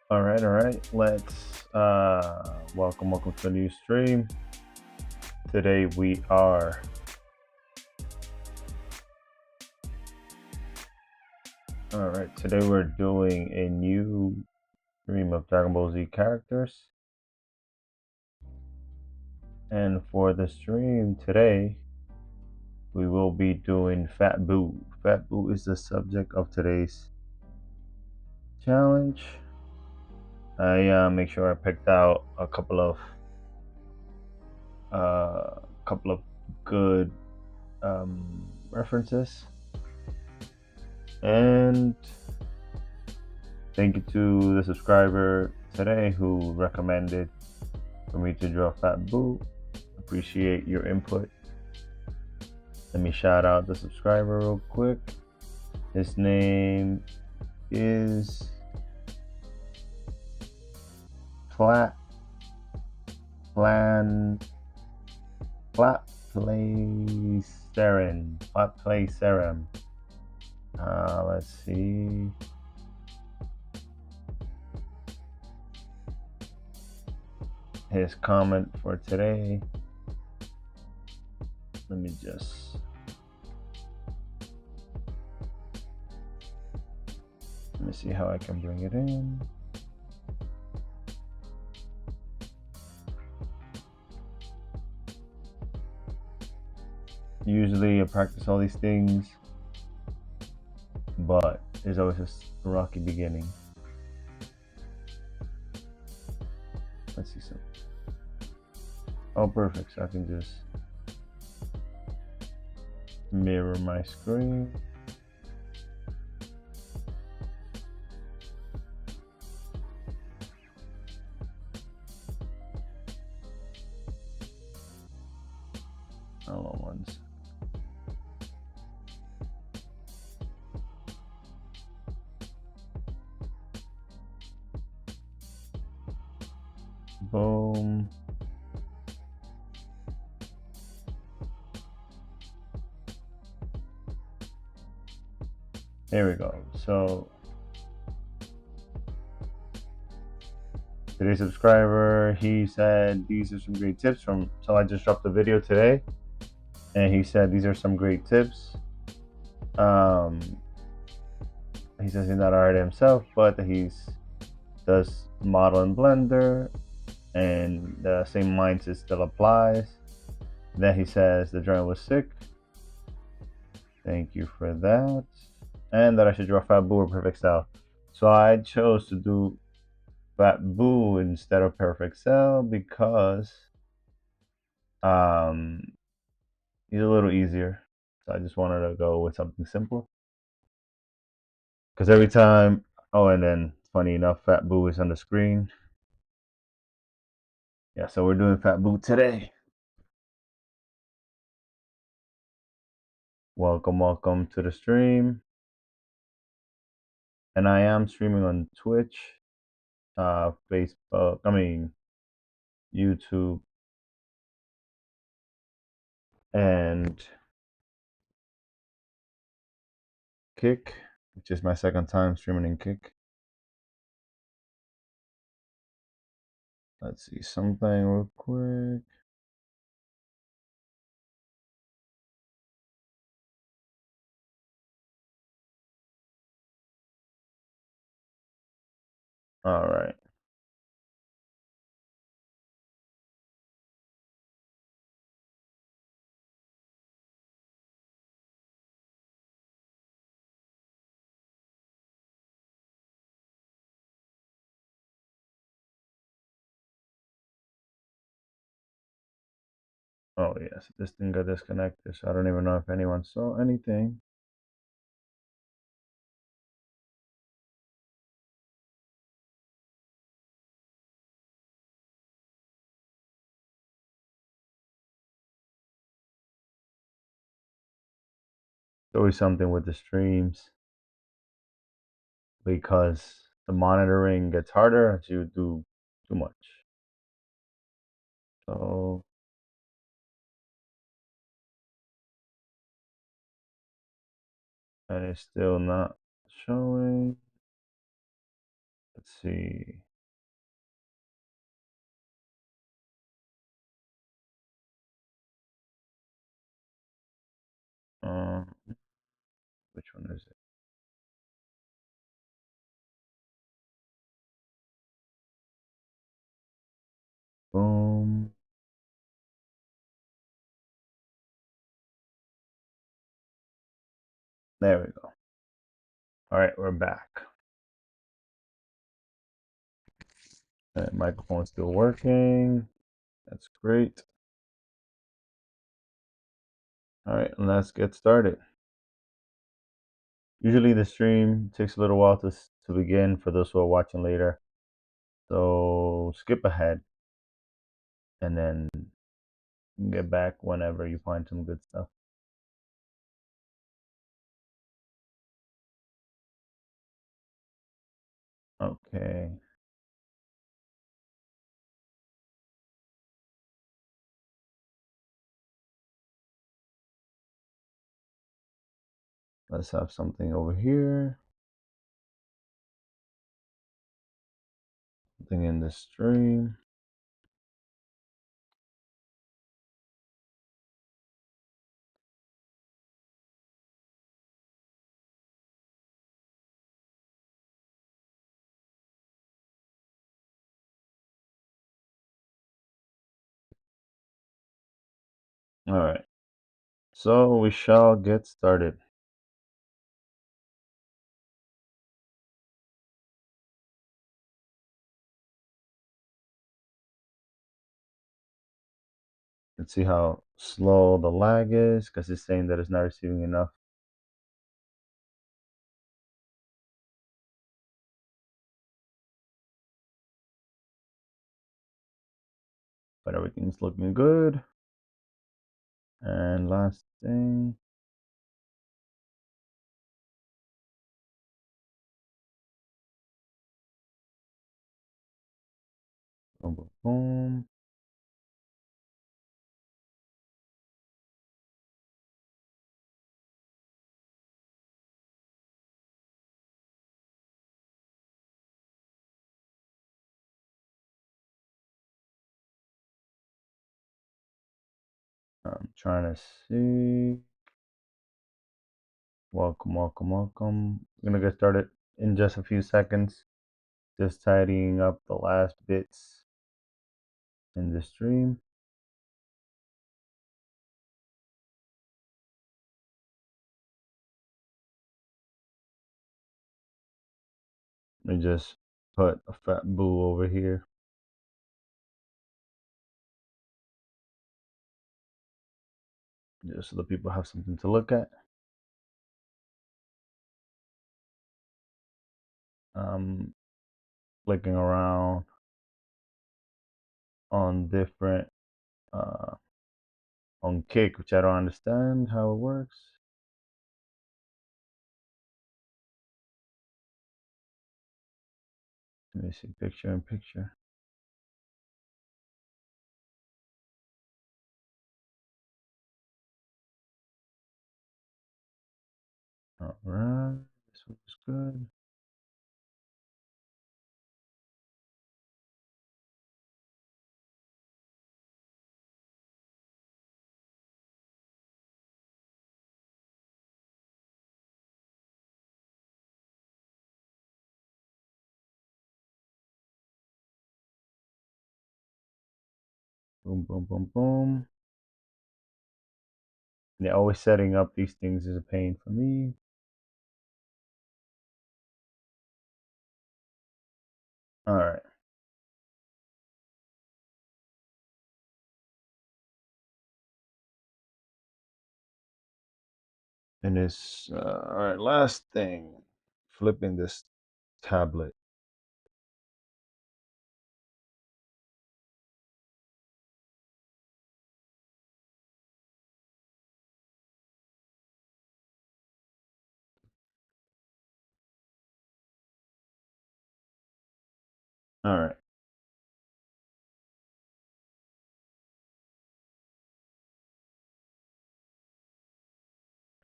All right. Let's welcome to a new stream. Today we are Today we're doing a new stream of Dragon Ball Z characters. And for the stream today, we will be doing Fat Boo. Fat Boo is the subject of today's challenge. I make sure I picked out a couple of good references, and thank you to the subscriber today who recommended for me to draw Fat Boo. Appreciate your input. Let me shout out the subscriber real quick. His name is Plat Plan Plat Play Seren. Plat Play Serem. Let's see. His comment for today. Let me see how I can bring it in. Usually I practice all these things, but there's always a rocky beginning. Let's see something. Oh, perfect. So I can just mirror my screen. Hold on one second. Boom. There we go. So today's subscriber, he said these are some great tips from. So I just dropped the video today, and he said these are some great tips. He says he's not an artist himself, but that does model in Blender, and the same mindset still applies. Then he says the drawing was sick. Thank you for that. And that I should draw Fat Boo or Perfect Cell. So I chose to do Fat Boo instead of Perfect Cell because he's a little easier. So I just wanted to go with something simple. Because every time, and then funny enough, Fat Boo is on the screen. Yeah, so we're doing Fat Boo today. Welcome to the stream. And I am streaming on Twitch, Facebook, YouTube, and Kick, which is my second time streaming in Kick. Let's see something real quick. All right. Oh yes, this thing got disconnected, so I don't even know if anyone saw anything. There's always something with the streams because the monitoring gets harder as you do too much. So and it's still not showing. Let's see. Which one is it? Boom. There we go. All right, we're back. Microphone's still working. That's great. All right, let's get started. Usually the stream takes a little while to begin for those who are watching later. So skip ahead and then get back whenever you find some good stuff. Okay. Let's have something over here. Something in the stream. All right. So we shall get started. Let's see how slow the lag is because it's saying that it's not receiving enough. But everything's looking good. And last thing. Boom, boom, boom. I'm trying to see. Welcome, welcome, welcome. We're gonna get started in just a few seconds. Just tidying up the last bits in the stream. Let me just put a fat boo over here. Just so the people have something to look at. Clicking around on different on Kick, which I don't understand how it works. Let me see, picture in picture. All right, this looks good. Boom, boom, boom, boom. Yeah, always setting up these things is a pain for me. All right. And this, all right, last thing, flipping this tablet. All right.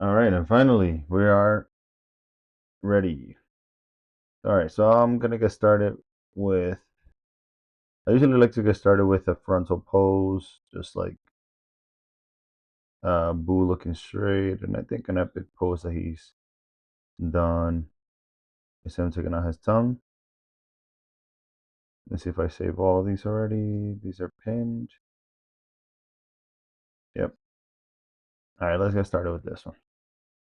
All right, and finally, we are ready. All right, so I'm gonna get started with. I usually like to get started with a frontal pose, just like Boo looking straight, and I think an epic pose that he's done is him taking out his tongue. Let's see if I save all these already. These are pinned. Yep. All right, let's get started with this one.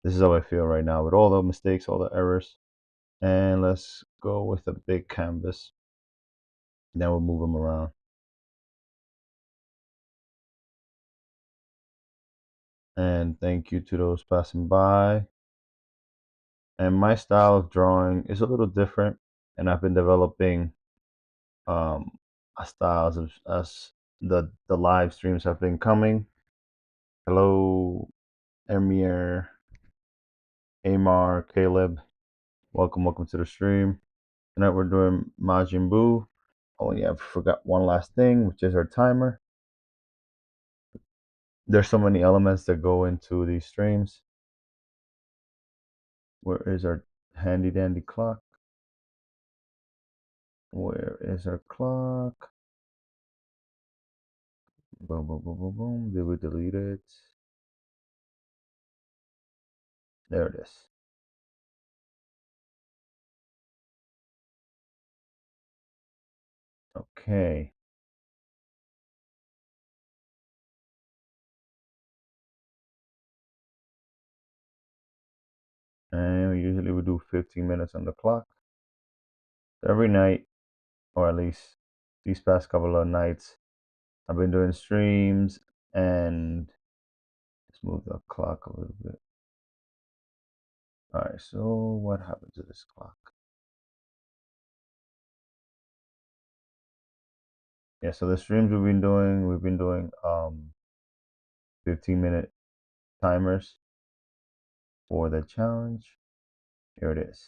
This is how I feel right now with all the mistakes, all the errors. And let's go with a big canvas. Then we'll move them around. And thank you to those passing by. And my style of drawing is a little different, and I've been developing a style as the live streams have been coming. Hello, Emir, Amar, Caleb. Welcome to the stream. Tonight we're doing Majin Buu. Oh yeah, I forgot one last thing, which is our timer. There's so many elements that go into these streams. Where is our handy dandy clock? Where is our clock? Boom, boom, boom, boom, boom. Did we delete it? There it is. Okay. And usually we do 15 minutes on the clock. Every night, or at least these past couple of nights, I've been doing streams, and let's move the clock a little bit. All right, so what happened to this clock? Yeah, so the streams we've been doing 15-minute timers for the challenge. Here it is.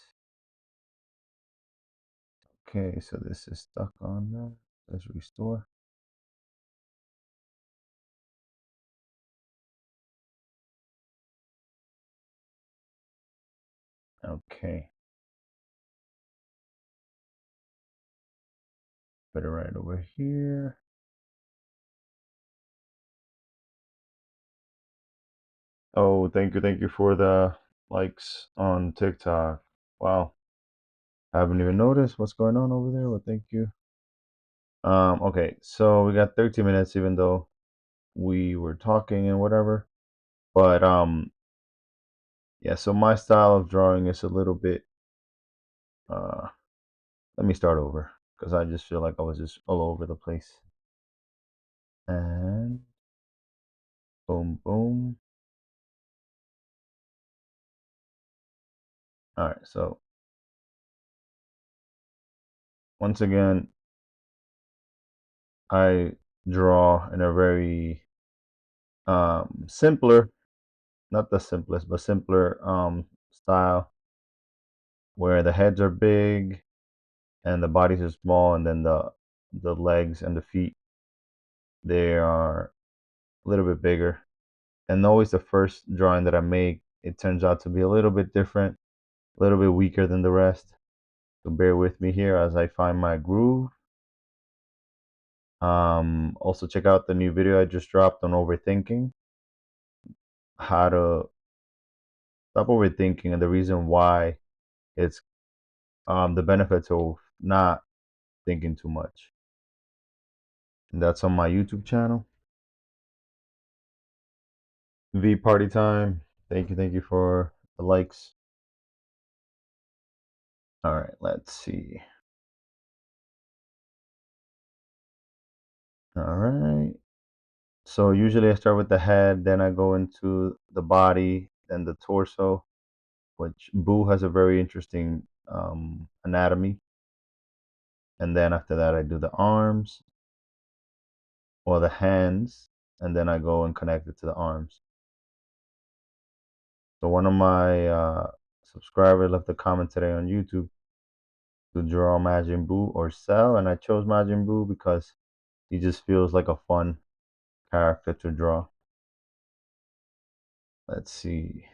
Okay, so this is stuck on there. Let's restore. Okay. Put it right over here. Oh, thank you for the likes on TikTok. Wow. I haven't even noticed what's going on over there. Well, thank you. Okay, so we got 13 minutes, even though we were talking and whatever. But yeah, so my style of drawing is a little bit let me start over because I just feel like I was just all over the place. And boom, boom. All right, so once again, I draw in a very simpler, not the simplest, but simpler style where the heads are big and the bodies are small, and then the legs and the feet, they are a little bit bigger. And always the first drawing that I make, it turns out to be a little bit different, a little bit weaker than the rest. So bear with me here as I find my groove. Also check out the new video I just dropped on overthinking, how to stop overthinking, and the reason why it's the benefits of not thinking too much. And that's on my YouTube channel. V Party Time. Thank you for the likes. All right, let's see. All right. So usually I start with the head, then I go into the body, then the torso, which Boo has a very interesting anatomy. And then after that, I do the arms or the hands, and then I go and connect it to the arms. So one of my subscribers left a comment today on YouTube to draw Majin Buu or Cell, and I chose Majin Buu because he just feels like a fun character to draw. Let's see.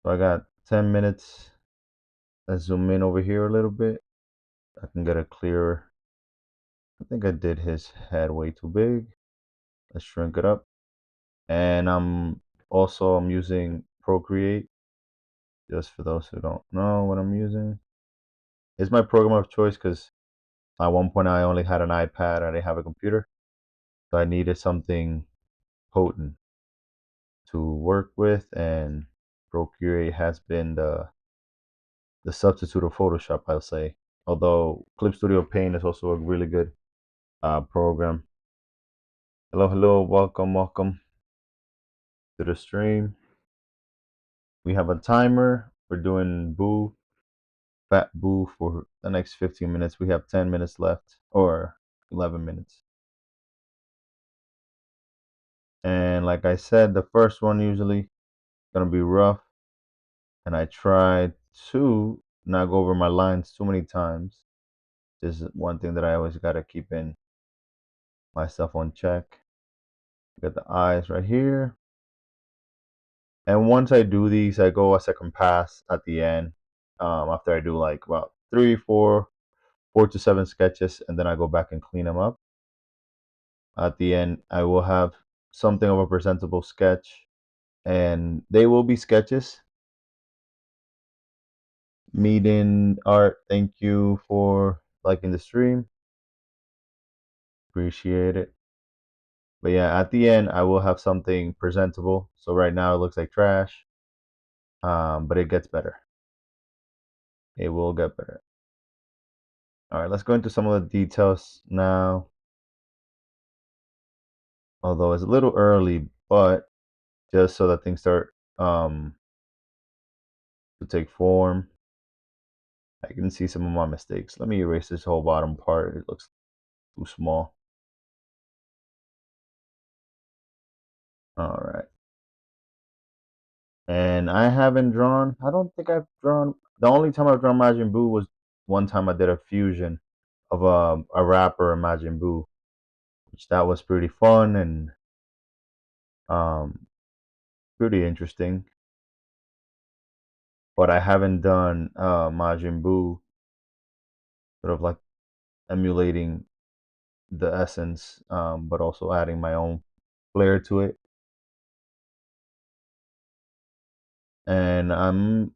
So I got 10 minutes Let's zoom in over here a little bit. I can get a clearer. I think I did his head way too big. Let's shrink it up. And I'm using Procreate, just for those who don't know what I'm using. It's my program of choice because at one point I only had an iPad. I didn't have a computer, so I needed something potent to work with, and Procreate has been the substitute of Photoshop, I'll say. Although Clip Studio Paint is also a really good program. Hello, hello, welcome to the stream. We have a timer. We're doing Fat Boo for the next 15 minutes. We have 10 minutes left, or 11 minutes. And like I said, the first one usually gonna be rough, and I try to not go over my lines too many times. This is one thing that I always gotta keep in myself on check. Got the eyes right here. And once I do these, I go a second pass at the end. After I do like about 4 to 7 sketches, and then I go back and clean them up. At the end, I will have something of a presentable sketch, and they will be sketches. Meeting Art, thank you for liking the stream. Appreciate it. But yeah, at the end, I will have something presentable. So right now it looks like trash, but it gets better. It will get better. All right, let's go into some of the details now. Although it's a little early, but just so that things start to take form. I can see some of my mistakes. Let me erase this whole bottom part. It looks too small. All right. And I don't think I've drawn, the only time I've drawn Majin Buu was one time I did a fusion of a rapper and Majin Buu, which that was pretty fun and um, pretty interesting. But I haven't done Majin Buu, sort of like emulating the essence, but also adding my own flair to it. And I'm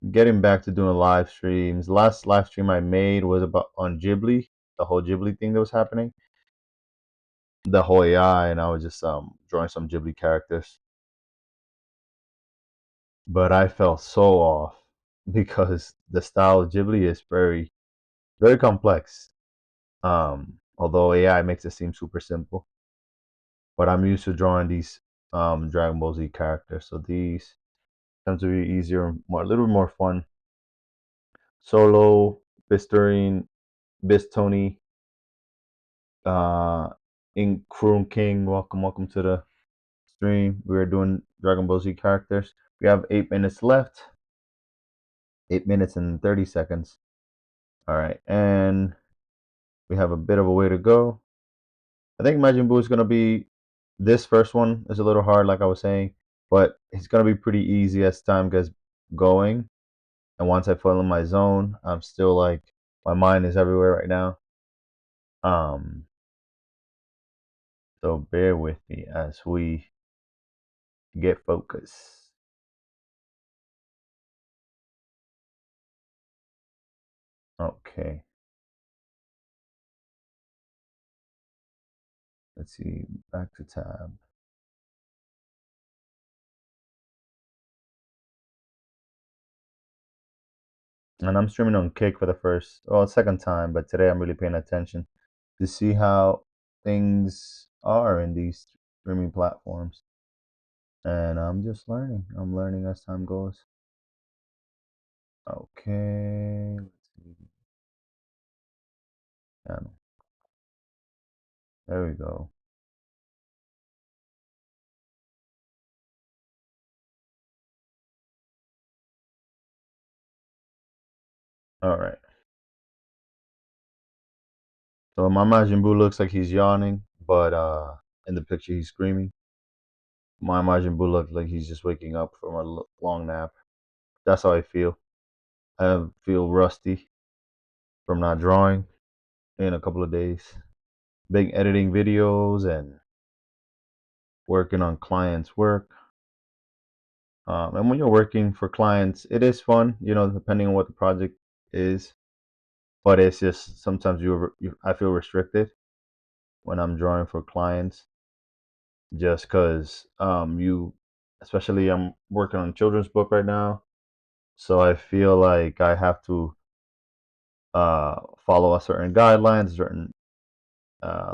getting back to doing live streams. The last live stream I made was about on Ghibli, the whole Ghibli thing that was happening, the whole AI, and I was just drawing some Ghibli characters. But I felt so off because the style of Ghibli is very, very complex. Although AI makes it seem super simple, but I'm used to drawing these Dragon Ball Z characters, so these tend to be easier, a little more fun. Solo, Bisterine, Bistoni, in Kroon King, welcome to the stream. We're doing Dragon Ball Z characters. We have 8 minutes left. 8 minutes and 30 seconds. All right, and we have a bit of a way to go. I think Majin Buu is gonna be, this first one is a little hard, like I was saying, but it's gonna be pretty easy as time gets going. And once I fall in my zone, I'm still like, my mind is everywhere right now. So bear with me as we get focused. Okay. Let's see, back to tab. And I'm streaming on Kick for the second time, but today I'm really paying attention to see how things are in these streaming platforms. And I'm just learning. I'm learning as time goes. Okay, let's see. Channel. There we go. All right. So my Majin Buu looks like he's yawning, but in the picture he's screaming. My Majin Buu looks like he's just waking up from a long nap. That's how I feel. I feel rusty from not drawing in a couple of days. Big editing videos and working on clients' work. And when you're working for clients, it is fun, depending on what the project is. But it's just sometimes I feel restricted when I'm drawing for clients, just because especially I'm working on a children's book right now, so I feel like I have to follow a certain guidelines, a certain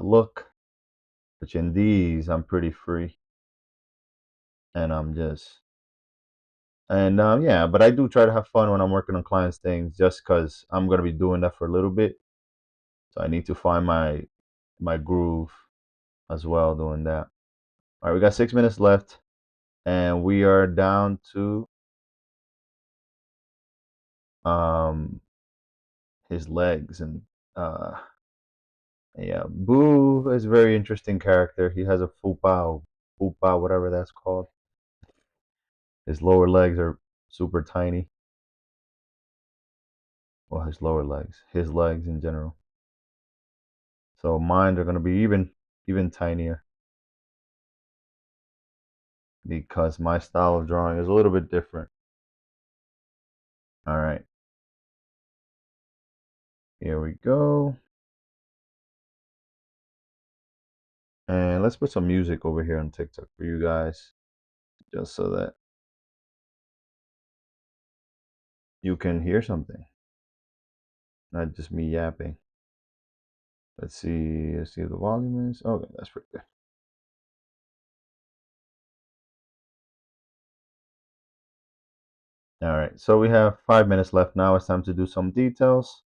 look. Which in these I'm pretty free, and yeah. But I do try to have fun when I'm working on clients' things, just because I'm gonna be doing that for a little bit. So I need to find my groove as well doing that. All right, we got 6 minutes left, and we are down to um his legs. And uh yeah, Boo is a very interesting character. He has a fupa, whatever that's called. His lower legs are super tiny. Well, his legs in general. So mine are gonna be even tinier, because my style of drawing is a little bit different. All right, here we go. And let's put some music over here on TikTok for you guys, just so that you can hear something, not just me yapping. Let's see. Let's see what the volume is. Okay, that's pretty good. All right, so we have 5 minutes left. Now it's time to do some details.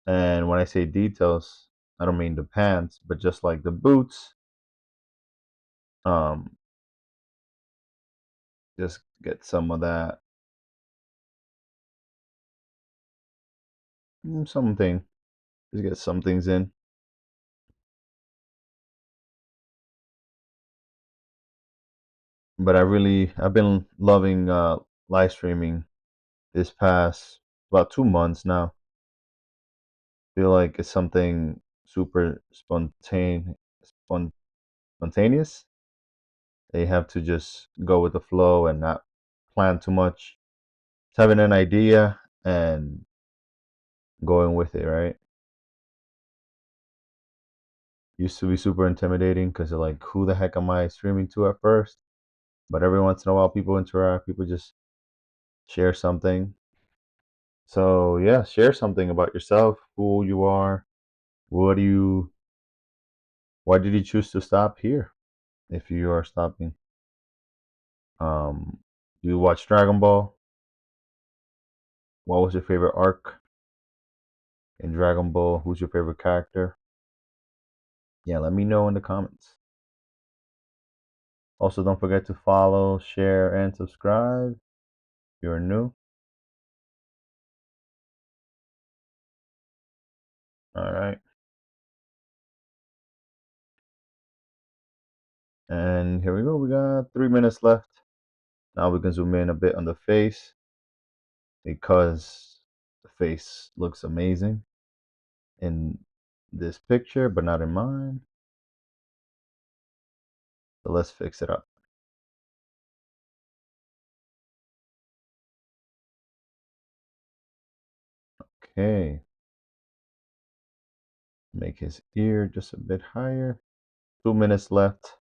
And when I say details, I don't mean the pants, but just like the boots. Um, just get some of that, something. Just get some things in. But I've been loving live streaming this past about 2 months now. Feel like it's something super spontaneous. They have to just go with the flow and not plan too much. Just having an idea and going with it, right? Used to be super intimidating because they're like, who the heck am I streaming to at first? But every once in a while, people interact. People just share something. So yeah, share something about yourself, who you are. What do you? Why did you choose to stop here? If you are stopping, do you watch Dragon Ball? What was your favorite arc in Dragon Ball? Who's your favorite character? Yeah, let me know in the comments. Also, don't forget to follow, share, and subscribe if you're new. All right. And here we go. We got 3 minutes left. Now we can zoom in a bit on the face, because the face looks amazing in this picture, but not in mine. So let's fix it up. Okay. Make his ear just a bit higher. 2 minutes left.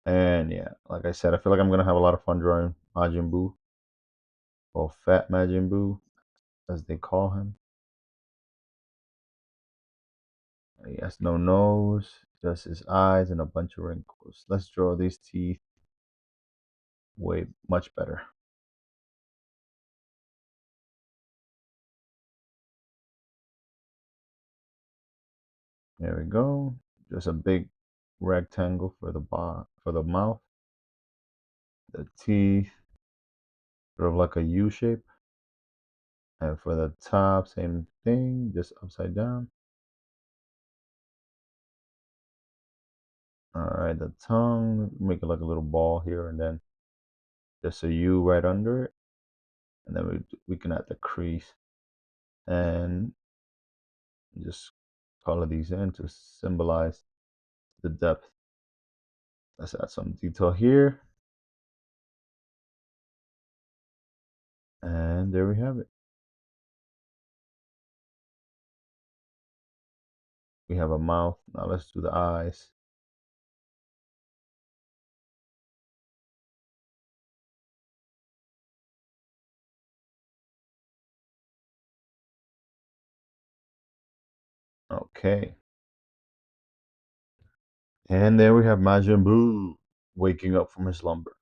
And yeah, like I said, I feel like I'm gonna have a lot of fun drawing Majin Buu, or Fat Majin Buu, as they call him. He has no nose, just his eyes and a bunch of wrinkles. Let's draw these teeth way much better. There we go. Just a big rectangle for the mouth, the teeth, sort of like a U shape. And for the top, same thing, just upside down. All right, the tongue, make it like a little ball here, and then just a U right under it. and then we can add the crease and just color these in to symbolize the depth. Let's add some detail here, and there we have it. We have a mouth. Now let's do the eyes. Okay. And there we have Majin Buu waking up from his slumber.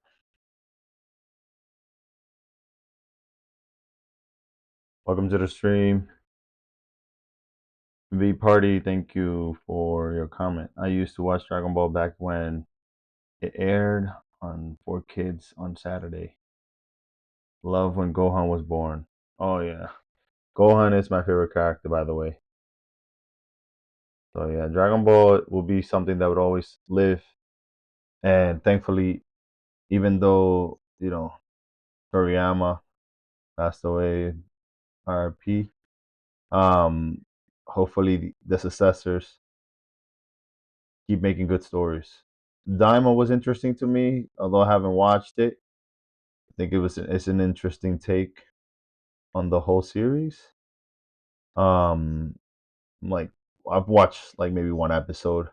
Welcome to the stream. V Party, thank you for your comment. I used to watch Dragon Ball back when it aired on 4Kids on Saturday. Love when Gohan was born. Oh yeah. Gohan is my favorite character, by the way. So yeah, Dragon Ball will be something that would always live. And thankfully, even though, Toriyama passed away, RP, hopefully the successors keep making good stories. Daima was interesting to me, although I haven't watched it. I think it's an interesting take on the whole series. Like I've watched like maybe one episode,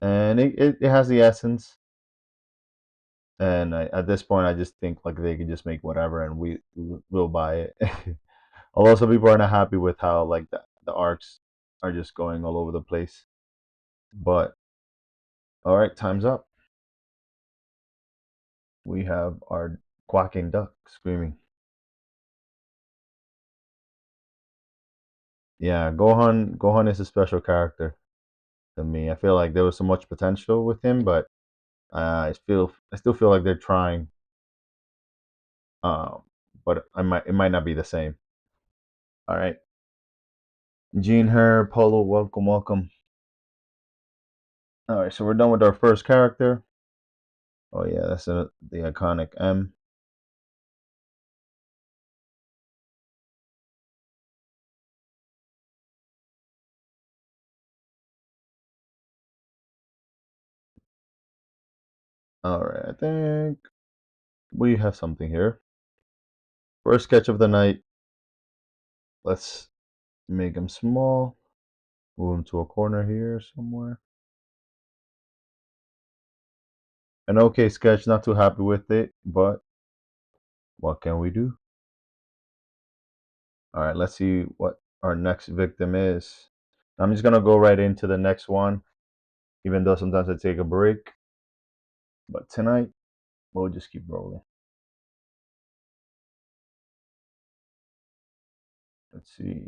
and it has the essence. And at this point, I just think like they can just make whatever, and will buy it. Although some people are not happy with how like the arcs are just going all over the place. But all right, time's up. We have our quacking duck screaming. Yeah, Gohan is a special character to me. I feel like there was so much potential with him, but I still feel like they're trying. Um, but it might not be the same. All right, Gene, Her, Polo, welcome, welcome. All right, so we're done with our first character. Oh yeah, that's the iconic M. All right, I think we have something here. First sketch of the night. Let's make him small. Move him to a corner here somewhere. An okay sketch, not too happy with it, but what can we do? All right, let's see what our next victim is. I'm just gonna go right into the next one, even though sometimes I take a break. But tonight, we'll just keep rolling. Let's see.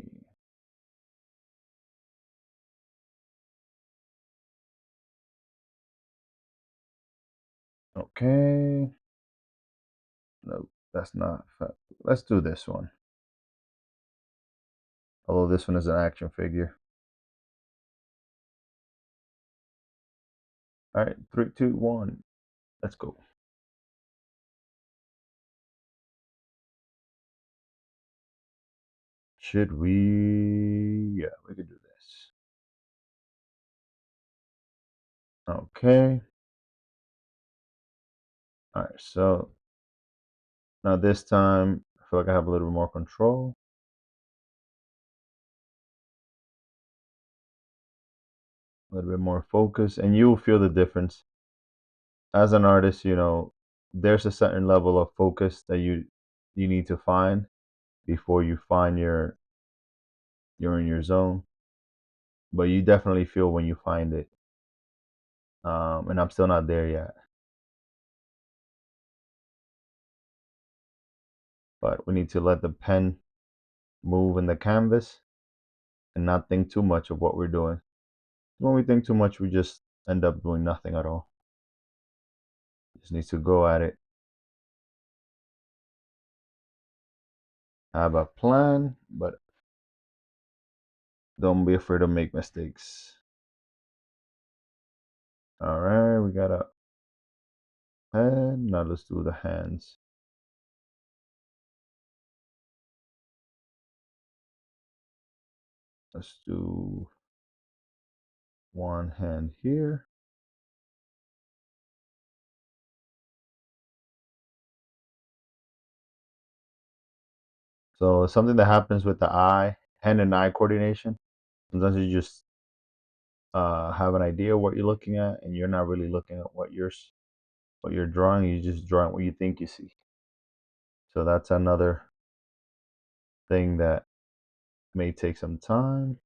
Okay. No, that's not. Let's do this one. Although this one is an action figure. All right, 3, 2, 1. Let's go. Should we? Yeah, we could do this. Okay. All right, so now this time, I feel like I have a little bit more control. A little bit more focus, and you'll feel the difference. As an artist, there's a certain level of focus that you need to find before you find you're in your zone. But you definitely feel when you find it. And I'm still not there yet. But we need to let the pen move in the canvas and not think too much of what we're doing. When we think too much, we just end up doing nothing at all. Just need to go at it. Have a plan, but don't be afraid to make mistakes. All right, we got a head. Now let's do the hands. Let's do one hand here. So something that happens with the eye, hand and eye coordination. Sometimes you just have an idea what you're looking at, and you're not really looking at what you're drawing. You're just drawing what you think you see. So that's another thing that may take some time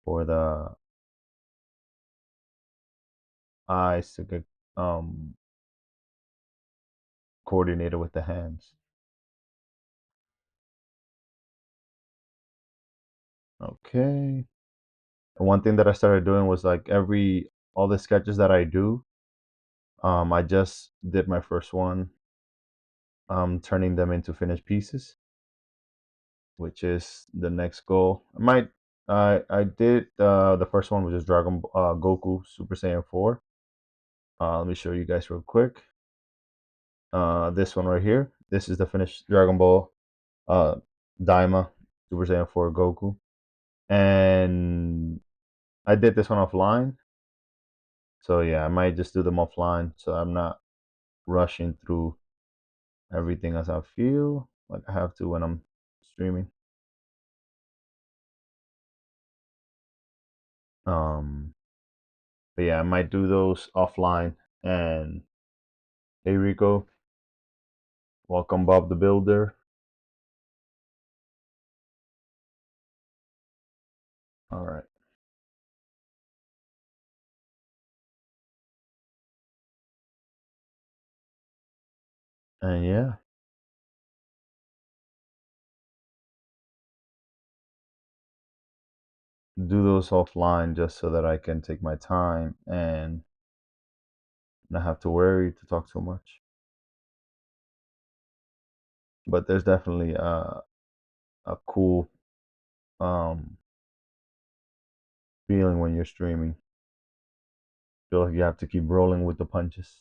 for the eyes to get coordinated with the hands. Okay. And one thing that I started doing was like all the sketches that I do, I just did my first one, turning them into finished pieces, which is the next goal. I did the first one, which is Dragon Goku Super Saiyan 4. Let me show you guys real quick. This one right here. This is the finished Dragon Ball uh, Daima Super Saiyan 4 Goku. And I did this one offline. So yeah, I might just do them offline. So I'm not rushing through everything as I feel like I have to when I'm streaming. But yeah, I might do those offline. And hey Rico, welcome Bob the Builder. All right. And yeah, do those offline just so that I can take my time and not have to worry to talk so much. But there's definitely a cool um, feeling when you're streaming. Feel like you have to keep rolling with the punches.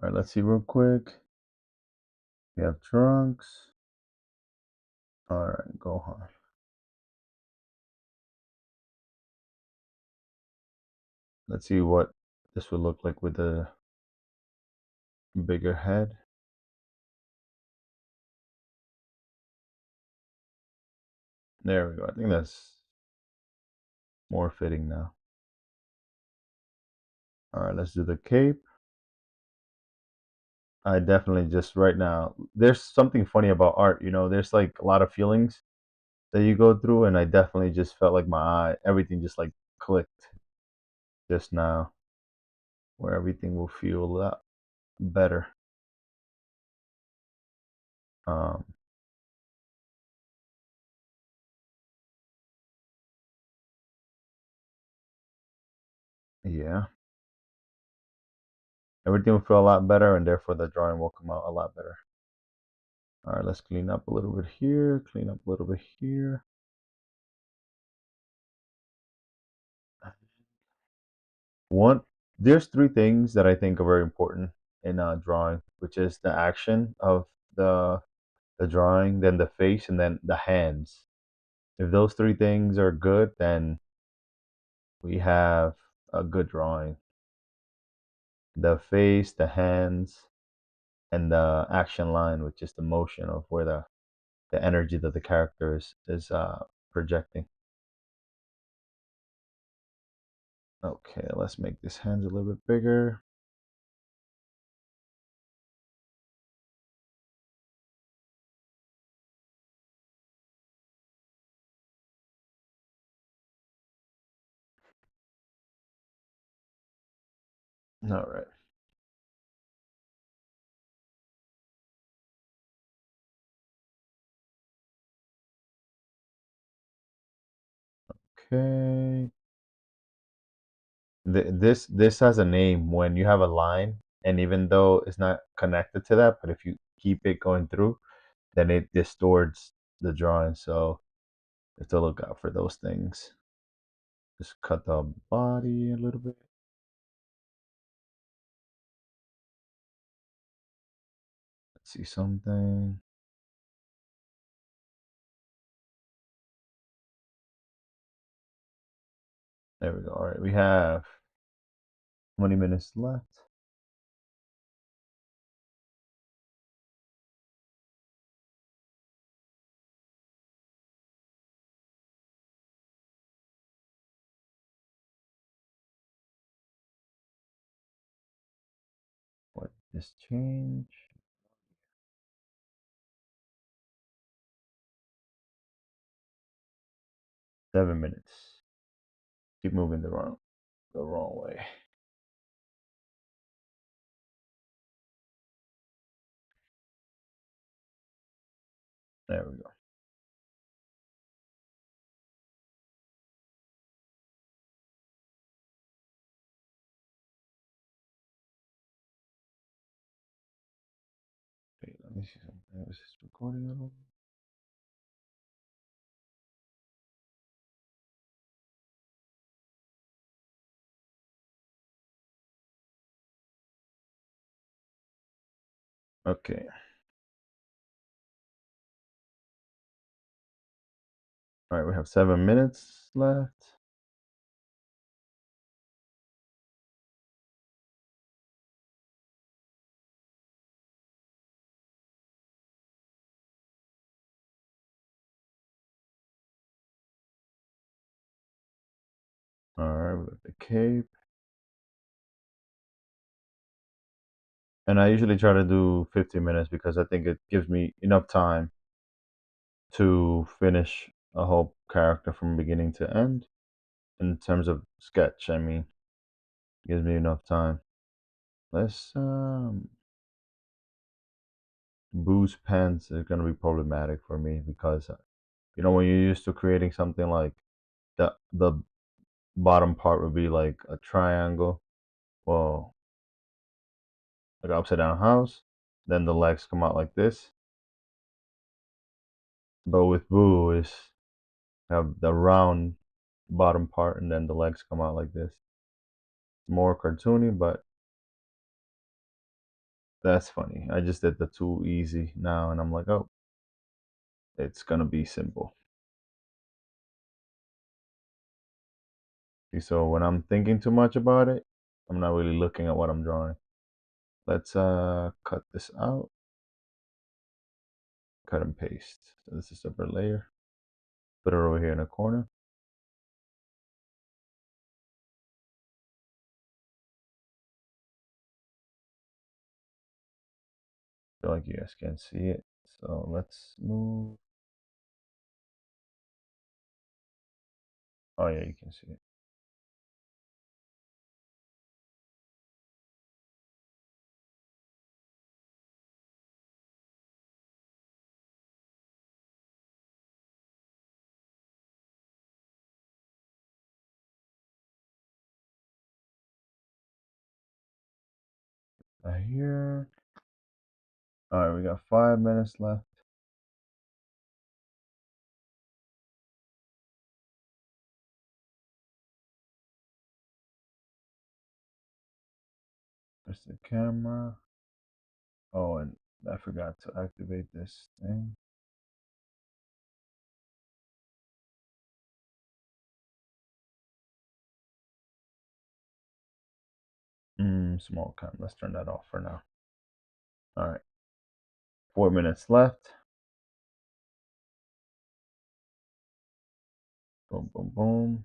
All right, let's see real quick. We have Trunks. All right, Gohan. Let's see what this would look like with a bigger head. There we go. I think that's more fitting now. All right, let's do the cape. I definitely just right now, there's something funny about art, there's like a lot of feelings that you go through, and I definitely just felt like everything just like clicked just now, where everything will feel a lot better. Um, yeah, everything will feel a lot better, and therefore the drawing will come out a lot better. All right, let's clean up a little bit here, clean up a little bit here. One, there's three things that I think are very important in drawing, which is the action of the drawing, then the face, and then the hands. If those three things are good, then we have a good drawing. The face, the hands, and the action line, which is the motion of where the energy that the character is projecting. Okay, let's make this hands a little bit bigger. All right. Okay. This has a name when you have a line, and even though it's not connected to that, but if you keep it going through, then it distorts the drawing. So have to look out for those things. Just cut the body a little bit. Let's see something. There we go. All right, we have 20 minutes left. What just change? Seven minutes. Keep moving the wrong way. There we go. Wait, let me see something. Was this recording at all? Okay. All right, we have 7 minutes left. All right, we got the cape. And I usually try to do 50 minutes because I think it gives me enough time to finish a whole character from beginning to end. In terms of sketch, I mean, gives me enough time. Let's boost pens is going to be problematic for me because you know when you're used to creating something like the bottom part would be like a triangle, well, like upside down house, then the legs come out like this. But with Boo is have the round bottom part and then the legs come out like this. More cartoony, but that's funny. I just did the too easy now and I'm like, oh, it's gonna be simple. See, so when I'm thinking too much about it, I'm not really looking at what I'm drawing. Let's cut this out. Cut and paste. So this is a separate layer. Put it over here in the corner. Feel like you guys can't see it. So let's move. Oh yeah, you can see it. Right here. All right, we got 5 minutes left. There's the camera. Oh, and I forgot to activate this thing. Small cam. Let's turn that off for now. All right. 4 minutes left. Boom, boom, boom.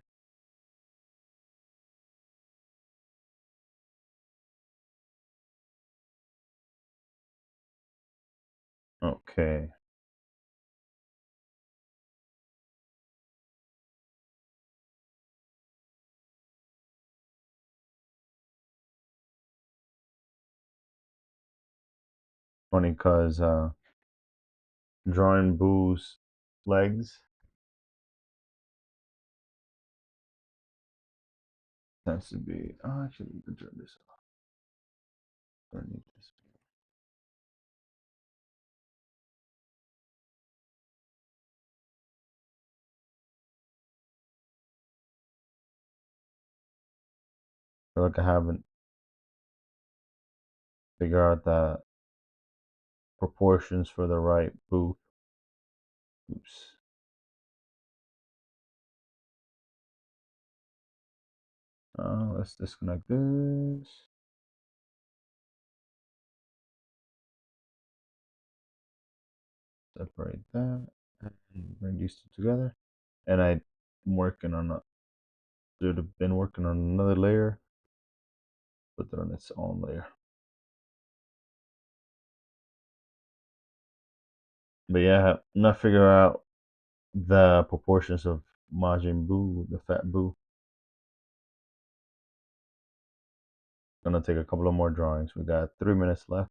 Okay. Funny because drawing Boo's legs has to be. Oh, actually, we can turn this off. Underneath this. feel like I haven't figured out the proportions for the right booth. Oops. Let's disconnect this. Separate that and bring these two together. And I'm working on a, should have been working on another layer. Put it on its own layer. But yeah, I'm not figuring out the proportions of Majin Buu, the fat Buu. Gonna take a couple of more drawings. We got 3 minutes left.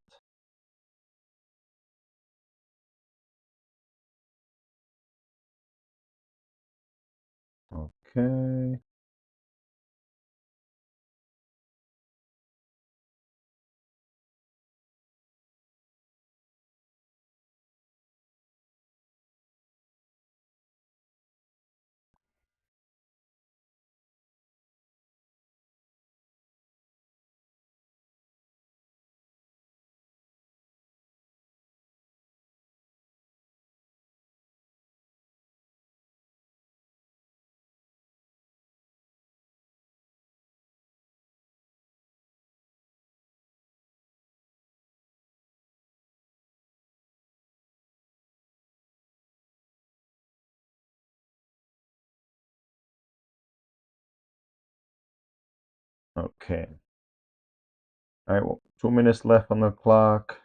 Okay. Okay. All right, well, 2 minutes left on the clock,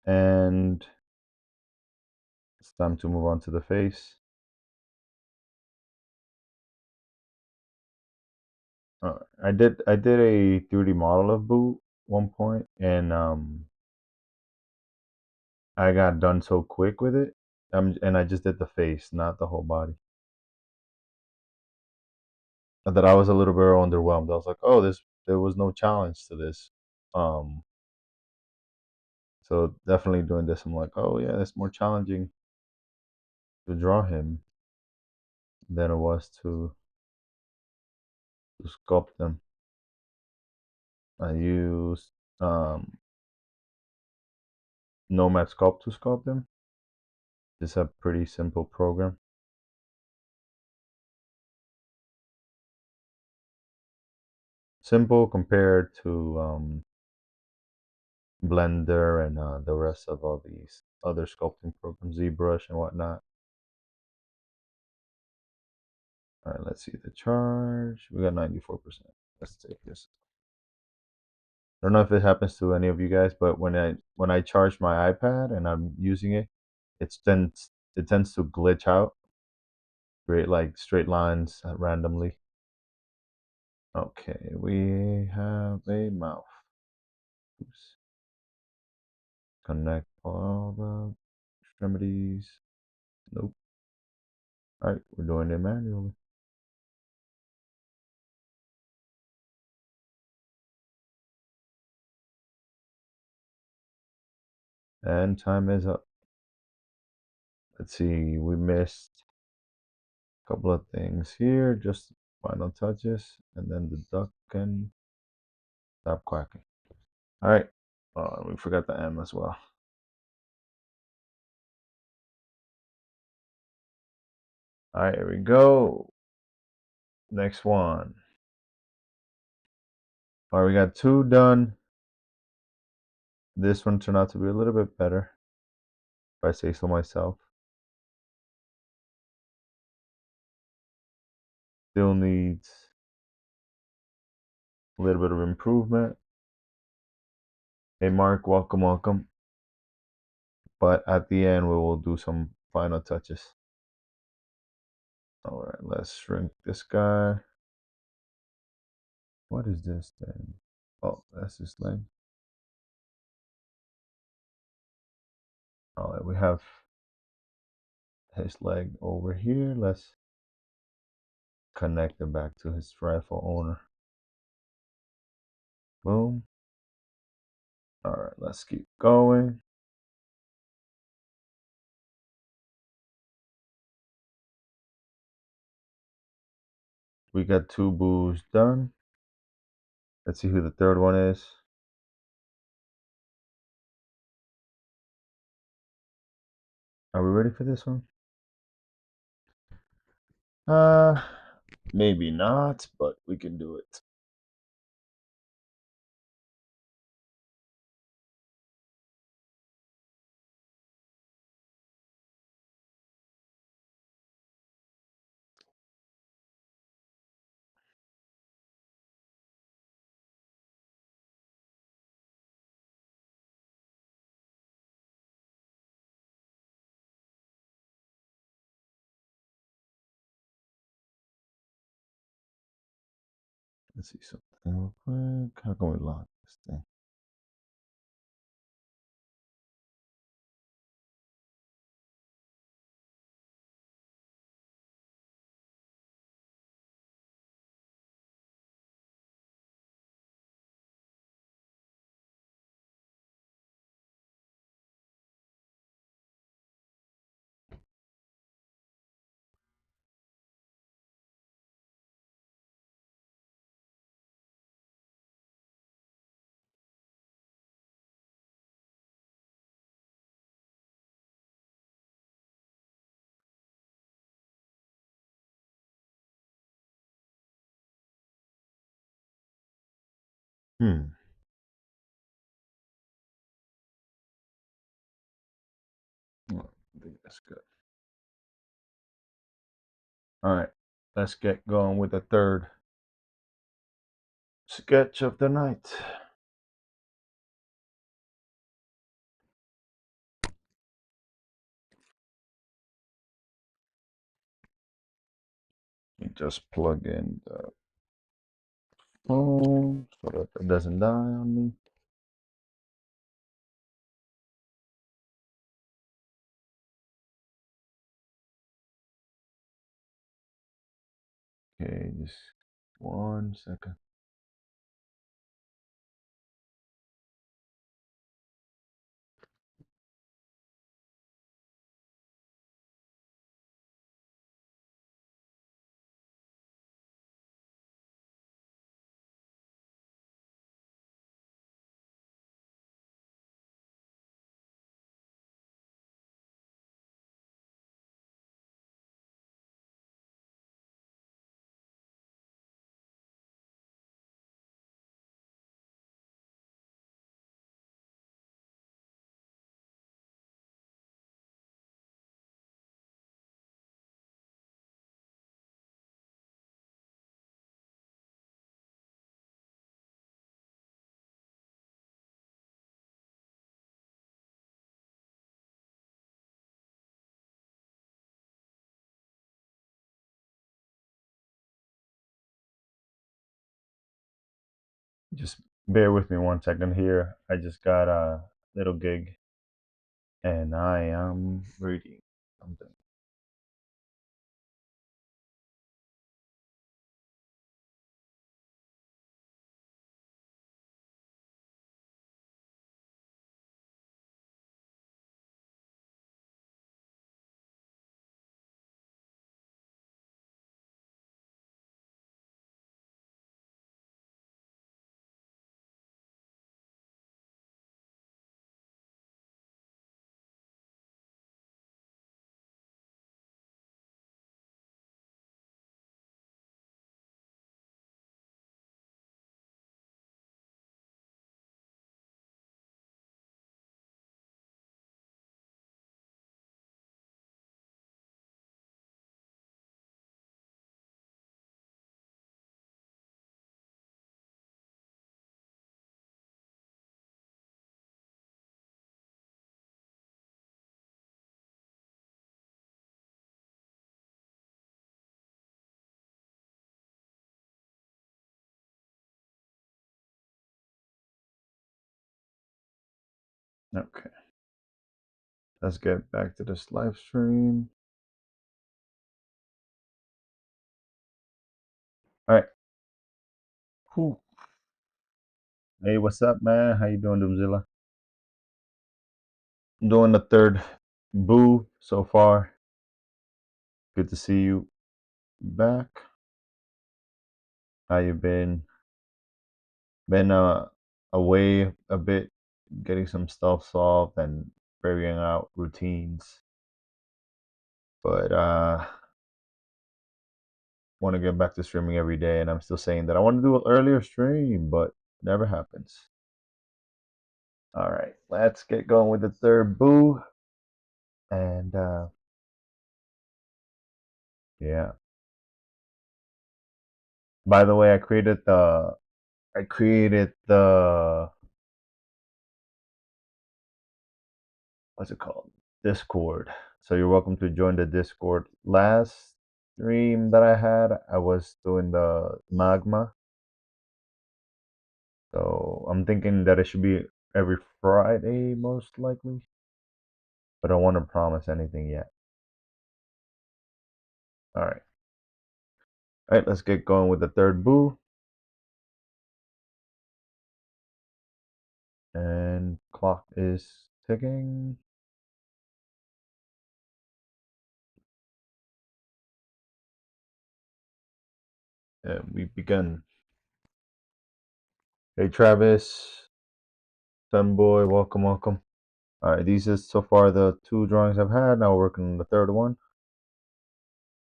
and it's time to move on to the face. I did a 3D model of Boo one point, and I got done so quick with it, and I just did the face, not the whole body. That I was a little bit underwhelmed. I was like, oh, there was no challenge to this. Um, so definitely doing this, I'm like, oh yeah, it's more challenging to draw him than it was to sculpt them. I used Nomad Sculpt to sculpt them. It's a pretty simple program. Simple compared to Blender and the rest of all these other sculpting programs, ZBrush and whatnot. All right, let's see the charge. We got 94%. Let's take this. I don't know if it happens to any of you guys, but when I charge my iPad and I'm using it, it tends to glitch out, create like straight lines randomly. Okay, we have a mouth. Oops. Connect all the extremities. Nope. All right, we're doing it manually. And time is up. Let's see, we missed a couple of things here, just final touches, and then the duck can stop quacking. All right, we forgot the M as well. All right, here we go. Next one. All right, we got 2 done. This one turned out to be a little bit better, if I say so myself. Still needs a little bit of improvement. Hey, Mark, welcome, welcome. But at the end, we will do some final touches. All right, let's shrink this guy. What is this thing? Oh, that's his leg. All right, we have his leg over here. Let's connect it back to his rightful owner. Boom. All right, let's keep going. We got 2 boos done. Let's see who the third one is. Are we ready for this one? Maybe not, but we can do it. Let's see something real quick. How can we lock this thing? Hmm. Well, I think that's good. All right, let's get going with the third sketch of the night. You just plug in the phone so that it doesn't die on me. Okay, just 1 second. Just bear with me 1 second here. I just got a little gig and I am reading something. Okay, let's get back to this live stream. All right. Whew. Hey, what's up, man? How you doing, Doomzilla? I'm doing the third boo so far. Good to see you back. How you been? Been away a bit, getting some stuff solved and figuring out routines. But want to get back to streaming every day, and I'm still saying that I want to do an earlier stream, but never happens. All right, let's get going with the third boo. And yeah. By the way, I created the what's it called? Discord. So you're welcome to join the Discord. Last stream that I had, I was doing the magma. So I'm thinking that it should be every Friday, most likely. But I don't want to promise anything yet. All right. All right, let's get going with the third boo. And clock is ticking. And we begin. Hey, Travis, Sunboy, welcome, welcome. All right, these are so far the 2 drawings I've had. Now we're working on the third one.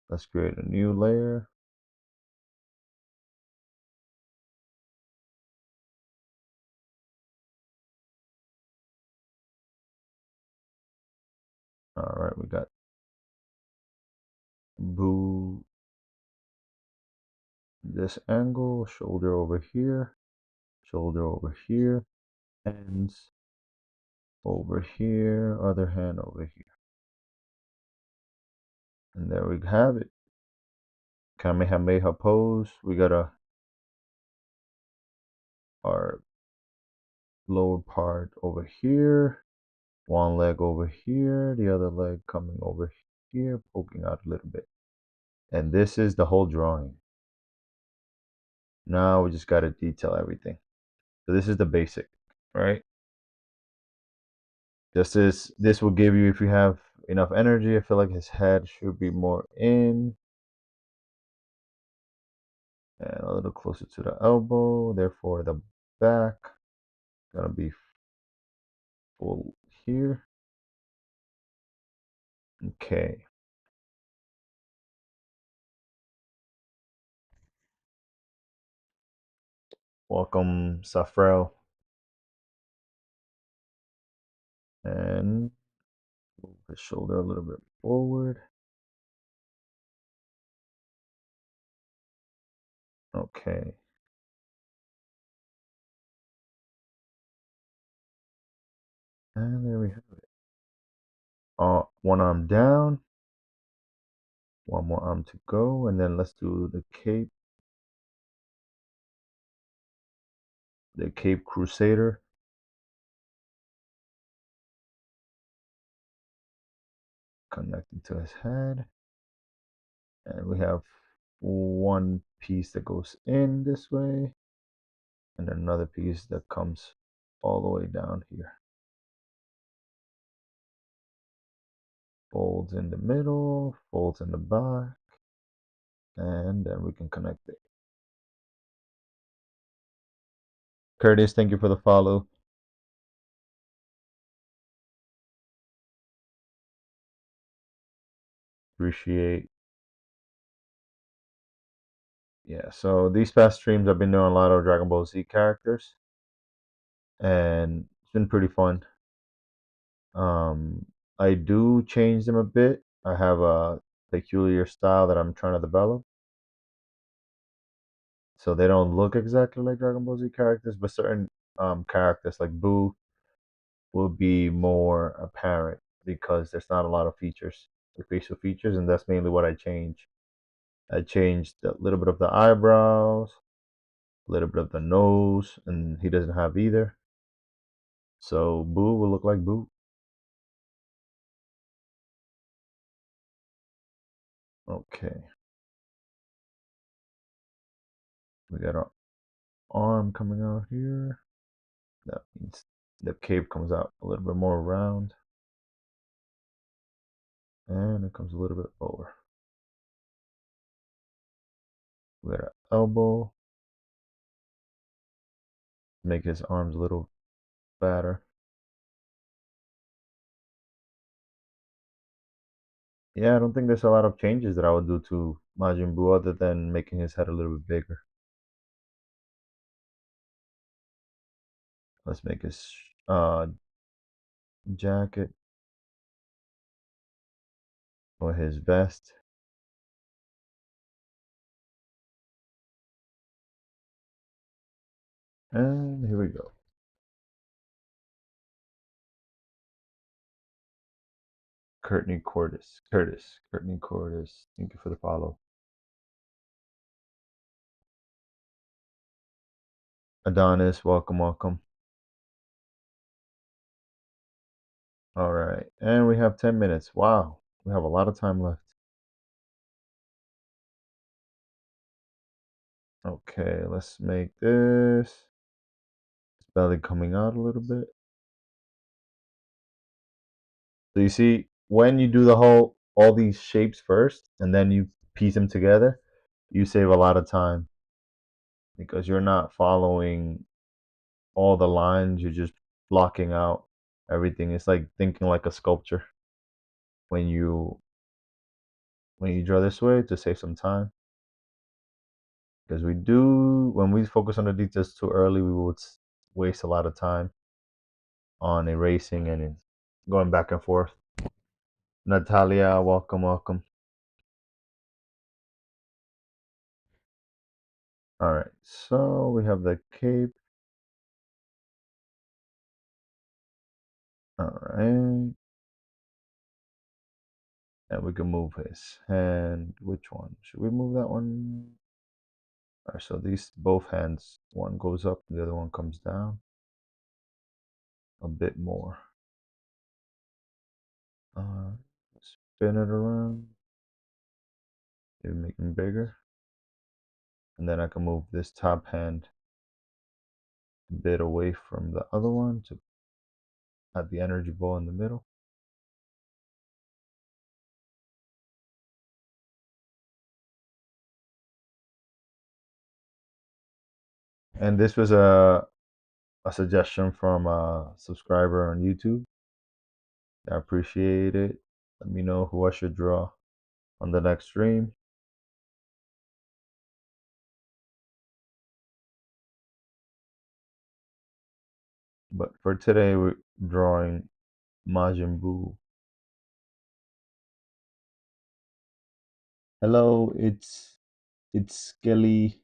Let's create a new layer. All right, we got boo this angle, shoulder over here, hands over here, other hand over here. And there we have it. Kamehameha pose. We got our lower part over here, one leg over here, the other leg coming over here, poking out a little bit. And this is the whole drawing. Now we just got to detail everything. So this is the basic, right? This will give you, if you have enough energy. I feel like his head should be more in and a little closer to the elbow. Therefore, the back gonna be full here. Okay. Welcome, Safrel. And move his shoulder a little bit forward. Okay. And there we have it. One arm down, one more arm to go, and then let's do the Cape Crusader. Connecting to his head. And we have one piece that goes in this way, and another piece that comes all the way down here. Folds in the middle, folds in the back, and then we can connect it. Curtis, thank you for the follow. Appreciate. Yeah, so these past streams I've been doing a lot of Dragon Ball Z characters, and it's been pretty fun. I do change them a bit. I have a peculiar style that I'm trying to develop. So they don't look exactly like Dragon Ball Z characters, but certain characters like Boo will be more apparent because there's not a lot of features, like facial features, and that's mainly what I change. I changed a little bit of the eyebrows, a little bit of the nose, and he doesn't have either. So Boo will look like Boo. Okay. We got our arm coming out here. That means the cape comes out a little bit more round. And it comes a little bit lower. We got our elbow. Make his arms a little fatter. Yeah, I don't think there's a lot of changes that I would do to Majin Buu other than making his head a little bit bigger. Let's make his jacket or his vest. And here we go. Courtney Cordis. Thank you for the follow. Adonis, welcome, welcome. All right, and we have 10 minutes. Wow, we have a lot of time left. Okay, let's make this belly coming out a little bit. So you see, when you do all these shapes first, and then you piece them together, you save a lot of time because you're not following all the lines. You're just blocking out everything. It's like thinking like a sculpture when you draw this way to save some time. Because when we focus on the details too early, we will waste a lot of time on erasing and going back and forth. Natalia, welcome, welcome. All right, so we have the cape. All right. And we can move his hand. Which one? Should we move that one? All right, so these both hands, one goes up, the other one comes down a bit more. Spin it around, maybe make them bigger. And then I can move this top hand a bit away from the other one to have the energy ball in the middle. And this was a suggestion from a subscriber on YouTube. I appreciate it. Let me know who I should draw on the next stream. But for today, we're drawing Majin Buu. Hello, it's Skelly.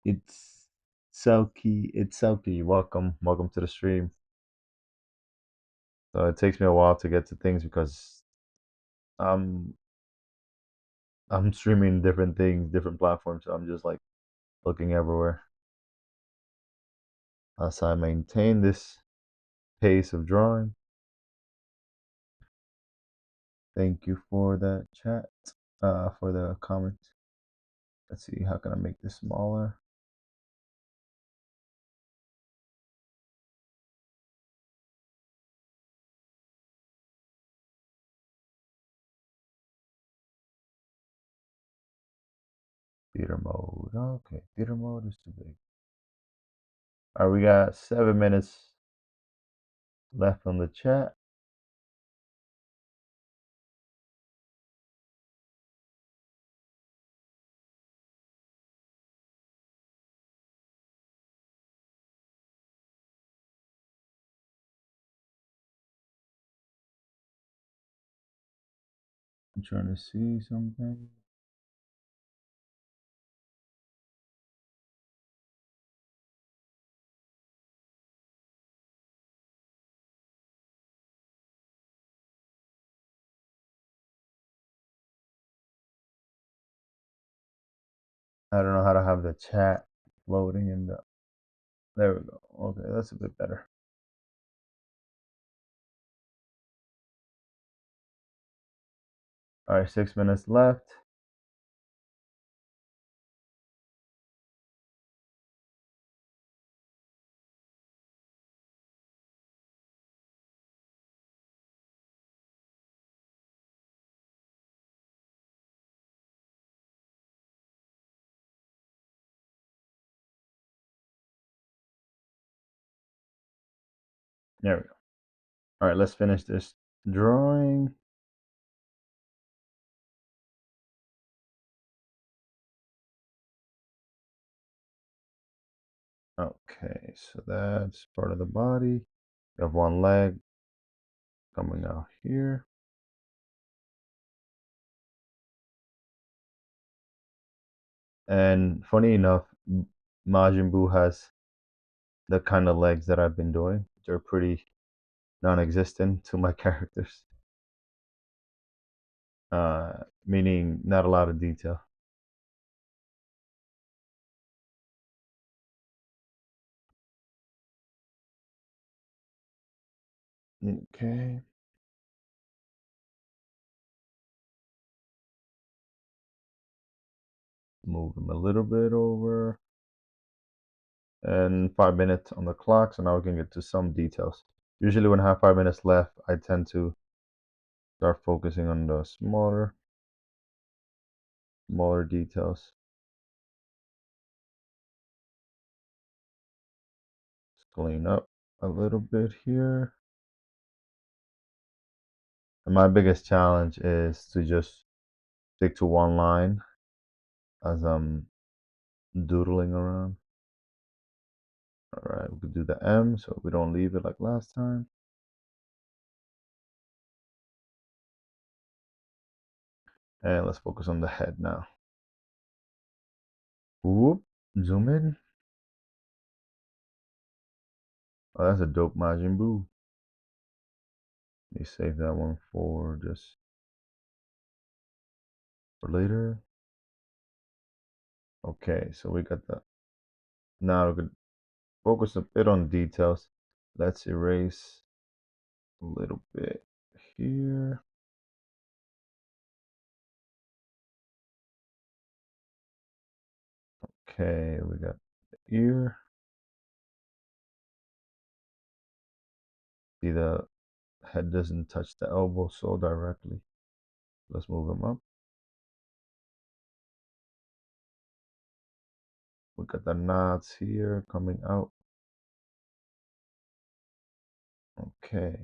It's Selkie. It's Selkie. Welcome to the stream. So it takes me a while to get to things because I'm streaming different things, different platforms. So I'm just like looking everywhere. As I maintain this pace of drawing. Thank you for the chat, for the comment. Let's see, how can I make this smaller? Theater mode. Okay, theater mode is too big. All right, we got 7 minutes left on the chat. I'm trying to see something. I don't know how to have the chat loading in the. There we go. Okay, that's a bit better. All right, 6 minutes left. There we go. All right, let's finish this drawing. Okay, so that's part of the body. You have one leg coming out here. And funny enough, Majin Buu has the kind of legs that I've been doing. They're pretty non-existent to my characters. Meaning not a lot of detail. Okay. Move them a little bit over. And 5 minutes on the clock, so now we can get to some details. Usually when I have 5 minutes left, I tend to start focusing on the smaller details. Let's clean up a little bit here. And my biggest challenge is to just stick to one line as I'm doodling around. All right, we could do the M so we don't leave it like last time. And let's focus on the head now. Whoop, zoom in. Oh, that's a dope Majin Buu. Let me save that one for just for later. Okay, so we got the, now we could focus a bit on details. Let's erase a little bit here. Okay, we got the ear. See, the head doesn't touch the elbow so directly. Let's move him up. We got the nods here coming out. Okay.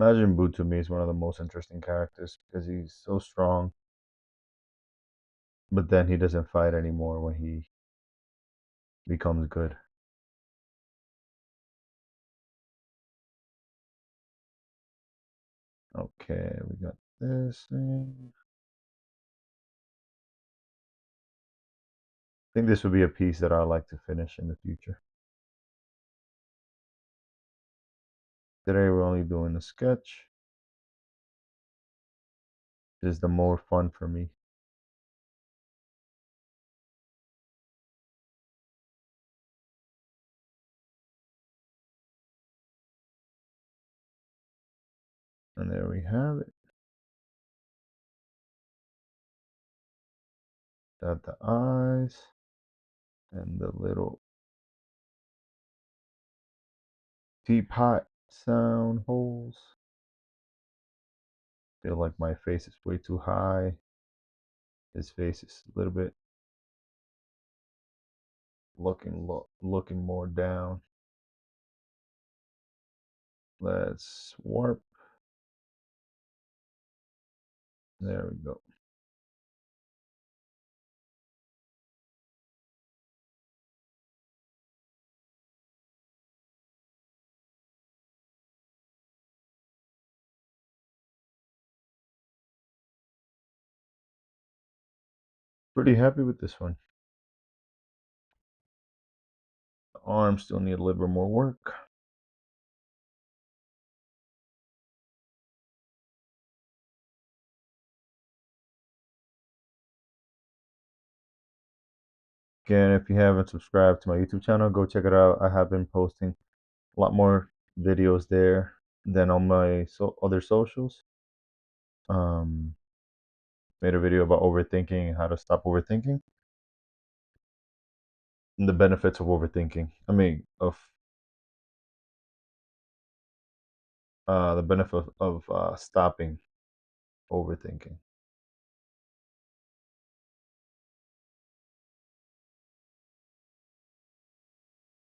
Majin Buu to me is one of the most interesting characters because he's so strong, but then he doesn't fight anymore when he becomes good. Okay, we got this thing. I think this would be a piece that I like to finish in the future. Today we're only doing a sketch. This is the more fun for me. And there we have it. Got the eyes and the little teapot sound holes. Feel like my face is way too high. His face is a little bit looking more down. Let's warp. There we go. Pretty happy with this one. The arms still need a little bit more work. Again, if you haven't subscribed to my YouTube channel, go check it out. I have been posting a lot more videos there than on my other socials. Made a video about overthinking and how to stop overthinking and the benefits of overthinking. I mean, of the benefit of stopping overthinking.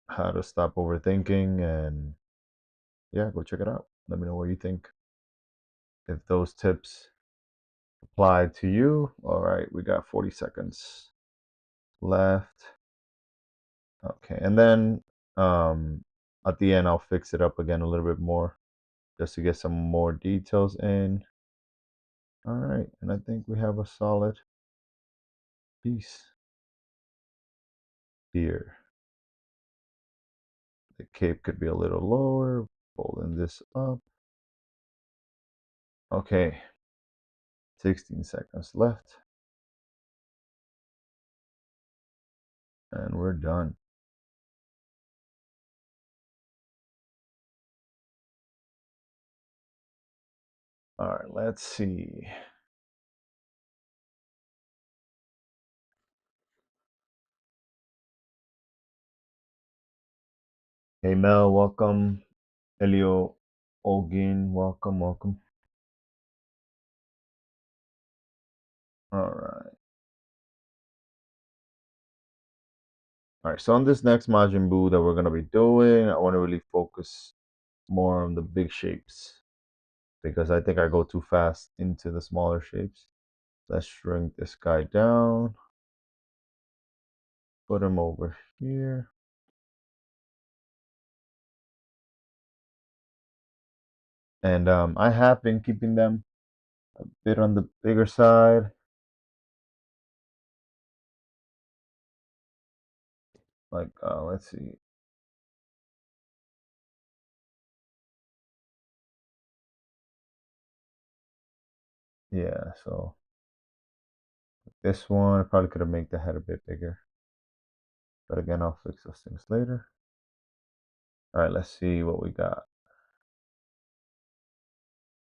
How to stop overthinking, and yeah, go check it out. Let me know what you think. If those tips apply to you. All right, we got 40 seconds left. Okay, and then at the end I'll fix it up again a little bit more just to get some more details in. All right, and I think we have a solid piece here. The cape could be a little lower, folding this up. Okay, 16 seconds left. And we're done. All right, let's see. Hey Mel, welcome. Elio Olgin, welcome, welcome. All right. All right, so on this next Majin Buu that we're gonna be doing, I want to really focus more on the big shapes because I think I go too fast into the smaller shapes. Let's shrink this guy down. Put him over here. And I have been keeping them a bit on the bigger side. Like, let's see. Yeah, so this one, I probably could have made the head a bit bigger. But again, I'll fix those things later. All right, let's see what we got.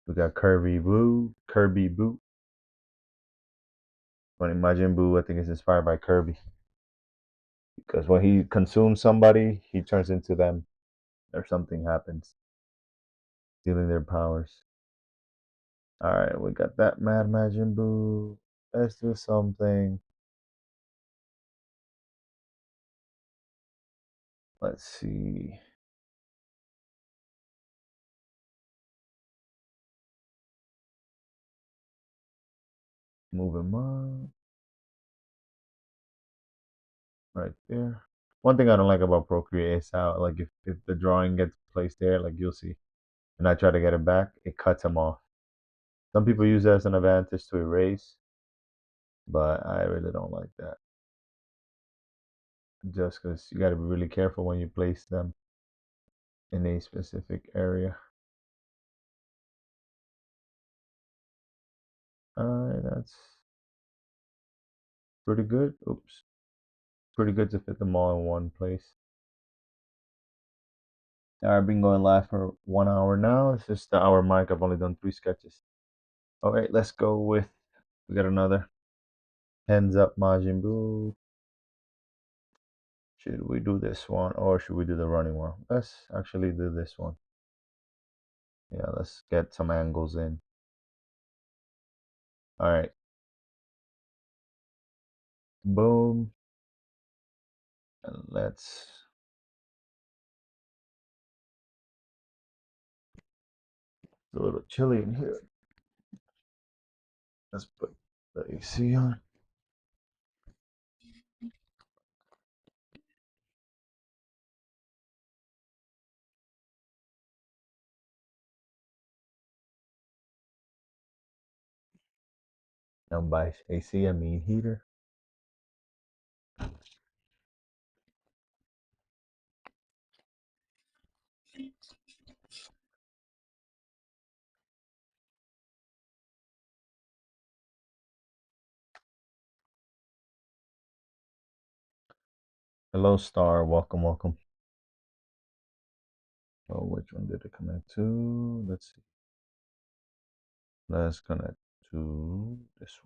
We got Kirby Boo. When Majin Buu, I think is inspired by Kirby. Because when he consumes somebody, he turns into them, or something happens, stealing their powers. All right, we got that Mad Majin Buu. Let's do something. Let's see. Move him up. Right there. One thing I don't like about Procreate is how, like, if the drawing gets placed there, like you'll see, and I try to get it back, it cuts him off. Some people use that as an advantage to erase, but I really don't like that. Just because you got to be really careful when you place them in a specific area. Alright, that's pretty good. Oops. Pretty good to fit them all in one place. I've been going live for 1 hour now. It's just the hour mark. I've only done 3 sketches. Alright, let's go with, we got another Hands Up Majin Buu. Should we do this one or should we do the running one? Let's actually do this one. Yeah, let's get some angles in. Alright. Boom. And let's It's a little chilly in here. Let's put the AC on. And by AC, I mean heater. Hello, Star. Welcome, welcome. Oh, which one did it connect to? Let's see. Let's connect to this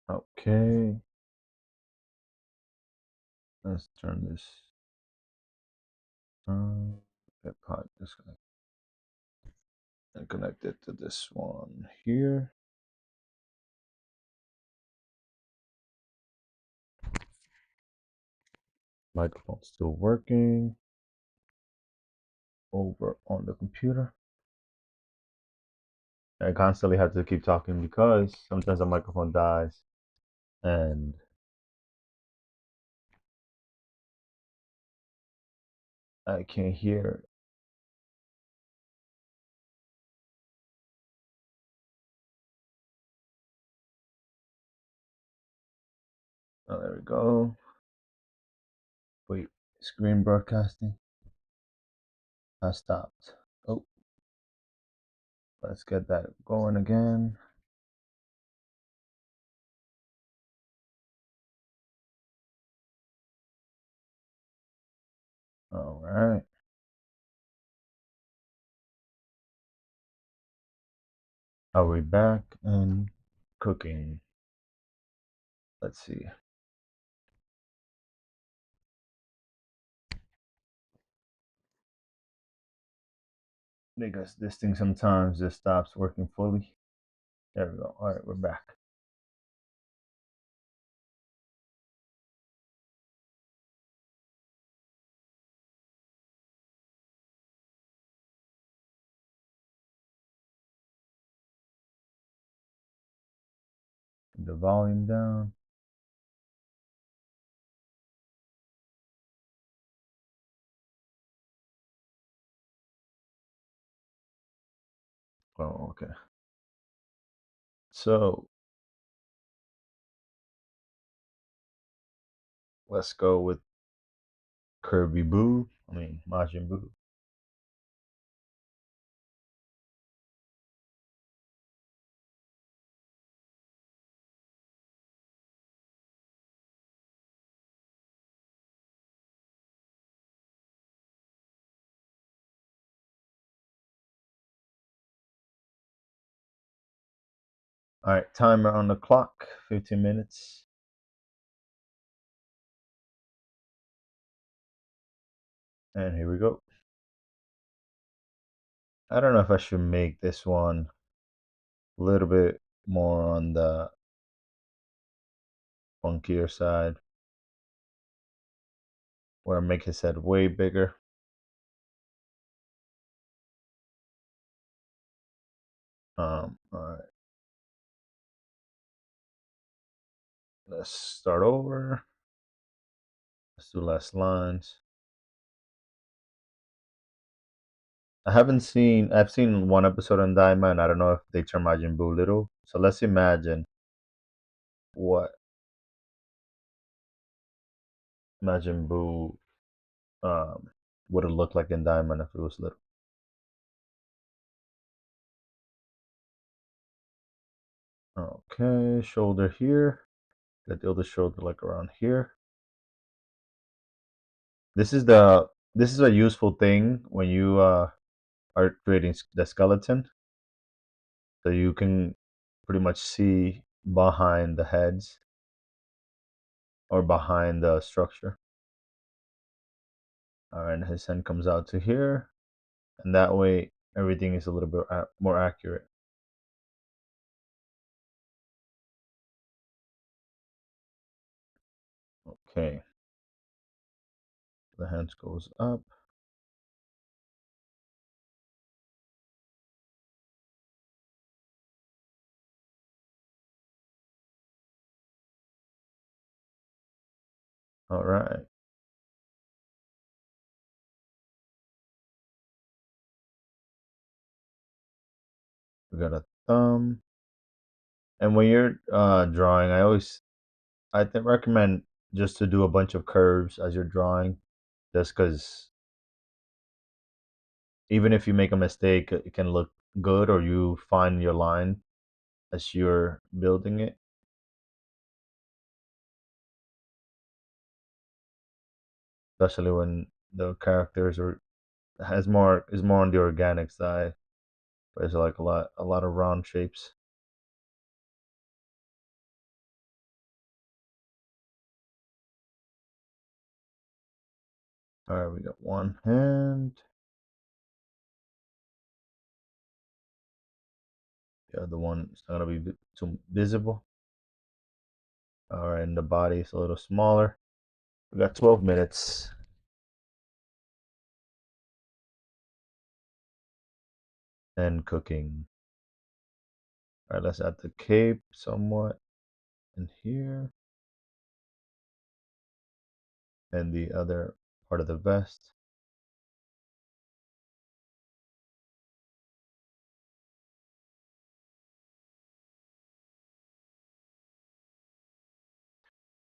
one. Okay. Let's turn this on. Get pot disconnect and connect it to this one here. Microphone's still working over on the computer. I constantly have to keep talking because sometimes the microphone dies and I can't hear. Oh, there we go. Wait, screen broadcasting. I stopped. Oh, let's get that going again. All right. Are we back and cooking? Let's see. Because this thing sometimes just stops working fully. There we go. All right, we're back. The volume down. Oh, okay. So let's go with Kirby Boo. Majin Boo. All right, timer on the clock. 15 minutes. And here we go. I don't know if I should make this one a little bit more on the funkier side, where I make his head way bigger. All right. Let's start over. Let's do less lines. I've seen one episode on Daima, and I don't know if they turn Majin Buu little. So let's imagine what Majin Buu would have looked like in Diamond if it was little. Okay, shoulder here. Get the other shoulder like around here. This is a useful thing when you are creating the skeleton, so you can pretty much see behind the heads or behind the structure. All right, and his hand comes out to here, and that way everything is a little bit more accurate. Okay, the hands goes up. All right. We got a thumb. And when you're drawing, recommend just to do a bunch of curves as you're drawing, just because even if you make a mistake, it can look good, or you find your line as you're building it. especially when the characters are has more is more on the organic side. But it's like a lot of round shapes. All right, we got one hand. The other one is not gonna be too visible. All right, and the body is a little smaller. We got 12 minutes. And cooking. All right, let's add the cape somewhat in here. And the other part of the vest.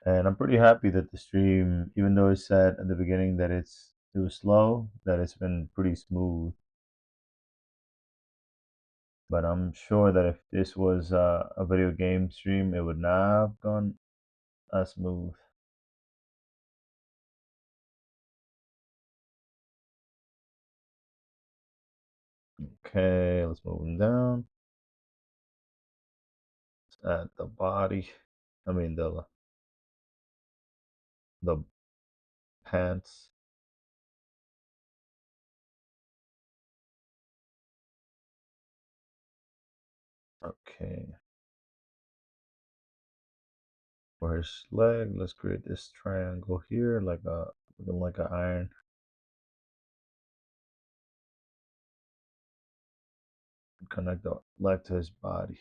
And I'm pretty happy that the stream, even though it said at the beginning that it was slow, that it's been pretty smooth. But I'm sure that if this was a video game stream, it would not have gone as smooth. Okay, let's move them down. Let's add the body. I mean the pants. Okay. For his leg, let's create this triangle here, looking like an iron. Connect the leg to his body.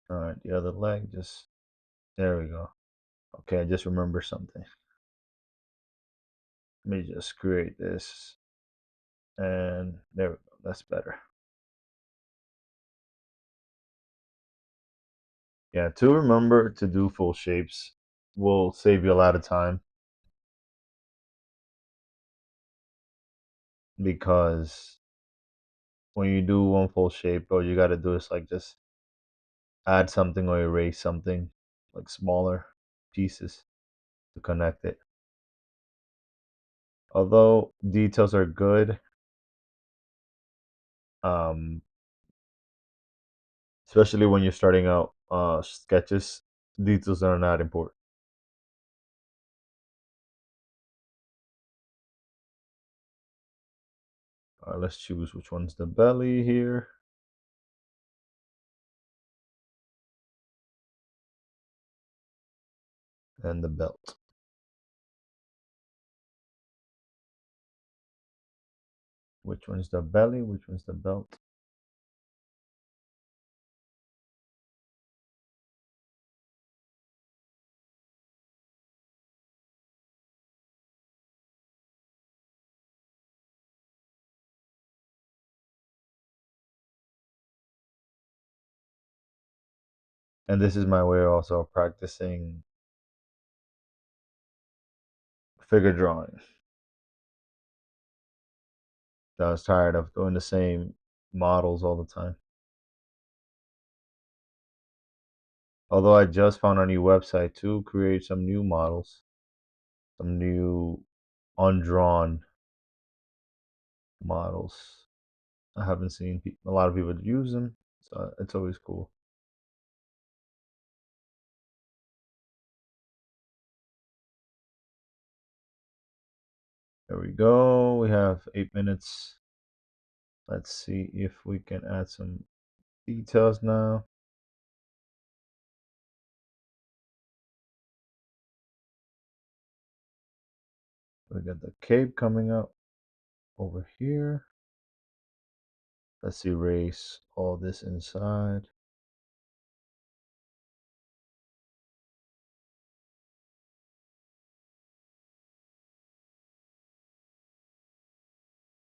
All right, the other leg, just there we go. Okay, I just remember something. Let me just create this, and there we go. That's better. Yeah, to remember to do full shapes will save you a lot of time because when you do one full shape, all you got to do is like just add something or erase something, like smaller pieces to connect it. Although details are good, um, especially when you're starting out sketches, details are not important. Let's choose which one's the belly here. And the belt. Which one's the belly? Which one's the belt? And this is my way also of practicing figure drawing. I was tired of doing the same models all the time. Although I just found a new website to create some new models, some new undrawn models. I haven't seen a lot of people use them, so it's always cool. There we go. We have 8 minutes. Let's see if we can add some details now. We got the cape coming up over here. Let's erase all this inside.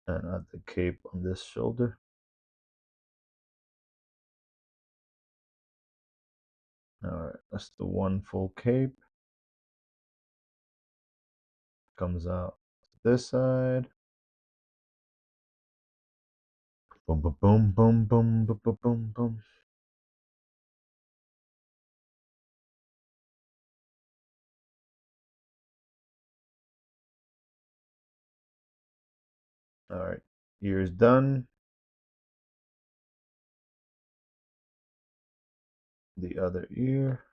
And add the cape on this shoulder. Alright, that's the one full cape. Comes out this side. Boom, boom, boom, boom, boom, boom, boom, boom, boom. All right, ear is done. The other ear.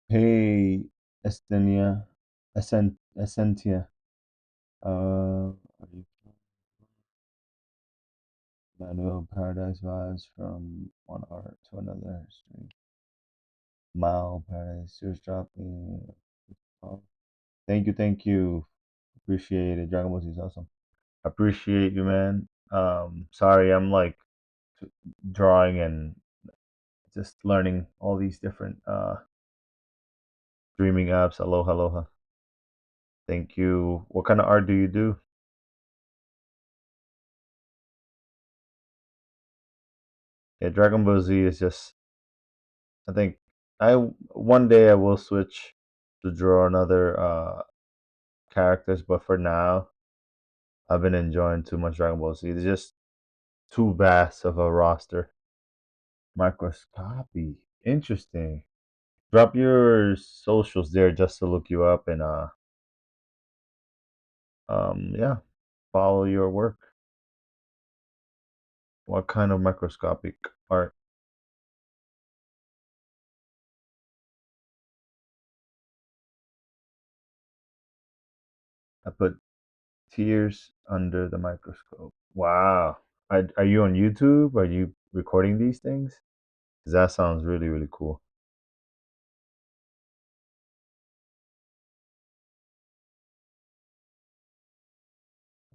Hey, Estenia, Essentia. Are you Manuel Paradise vibes from one art to another stream? Mile Paradise, Sears dropping. Oh, thank you, thank you. Appreciate it. Dragon Ball Z is awesome. Appreciate you, man. Sorry, I'm like drawing and just learning all these different streaming apps. Aloha, aloha. Thank you. What kind of art do you do? Yeah, Dragon Ball Z is just. I think I one day I will switch to draw another characters, but for now I've been enjoying too much Dragon Ball Z. It's just too vast of a roster. Microscopy. Interesting. Drop your socials there just to look you up and yeah, follow your work. What kind of microscopic art? I put tears under the microscope. Wow. Are you on YouTube? Are you recording these things? 'Cause that sounds really, really cool.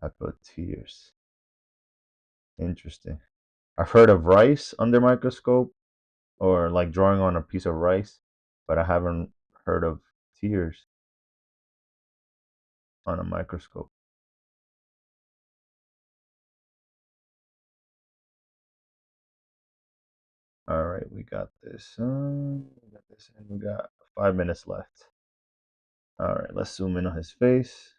I put tears. Interesting. I've heard of rice under microscope or like drawing on a piece of rice, but I haven't heard of tears on a microscope. All right, we got this. We got this, and we got 5 minutes left. All right, let's zoom in on his face.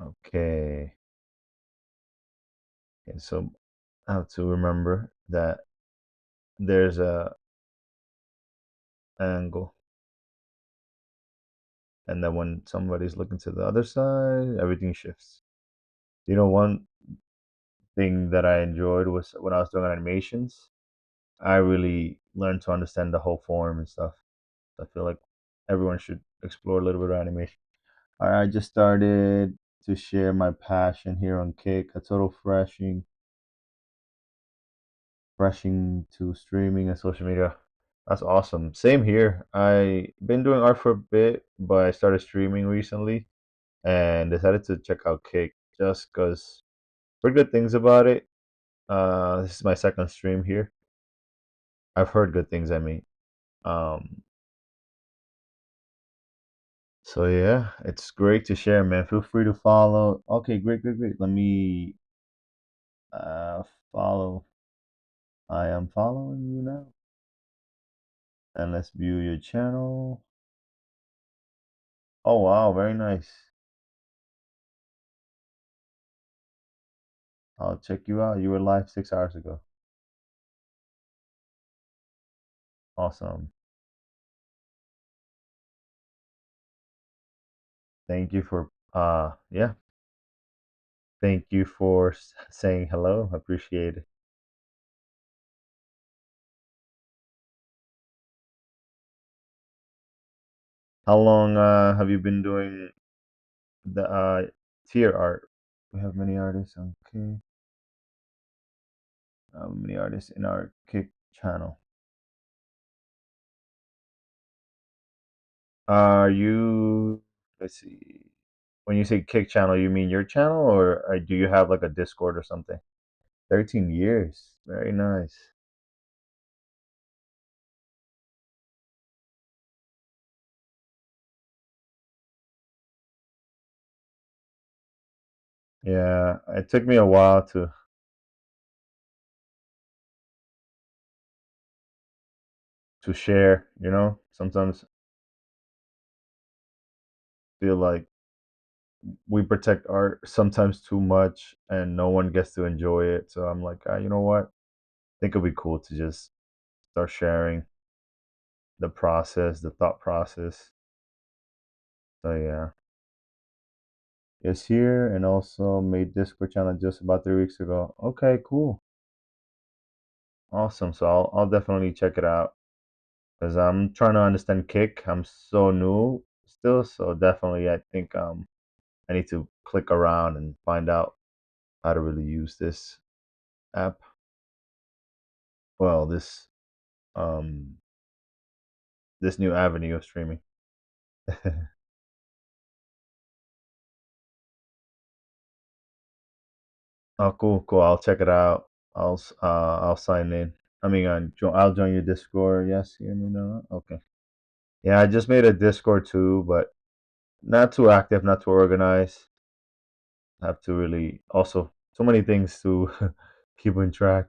Okay. Okay, so I have to remember that there's a angle, and that when somebody's looking to the other side, everything shifts. You know, one thing that I enjoyed was when I was doing animations, I really learned to understand the whole form and stuff. I feel like everyone should explore a little bit of animation. All right, I just started to share my passion here on Kick, a total freshing to streaming and social media. That's awesome. Same here. I been doing art for a bit, but I started streaming recently and decided to check out Kick just because heard good things about it. This is my second stream here. I've heard good things. I mean, um, so yeah, it's great to share, man. Feel free to follow. Okay, great, great, great. Let me follow. I am following you now, and let's view your channel. Oh wow, very nice. I'll check you out. You were live 6 hours ago. Awesome. Thank you for yeah. Thank you for saying hello. Appreciate it. How long have you been doing the tier art? We have many artists. Okay. Many artists in our Kick channel. Are you? Let's see. When you say Kick channel, you mean your channel, or do you have like a Discord or something? 13 years. Very nice. Yeah, it took me a while to. to share. Sometimes feel like we protect art sometimes too much, and no one gets to enjoy it. So I'm like, you know what? I think it'd be cool to just start sharing the process, the thought process. So yeah, it's here, and also made Discord channel just about 3 weeks ago. Okay, cool, awesome. So I'll definitely check it out because I'm trying to understand Kick. I'm so new still, so definitely I think I need to click around and find out how to really use this app. Well, um this new avenue of streaming. Oh, cool, cool. I'll check it out. I'll sign in. I mean, I'll join your Discord. Yes, you know. Okay. Yeah, I just made a Discord too, but not too active, not too organized. Have to really also so many things to keep in track.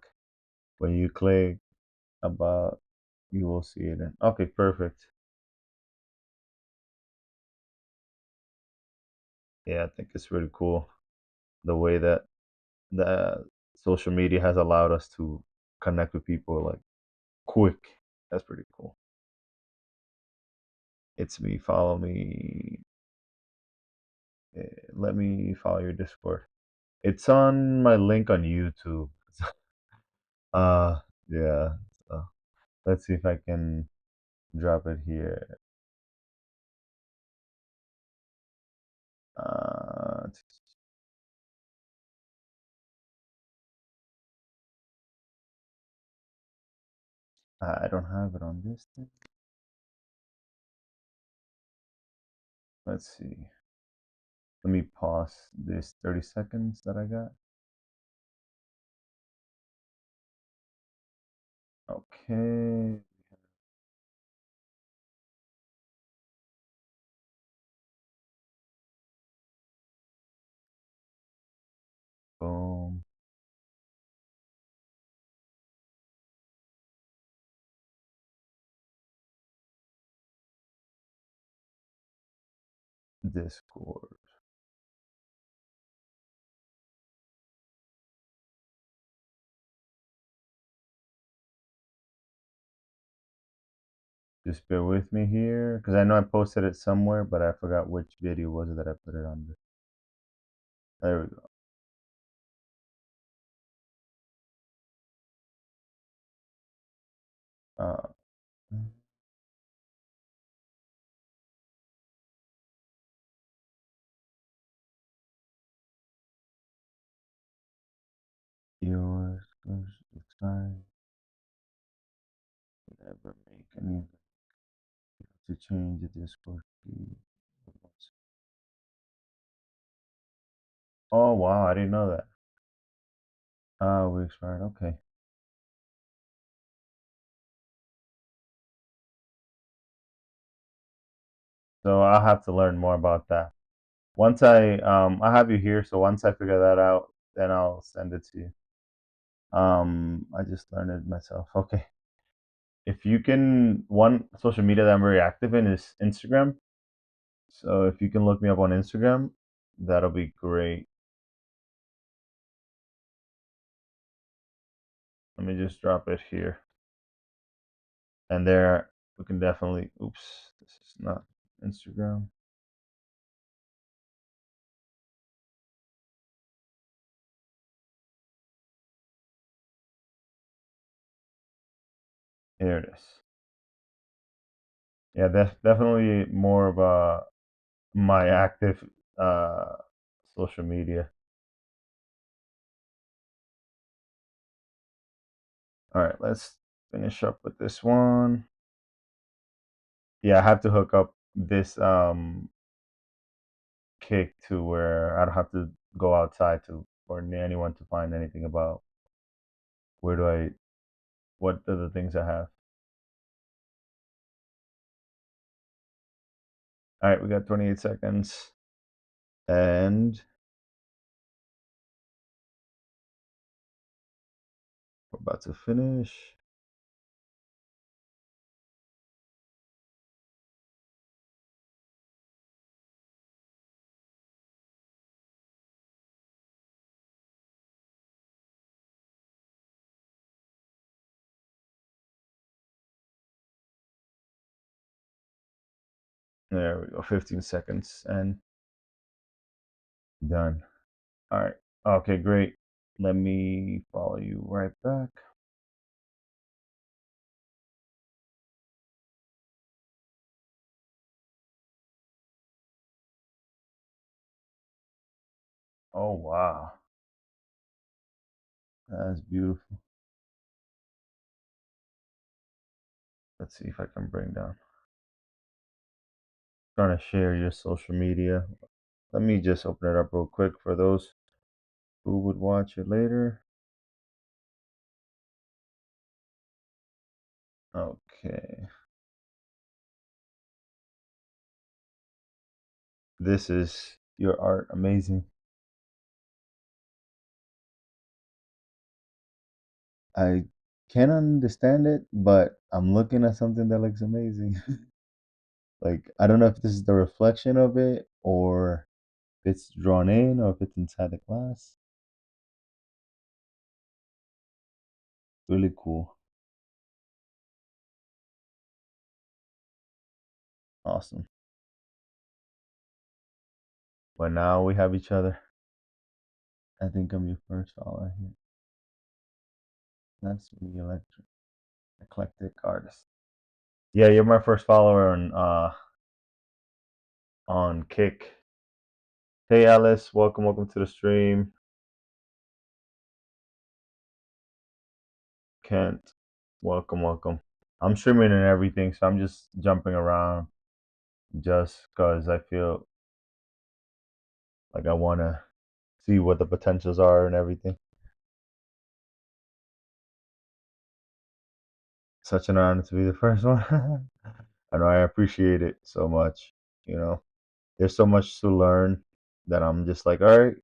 When you click about, you will see it. Okay, perfect. Yeah, I think it's really cool the way that the social media has allowed us to connect with people like quick. That's pretty cool. It's me. Follow me. Let me follow your Discord. It's on my link on YouTube. Uh, yeah. So let's see if I can drop it here. Uh, I don't have it on this thing. Let's see. Let me pause this 30 seconds that I got. Okay. Boom. Discord. Just bear with me here, because I know I posted it somewhere, but I forgot which video was it that I put it under. There we go. Uh, yours goes expired. Never make any to change the Discord key. Oh wow, I didn't know that. We expired. Okay. So I'll have to learn more about that. Once I have you here, so once I figure that out, then I'll send it to you. I just learned it myself. Okay. If you can, one social media that I'm very active in is Instagram. So if you can look me up on Instagram, that'll be great. Let me just drop it here. And there we can definitely, oops, this is not Instagram. Here it is. Yeah, that's definitely more of my active uh, social media. All right, let's finish up with this one. Yeah, I have to hook up this kick to where I don't have to go outside to for anyone to find anything about where do I what are the things I have. All right, we got 28 seconds and we're about to finish. There we go. 15 seconds and done. All right. Okay, great. Let me follow you right back. Oh, wow. That's beautiful. Let's see if I can bring down. Trying to share your social media. Let me just open it up real quick for those who would watch it later. Okay. This is your art. Amazing. I can't understand it, but I'm looking at something that looks amazing. Like, I don't know if this is the reflection of it or if it's drawn in or if it's inside the glass. Really cool. Awesome. But now we have each other. I think I'm your first follower here. That's me, eclectic artist. Yeah, you're my first follower on Kick. Hey Alice, welcome to the stream. Kent, welcome. I'm streaming and everything, so I'm just jumping around just because I feel like I want to see what the potentials are and everything. Such an honor to be the first one. I know, I appreciate it so much. You know, there's so much to learn that I'm just like, all right,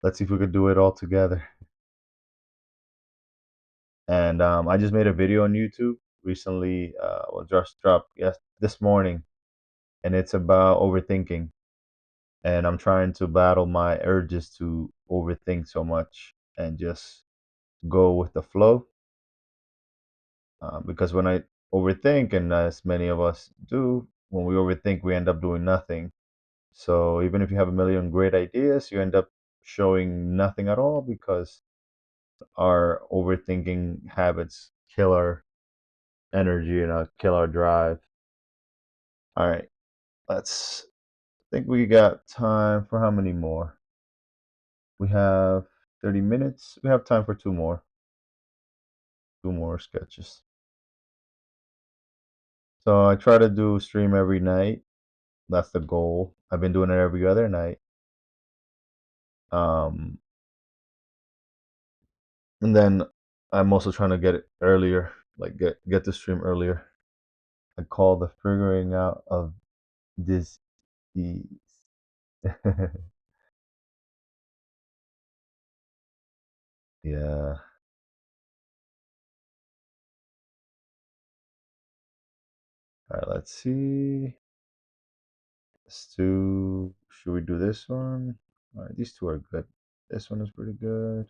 let's see if we could do it all together. And I just made a video on YouTube recently. Well, just dropped this morning, and it's about overthinking. And I'm trying to battle my urges to overthink so much and just go with the flow. Because when I overthink, and as many of us do, when we overthink, we end up doing nothing. So even if you have a million great ideas, you end up showing nothing at all because our overthinking habits kill our energy and kill our drive. All right, let's think we got time for how many more? We have 30 minutes. We have time for two more. Two more sketches. So I try to do stream every night. That's the goal. I've been doing it every other night. Um, and then I'm also trying to get it earlier, like get the stream earlier. I call the figuring out of this ease. Yeah. All right, let's see. Should we do this one? All right, these two are good. This one is pretty good.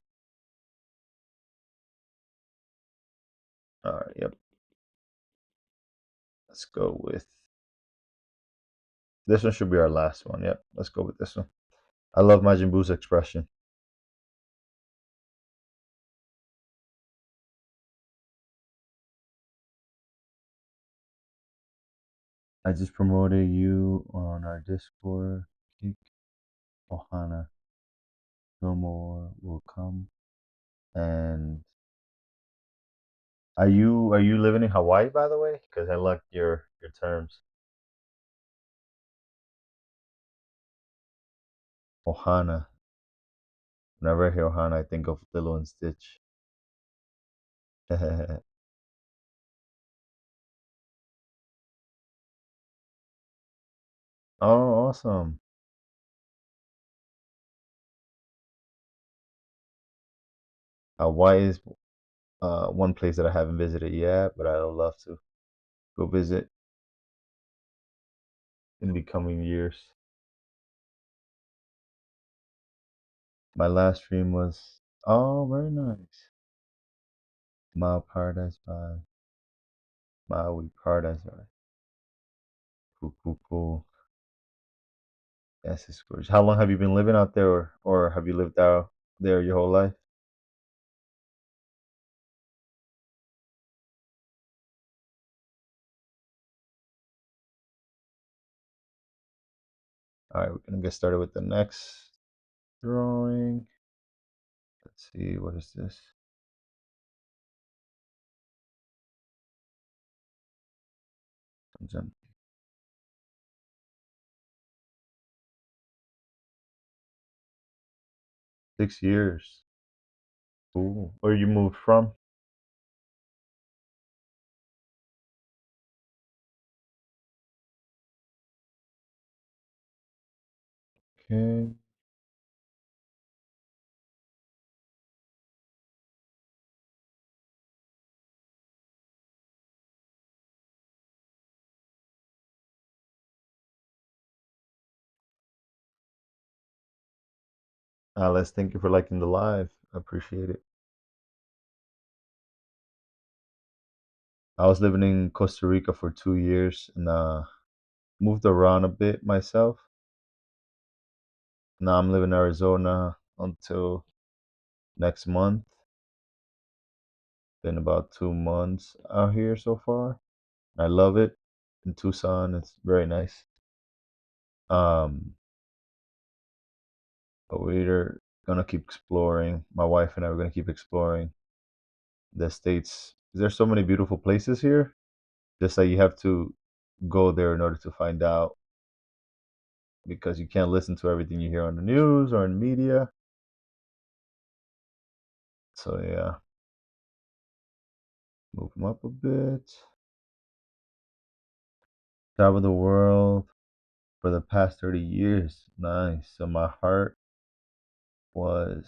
All right, yep. Let's go with this one. Should be our last one. Yep, let's go with this one. I love Majin Buu's expression. I just promoted you on our Discord. Kick Ohana. No more will come. And are you living in Hawaii, by the way? Because I like your terms. Ohana. Whenever I hear Ohana, I think of Lilo and Stitch. Oh, awesome. Hawaii is one place that I haven't visited yet, but I would love to go visit in the coming years. My last stream was, oh, very nice. Maui Paradise by Maui Paradise by. Cool, cool, cool. Yes, it's gorgeous. How long have you been living out there, or have you lived out there your whole life? All right, we're gonna get started with the next drawing. Let's see, what is this? Comes in 6 years. Cool. Where you moved from? Okay. Alice, thank you for liking the live. I appreciate it. I was living in Costa Rica for 2 years and moved around a bit myself. Now I'm living in Arizona until next month. Been about 2 months out here so far. I love it. In Tucson, it's very nice. Um, but we're gonna keep exploring. My wife and I are gonna keep exploring the states. There's so many beautiful places here. Just that you have to go there in order to find out, because you can't listen to everything you hear on the news or in media. So yeah, move them up a bit. Travel the world for the past 30 years. Nice. So my heart was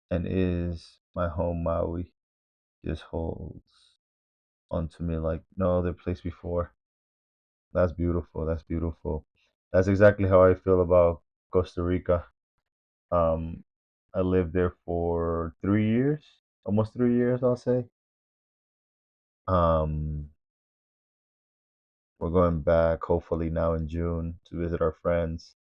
and is my home, Maui. Just holds onto me like no other place before. That's beautiful. That's beautiful. That's exactly how I feel about Costa Rica. Um, I lived there for 3 years, almost 3 years, I'll say. Um, we're going back hopefully now in June to visit our friends.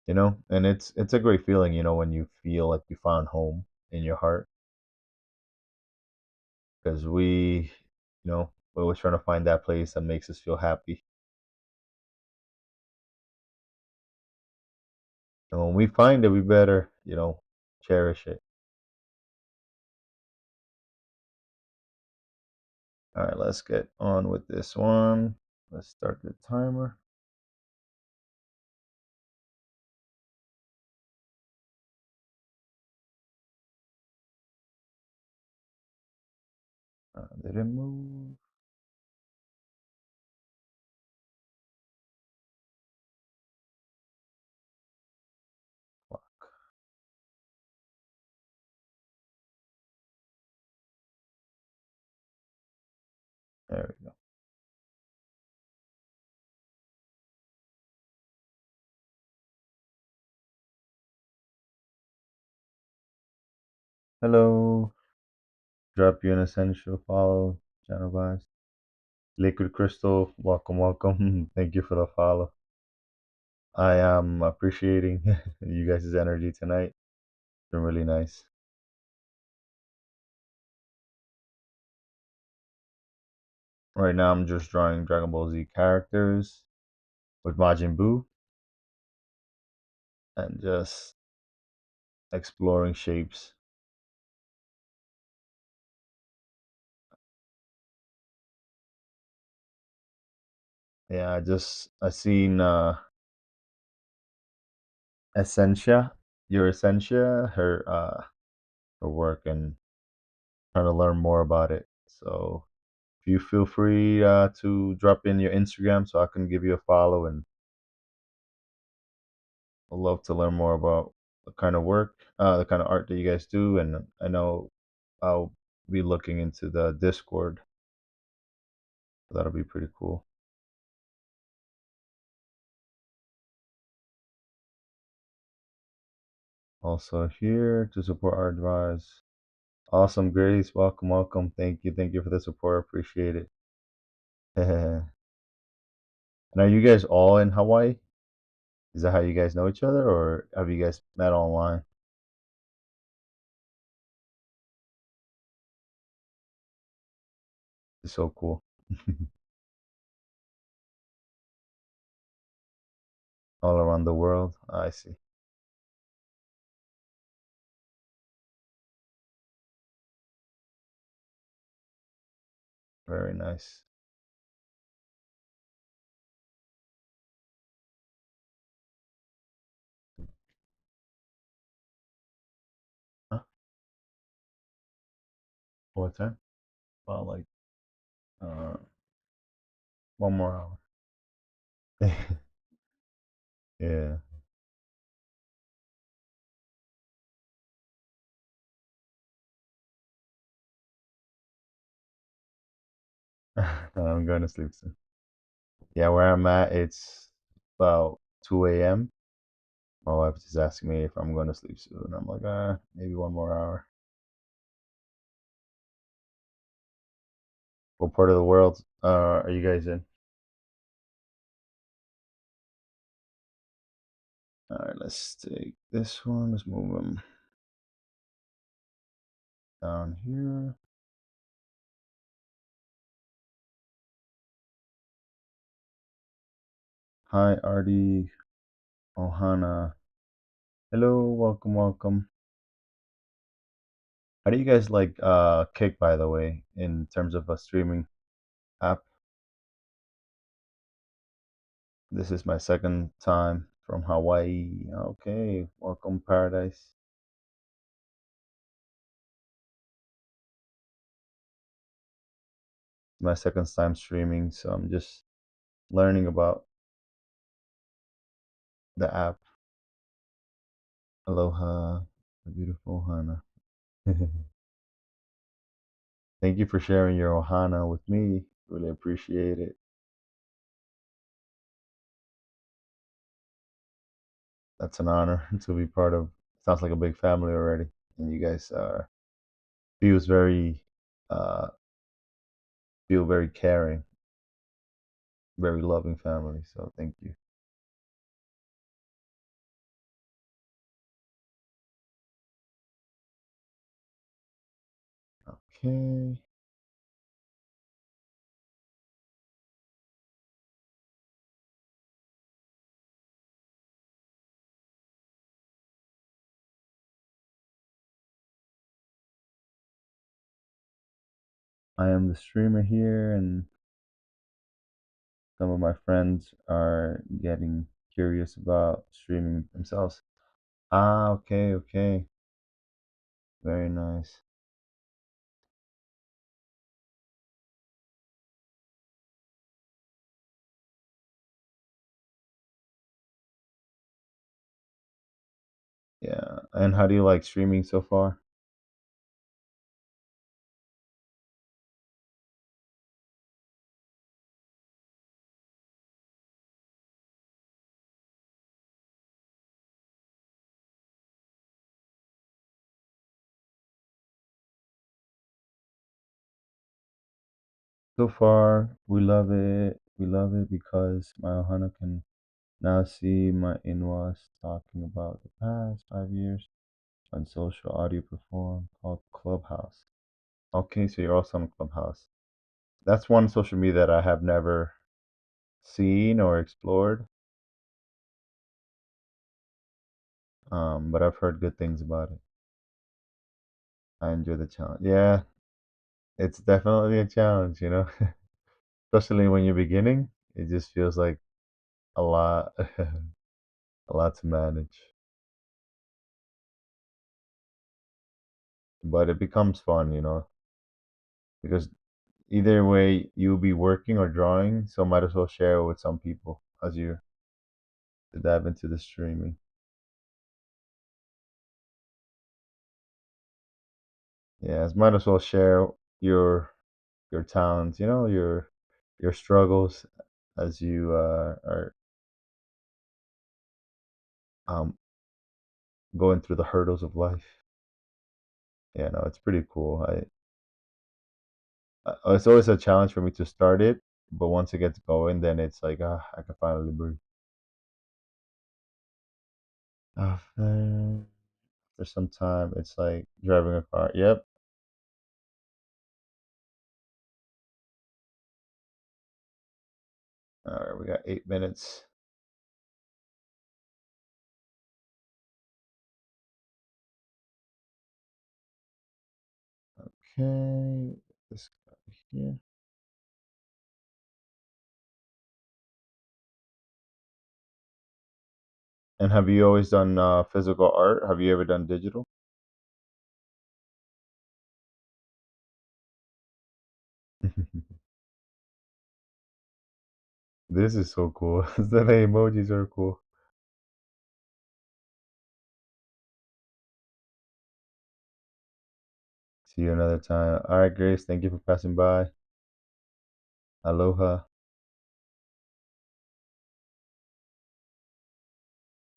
And it's a great feeling, when you feel like you found home in your heart, because we're always trying to find that place that makes us feel happy. And when we find it, we better, cherish it. All right, let's get on with this one. Let's start the timer. Did it move? Fuck. There we go. Hello. Drop you an essential follow. Channel vibes. Liquid Crystal, welcome, welcome. Thank you for the follow. I am appreciating you guys' energy tonight. It's been really nice. Right now, I'm just drawing Dragon Ball Z characters with Majin Buu and just exploring shapes. Yeah, I seen Essentia, your Essentia, her work, and trying to learn more about it. So if you feel free to drop in your Instagram so I can give you a follow, and I'd love to learn more about the kind of work, the kind of art that you guys do. And I know I'll be looking into the Discord. So that'll be pretty cool. Also here to support our advice. Awesome, Grace. Welcome, welcome. Thank you for the support. Appreciate it. And are you guys all in Hawaii? Is that how you guys know each other, or have you guys met online? It's so cool. All around the world. I see. Very nice. Huh? What time? Well, like uh, 1 more hour. Yeah. I'm going to sleep soon. Yeah, where I'm at, it's about 2 a.m. My wife is asking me if I'm going to sleep soon. I'm like, maybe 1 more hour. What part of the world are you guys in? All right, let's take this one. Let's move them down here. Hi, Artie, Ohana. Hello, welcome, welcome. How do you guys like Kick, by the way, in terms of a streaming app? This is my second time from Hawaii. Okay, welcome, paradise. My second time streaming, so I'm just learning about the app. Aloha, the beautiful Ohana. Thank you for sharing your Ohana with me. Really appreciate it. That's an honor to be part of. Sounds like a big family already, and you guys feels very uh, feel very caring, very loving family. So thank you. Okay, I am the streamer here, and some of my friends are getting curious about streaming themselves. Ah, okay, okay, very nice. Yeah, and how do you like streaming so far? So far, we love it. We love it because my Ohana can now see my Inwas talking about the past 5 years on social audio platform called Clubhouse. Okay, so you're also on Clubhouse. That's one social media that I have never seen or explored, but I've heard good things about it. I enjoy the challenge. Yeah, it's definitely a challenge, especially when you're beginning. It just feels like a lot, a lot to manage, but it becomes fun, because either way you'll be working or drawing, so might as well share it with some people as you dive into the streaming. Yeah, might as well share your your talents, your struggles as you are um, going through the hurdles of life. Yeah, no, it's pretty cool. It's always a challenge for me to start it, but once it gets going, then it's like, I can finally breathe. After for some time, it's like driving a car. Yep. All right, we got 8 minutes. Okay, this guy here. And have you always done physical art? Have you ever done digital? This is so cool. The emojis are cool. See you another time. All right, Grace, thank you for passing by. Aloha.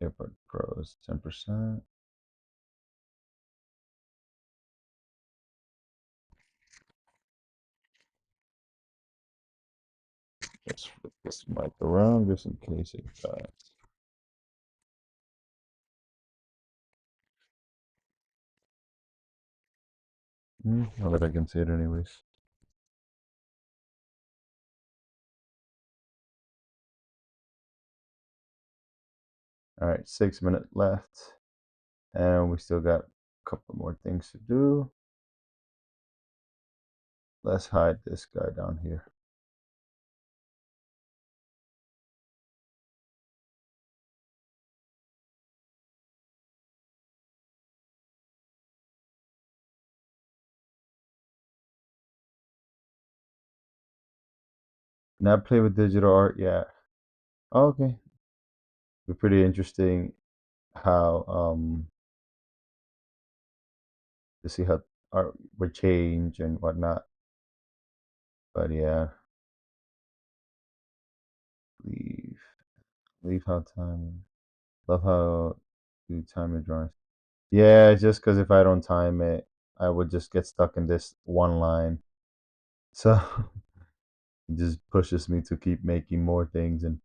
Airport Pros, 10%. Let's flip this mic around just in case it dies. Not that I can see it anyways. All right, 6 minutes left. And we still got a couple more things to do. Let's hide this guy down here. Not play with digital art yet. Oh, okay. Be pretty interesting how to see how art would change and whatnot. But yeah, leave. Leave how time. Love how you time your drawings. Yeah, just because if I don't time it, I would just get stuck in this one line. So it just pushes me to keep making more things and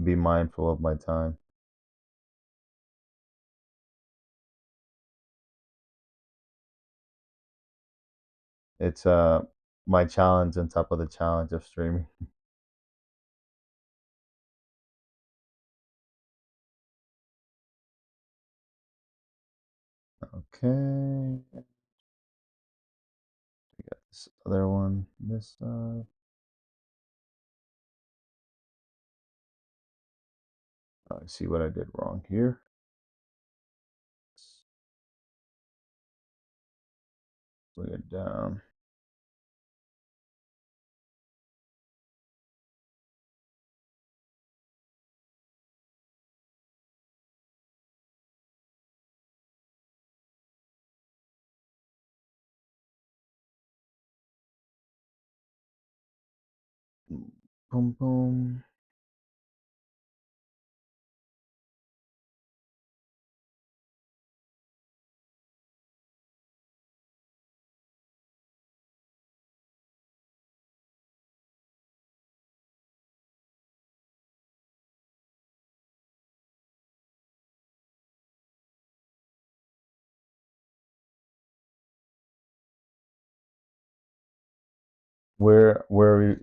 be mindful of my time. It's my challenge on top of the challenge of streaming. Okay, we got this other one this side. I see what I did wrong here. Bring it down. Boom, boom. Where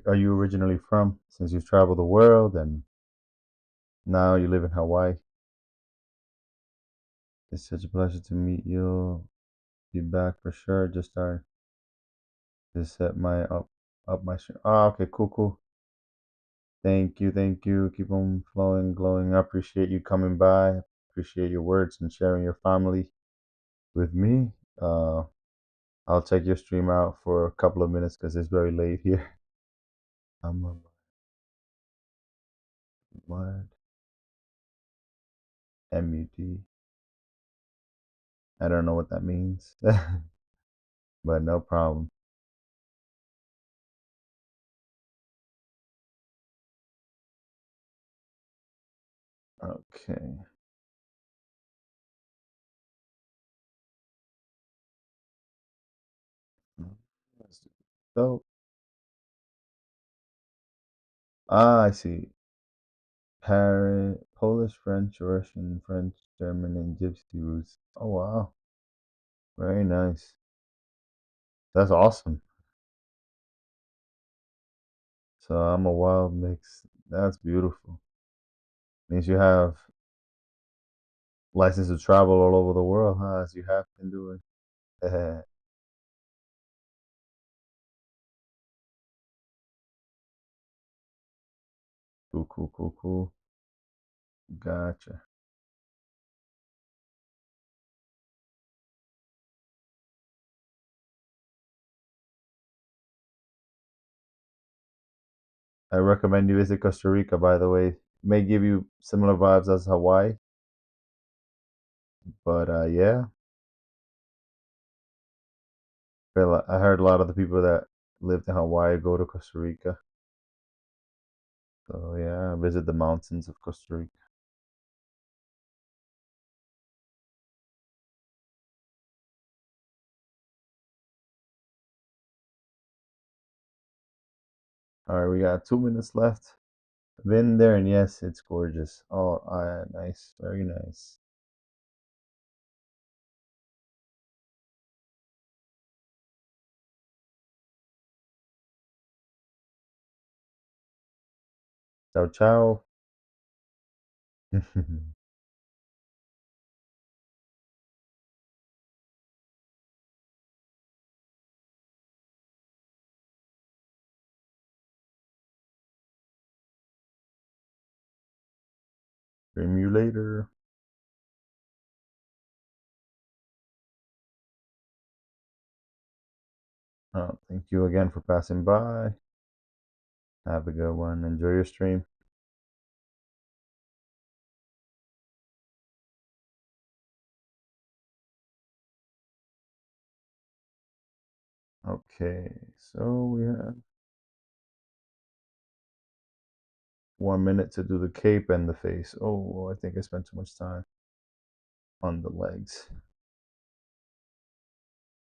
are you originally from? Since you've traveled the world and now you live in Hawaii. It's such a pleasure to meet you. Be back for sure. Just started to set my up my stream. Oh, okay, cool, cool. Thank you, thank you. Keep on flowing, glowing. I appreciate you coming by. Appreciate your words and sharing your family with me. I'll check your stream out for a couple of minutes because it's very late here. I'm a what? MUD. I don't know what that means, but no problem. Okay. So, I see. Polish, French, Russian, French, German, and Gypsy roots. Oh wow, very nice. That's awesome. So I'm a wild mix. That's beautiful. Means you have license to travel all over the world, huh? As you have been doing. Cool, cool, cool, cool. Gotcha. I recommend you visit Costa Rica, by the way. May give you similar vibes as Hawaii, but yeah, I heard a lot of the people that lived in Hawaii go to Costa Rica. So yeah, visit the mountains of Costa Rica. All right, we got 2 minutes left. Been there, and yes, it's gorgeous. Oh, nice, very nice. Ciao, ciao. Stream you later. Thank you again for passing by. Have a good one. Enjoy your stream. Okay, so we have 1 minute to do the cape and the face. Oh, I think I spent too much time on the legs.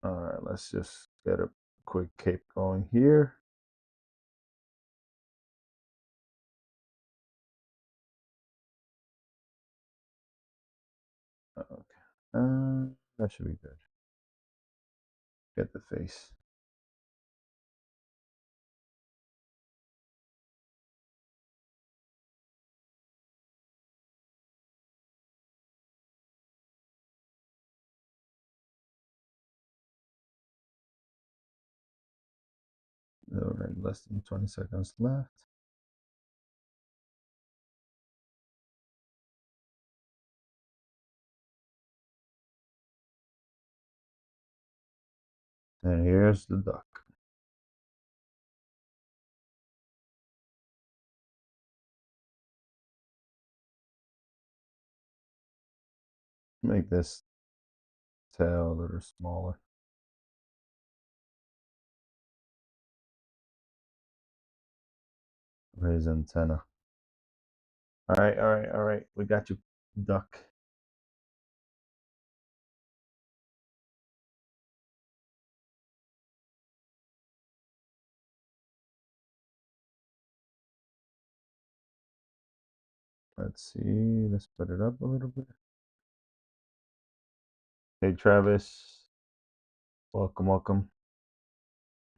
All right, let's just get a quick cape going here. Okay, that should be good. Get the face. All right, less than 20 seconds left. And here's the duck. Make this tail a little smaller. Raise antenna. All right, all right, all right. We got you, duck. Let's see. Let's put it up a little bit. Hey, Travis. Welcome, welcome.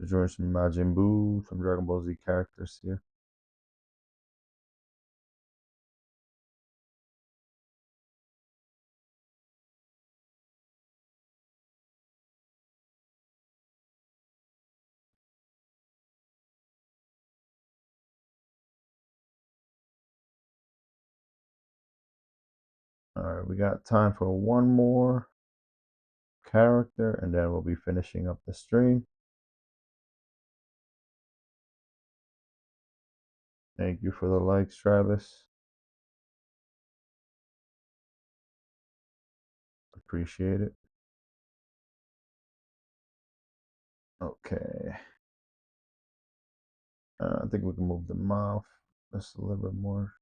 Join some Majin Buu, some Dragon Ball Z characters here. All right, we got time for one more character, and then we'll be finishing up the stream. Thank you for the likes, Travis. Appreciate it. Okay. I think we can move the mouth just a little bit more.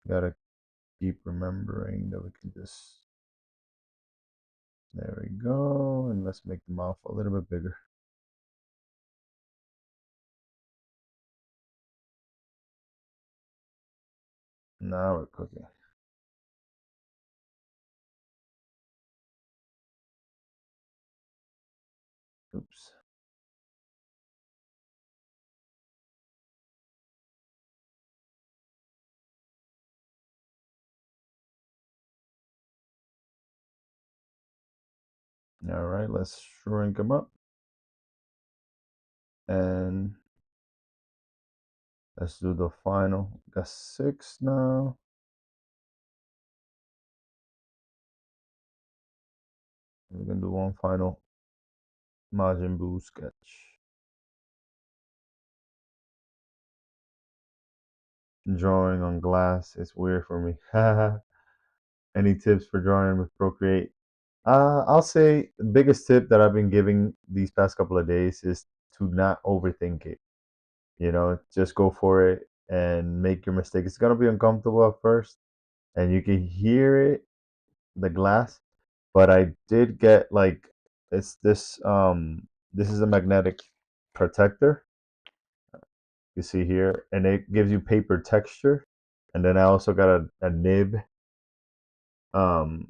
Gotta keep remembering that we can just. There we go. And let's make the mouth a little bit bigger. Now we're cooking. Oops. All right, let's shrink them up. And let's do the final. Got 6 now. We're gonna do one final Majin Buu sketch. Drawing on glass is weird for me. Any tips for drawing with Procreate? I'll say the biggest tip that I've been giving these past couple of days is to not overthink it. You know, just go for it and make your mistake. It's gonna be uncomfortable at first, and you can hear it, the glass. But I did get like it's this is a magnetic protector you see here, and it gives you paper texture. And then I also got a nib, um,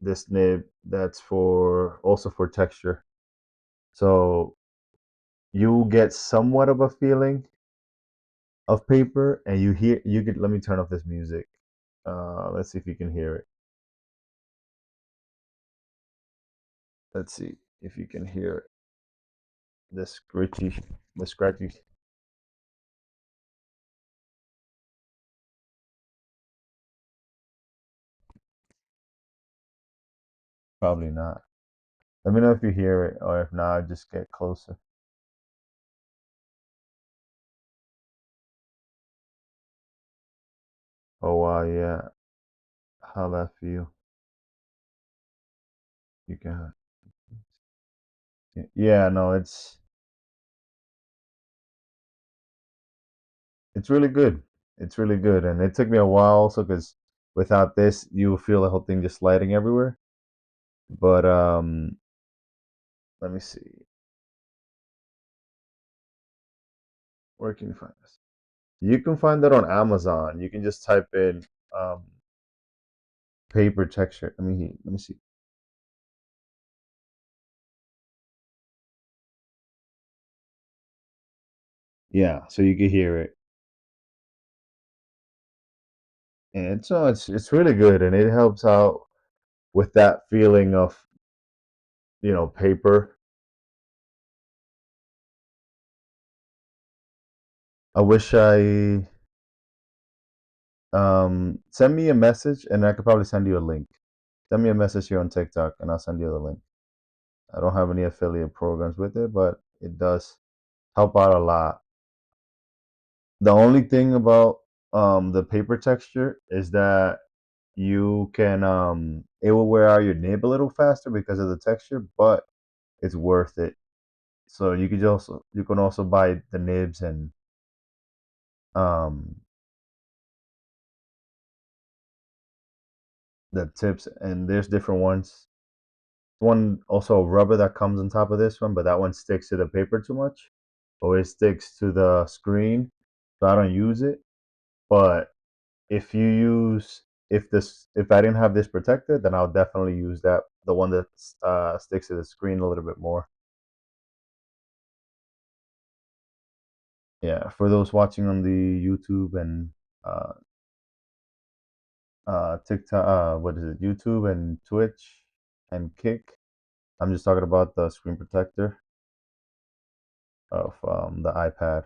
this nib that's for also for texture. So you get somewhat of a feeling of paper, and you could let me turn off this music. Let's see if you can hear it. Let's see if you can hear it. The scratchy. Probably not. Let me know if you hear it, or if not, just get closer. Oh wow, yeah. How that feel? You can. Yeah, no, it's really good. It's really good, and it took me a while also because without this, you feel the whole thing just sliding everywhere. But let me see. Where can you find this? You can find that on Amazon. You can just type in um, paper texture. Let me see. Yeah, so you can hear it, and so it's really good, and it helps out with that feeling of paper. I wish I send me a message, and I could probably send you a link. Send me a message here on TikTok, and I'll send you the link. I don't have any affiliate programs with it, but it does help out a lot. The only thing about the paper texture is that you can it will wear out your nib a little faster because of the texture, but it's worth it. So you can also buy the nibs and um the tips, and there's different ones. One also rubber that comes on top of this one, but that one sticks to the paper too much, or it sticks to the screen, so I don't use it. But if you use if I didn't have this protected, then I'll definitely use the one that sticks to the screen a little bit more. Yeah, for those watching on the YouTube and uh, TikTok, what is it? YouTube and Twitch and Kick. I'm just talking about the screen protector of the iPad.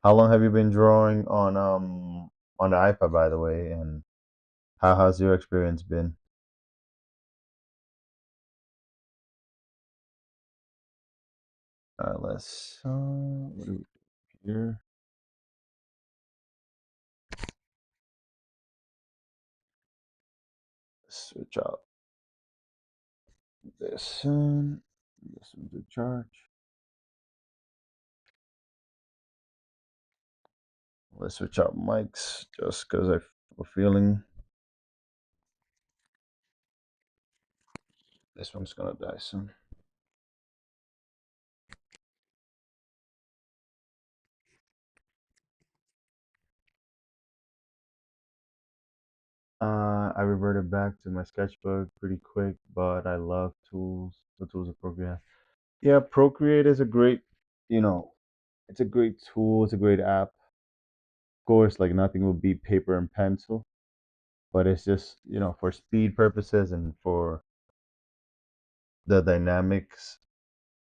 How long have you been drawing on the iPad, by the way? And how has your experience been? Let's what do we do here? Switch out this one. This one's a charge. Let's switch out mics just because I have a feeling this one's gonna die soon. I reverted back to my sketchbook pretty quick, but I love the tools of Procreate. Yeah, Procreate is a great, you know, it's a great tool. It's a great app. Of course, like nothing will beat paper and pencil, but it's just, for speed purposes and for the dynamics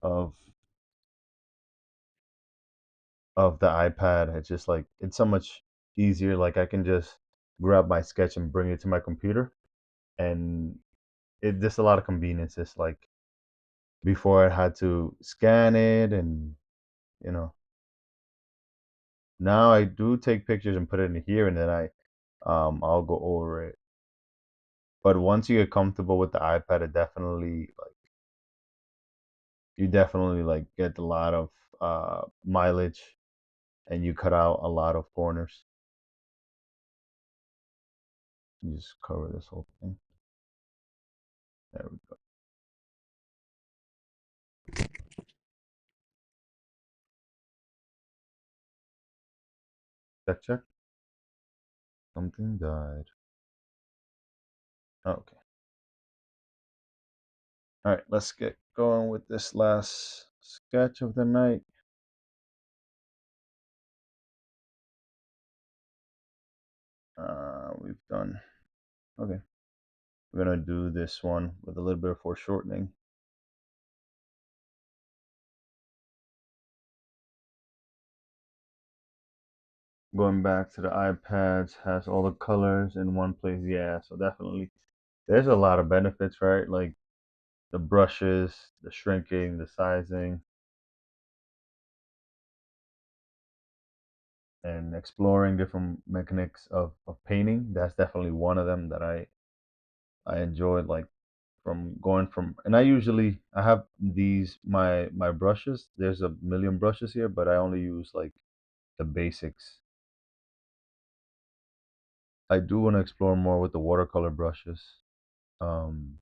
of the iPad, it's just like it's so much easier. Like I can just grab my sketch and bring it to my computer, and it just a lot of conveniences. Like before, I had to scan it, and you know, now I do take pictures and put it in here, and then I'll go over it. But once you get comfortable with the iPad, it definitely like you definitely like get a lot of mileage, and you cut out a lot of corners. You just cover this whole thing. There we go. Check, check. Something died. Okay. All right, let's get going with this last sketch of the night. We've done. Okay. We're gonna do this one with a little bit of foreshortening. Going back to the iPads, has all the colors in one place. Yeah, so definitely there's a lot of benefits, right? Like the brushes, the shrinking, the sizing, and exploring different mechanics of painting. That's definitely one of them that I enjoyed, like from going from, and I have these my brushes. There's a million brushes here, but I only use like the basics. I do want to explore more with the watercolor brushes. Um,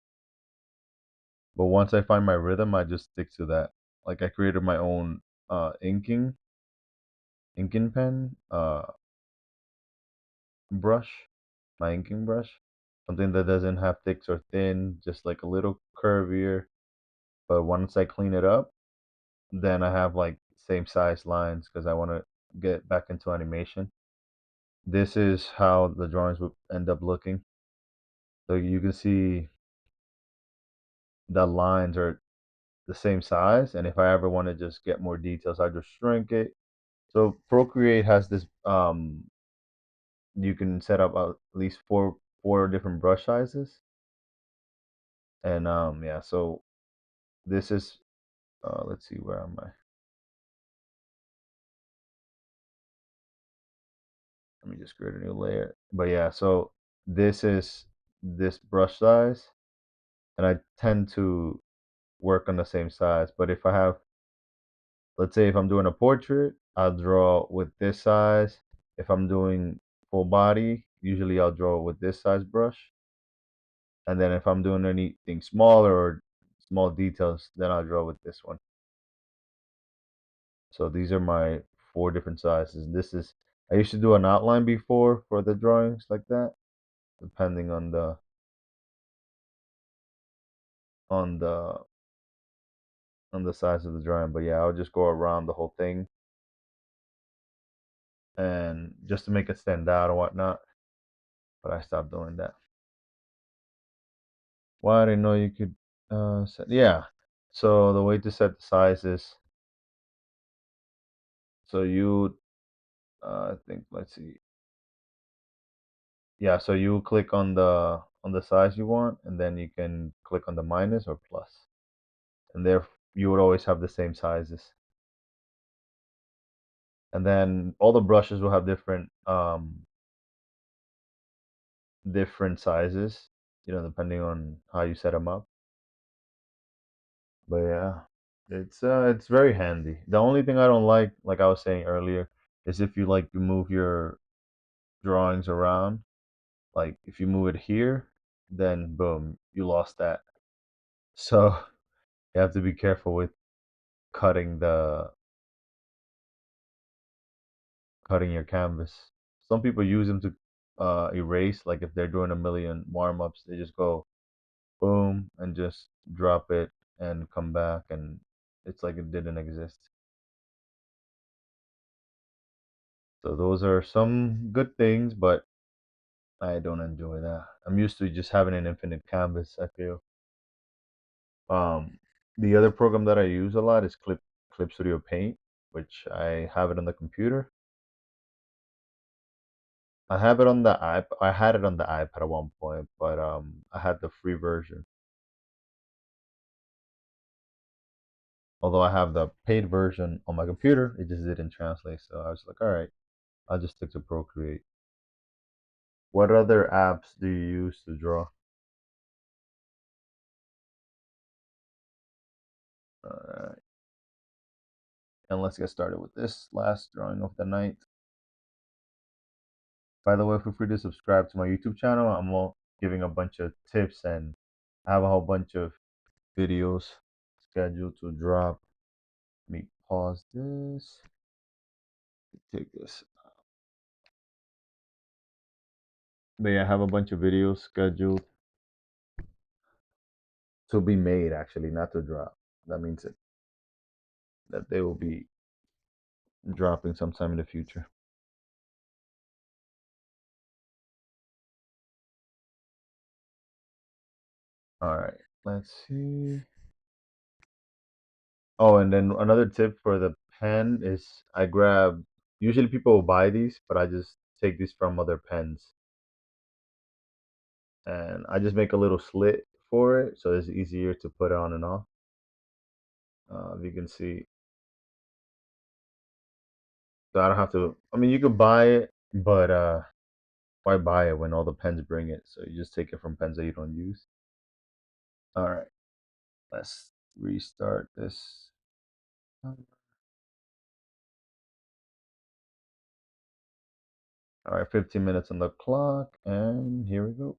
but once I find my rhythm, I just stick to that. Like I created my own inking pen brush, my inking brush. Something that doesn't have thicks or thin, just like a little curvier. But once I clean it up, then I have like same size lines because I want to get back into animation. This is how the drawings would end up looking. So you can see the lines are the same size, and if I ever want to just get more details, I just shrink it. So Procreate has this you can set up at least four different brush sizes. And yeah, so this is let's see, where am I? Let me just create a new layer. But yeah, so this is this brush size, and I tend to work on the same size. But if I have, let's say if I'm doing a portrait, I'll draw with this size. If I'm doing full body, usually I'll draw with this size brush. And then if I'm doing anything smaller or small details, then I'll draw with this one. So these are my four different sizes. This is, I used to do an outline before for the drawings like that, depending on the on the size of the drawing. But yeah, I'll just go around the whole thing, and just to make it stand out and whatnot. But I stopped doing that. Why, I didn't know you could set, yeah. So the way to set the size is, so you I think, let's see. Yeah, so you click on the size you want, and then you can click on the minus or plus, and there you would always have the same sizes. And then all the brushes will have different sizes, depending on how you set them up. But yeah, it's very handy. The only thing I don't like I was saying earlier, is if you like to move your drawings around. Like if you move it here, then boom, you lost that. So you have to be careful with cutting the cutting your canvas. Some people use them to erase. Like if they're doing a million warm-ups, they just go boom and just drop it and come back, and it's like it didn't exist. So those are some good things, but I don't enjoy that. I'm used to just having an infinite canvas, I feel. Um, the other program that I use a lot is Clip Studio Paint, which I have it on the computer. I have it on the iP I had it on the iPad at one point, but I had the free version. Although I have the paid version on my computer, it just didn't translate. So I was like, all right, I'll just stick to Procreate. What other apps do you use to draw? Alright, and let's get started with this last drawing of the night. By the way, feel free to subscribe to my YouTube channel. I'm giving a bunch of tips, and I have a whole bunch of videos scheduled to drop. Let me pause this. Take this. But yeah, I have a bunch of videos scheduled to be made, actually, not to drop. That means that they will be dropping sometime in the future. All right, let's see. Oh, and then another tip for the pen is I grab, usually people will buy these, but I just take these from other pens. And I just make a little slit for it so it's easier to put on and off. If you can see, so I don't have to, I mean, you could buy it, but why buy it when all the pens bring it? So you just take it from pens that you don't use. All right, let's restart this. All right, 15 minutes on the clock, and here we go.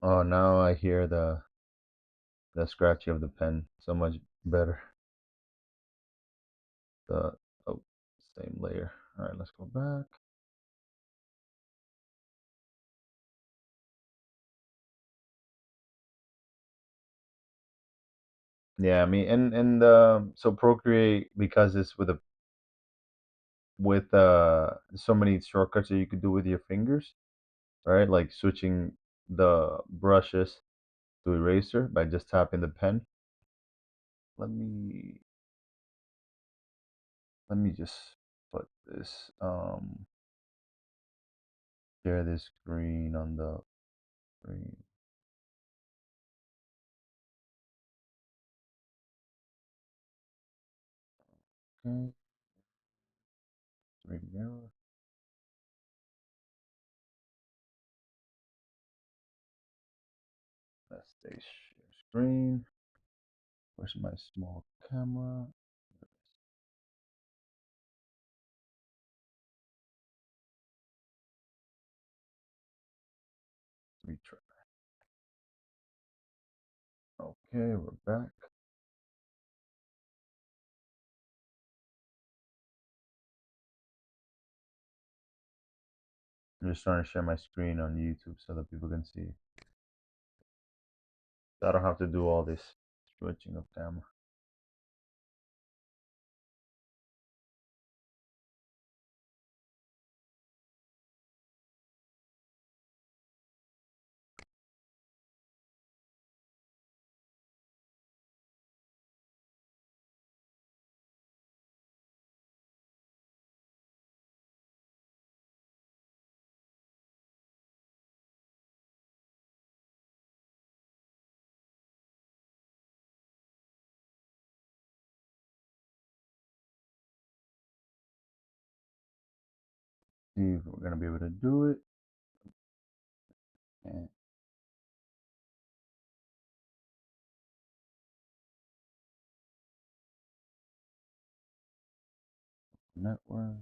Oh, now I hear the scratchy of the pen so much better. The oh, same layer. All right, let's go back. Yeah, I mean, and so Procreate, because it's with so many shortcuts that you could do with your fingers, right? Like switching the brushes to eraser by just tapping the pen. Let me just put this share this screen on the screen. Okay, screen mirror. Let's say share screen. Where's my small camera? Retry. Okay, we're back. I'm just trying to share my screen on YouTube so that people can see. So I don't have to do all this switching of camera. See if we're gonna be able to do it. And network,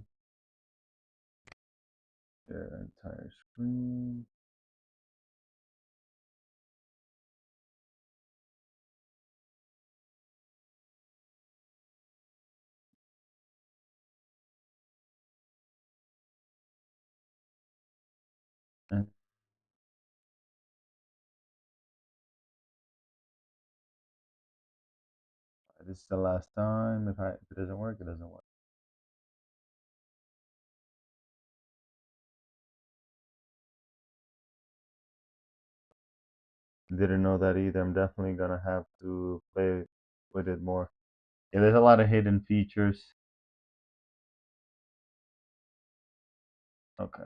their entire screen. This is the last time. If it doesn't work, it doesn't work. Didn't know that either. I'm definitely gonna have to play with it more. Yeah, there's a lot of hidden features. Okay.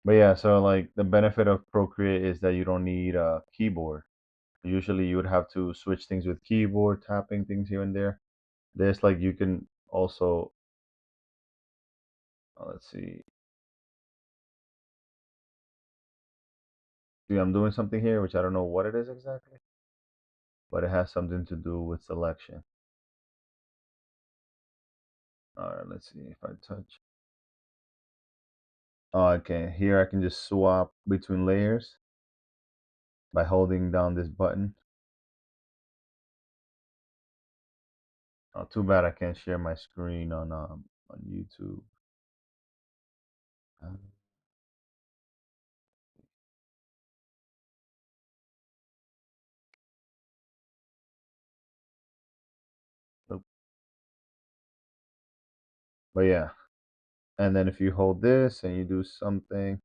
But yeah, so like the benefit of Procreate is that you don't need a keyboard. Usually you would have to switch things with keyboard, tapping things here and there. There's like you can also let's see. See, I'm doing something here which I don't know what it is exactly, but it has something to do with selection. All right, let's see if I touch. Oh, okay. Here I can just swap between layers by holding down this button. Oh, too bad I can't share my screen on YouTube. Uh, Nope. But yeah, and then if you hold this and you do something,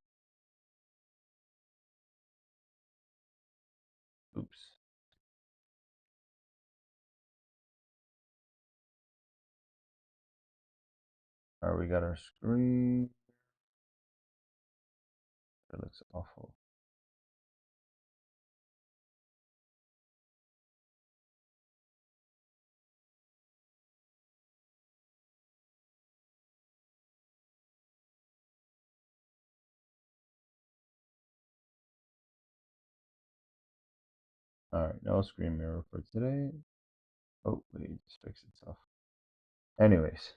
oops. All right, we got our screen. It looks awful. All right, no screen mirror for today. Oh, wait, it just fixed itself. Anyways,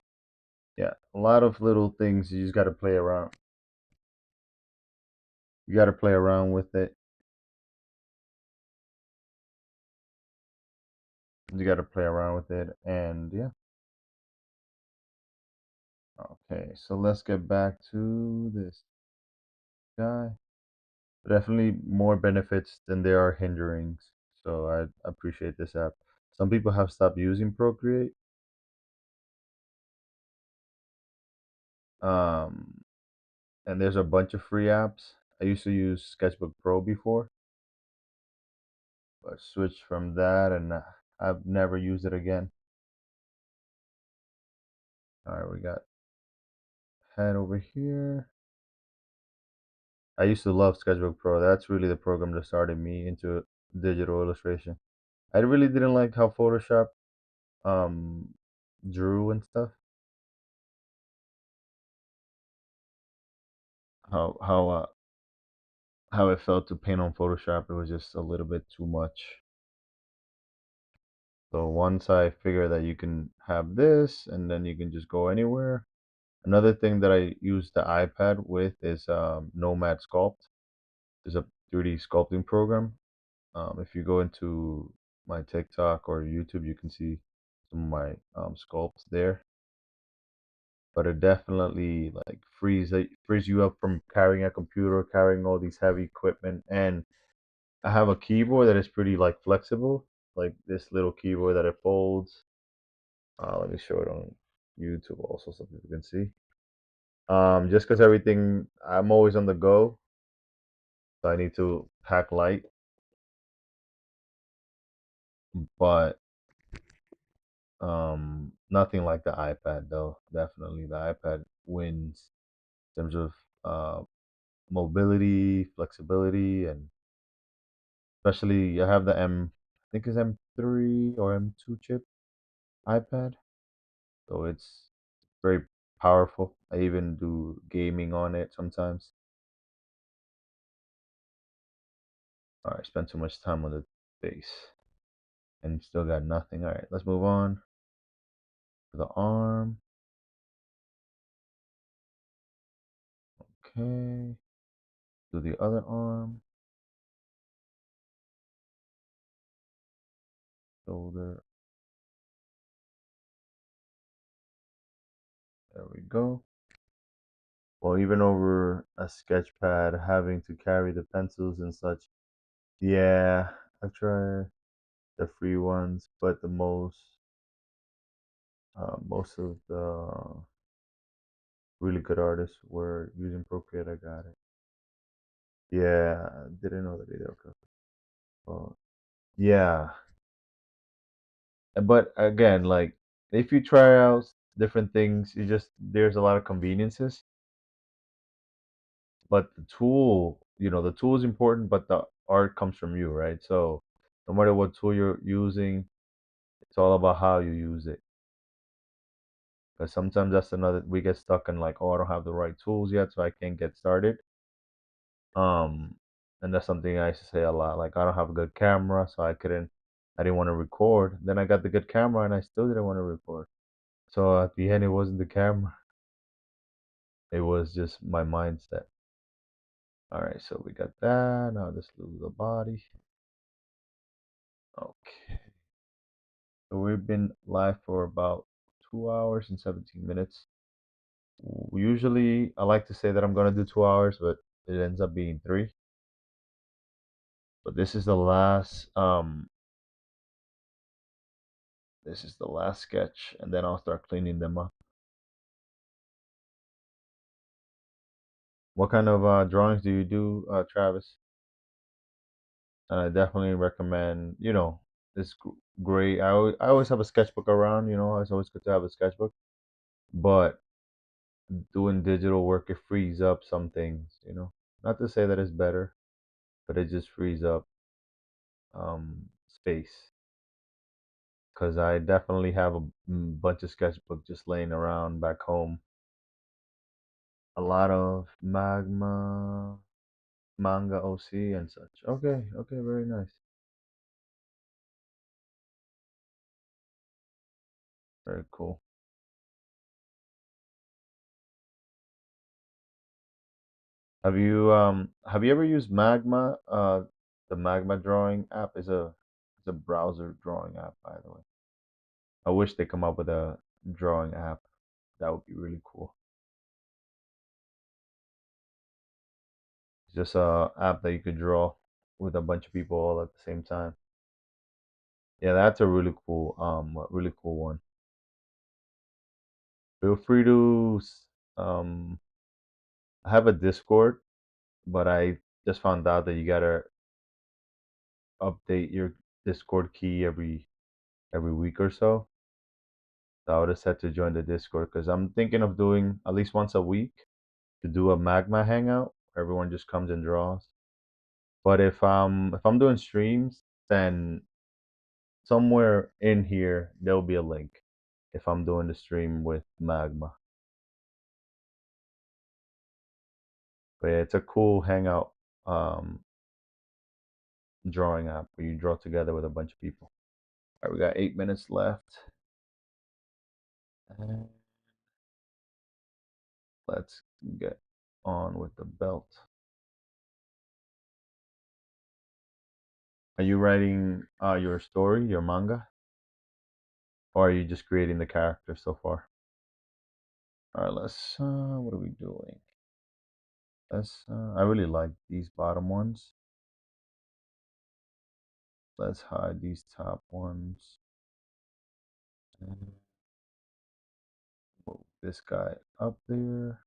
yeah, a lot of little things you just got to play around. You got to play around with it. You got to play around with it, and yeah. Okay, so let's get back to this guy. Definitely more benefits than there are hinderings. So I appreciate this app. Some people have stopped using Procreate. Um, and there's a bunch of free apps. I used to use Sketchbook Pro before, but switched from that and I've never used it again. All right, we got head over here. I used to love Sketchbook Pro. That's really the program that started me into digital illustration. I really didn't like how Photoshop um drew and stuff. How how it felt to paint on Photoshop, it was just a little bit too much. So once I figure that you can have this and then you can just go anywhere. Another thing that I use the iPad with is Nomad Sculpt. There's a 3D sculpting program. If you go into my TikTok or YouTube, you can see some of my sculpts there. But it definitely like frees you up from carrying a computer, carrying all these heavy equipment, and I have a keyboard that is pretty like flexible, like this little keyboard that it folds. Let me show it on YouTube also so people can see. Just because everything, I'm always on the go, so I need to pack light. But nothing like the iPad though. Definitely the iPad wins in terms of uh, mobility, flexibility, and especially I have the I think it's M3 or M2 chip iPad. So it's very powerful. I even do gaming on it sometimes. All right, spent too much time on the face and still got nothing. All right, let's move on to the arm. Okay, to the other arm, shoulder. There we go. Well, even over a sketch pad, having to carry the pencils and such. Yeah, I've tried. the free ones, but the most of the really good artists were using Procreate. I got it. Yeah, didn't know that either. Okay. Oh, yeah, but again, like if you try out different things, you just there's a lot of conveniences. But the tool, the tool is important, but the art comes from you, right? So no matter what tool you're using, it's all about how you use it. Because sometimes that's another we get stuck in like, oh, I don't have the right tools yet, so I can't get started. Um, and that's something I used to say a lot. Like I don't have a good camera, so I didn't want to record. Then I got the good camera, and I still didn't want to record. So at the end, it wasn't the camera; it was just my mindset. All right, so we got that. Now let's lose the body. Okay. So we've been live for about 2 hours and 17 minutes. Usually, I like to say that I'm gonna do 2 hours, but it ends up being three. But this is the last sketch, and then I'll start cleaning them up. What kind of drawings do you do, Travis? And I definitely recommend, it's great. I always have a sketchbook around, it's always good to have a sketchbook. But doing digital work, it frees up some things. Not to say that it's better, but it just frees up space. Because I definitely have a bunch of sketchbook just laying around back home. A lot of manga OC and such. Okay, okay, very nice. Very cool. Have you ever used Magma? The Magma drawing app is a browser drawing app, by the way. I wish they come up with a drawing app. That would be really cool. It's just a app that you could draw with a bunch of people all at the same time. Yeah, that's a really cool one. Feel free to I have a Discord, but I just found out that you gotta update your Discord key every week or so. So I would have set to join the Discord because I'm thinking of doing at least once a week to do a magma hangout. Everyone just comes and draws. But if I'm doing streams, then somewhere in here there'll be a link if I'm doing the stream with magma. But yeah, it's a cool hangout um, drawing app where you draw together with a bunch of people. All right, we got 8 minutes left. And let's get on with the belt. Are you writing your story, your manga, or are you just creating the character so far? All right, let's. What are we doing? Let's. I really like these bottom ones. Let's hide these top ones. And move this guy up there,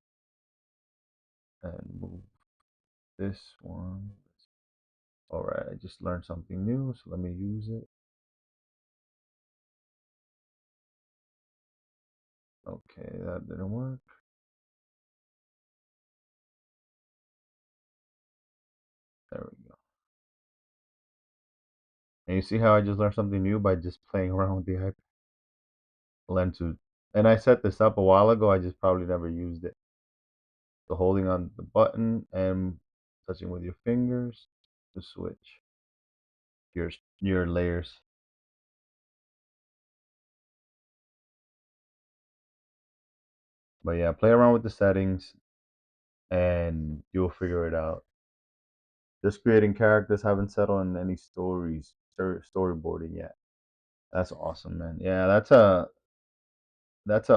and move this one. All right, I just learned something new, so let me use it. Okay, that didn't work. There we go. And you see how I just learned something new by just playing around with the iPad. Learn to, and I set this up a while ago. I just probably never used it. So holding on the button and touching with your fingers to switch your layers. But yeah, play around with the settings and you'll figure it out. Just creating characters, haven't settled on any storyboarding yet. That's awesome, man. Yeah, that's a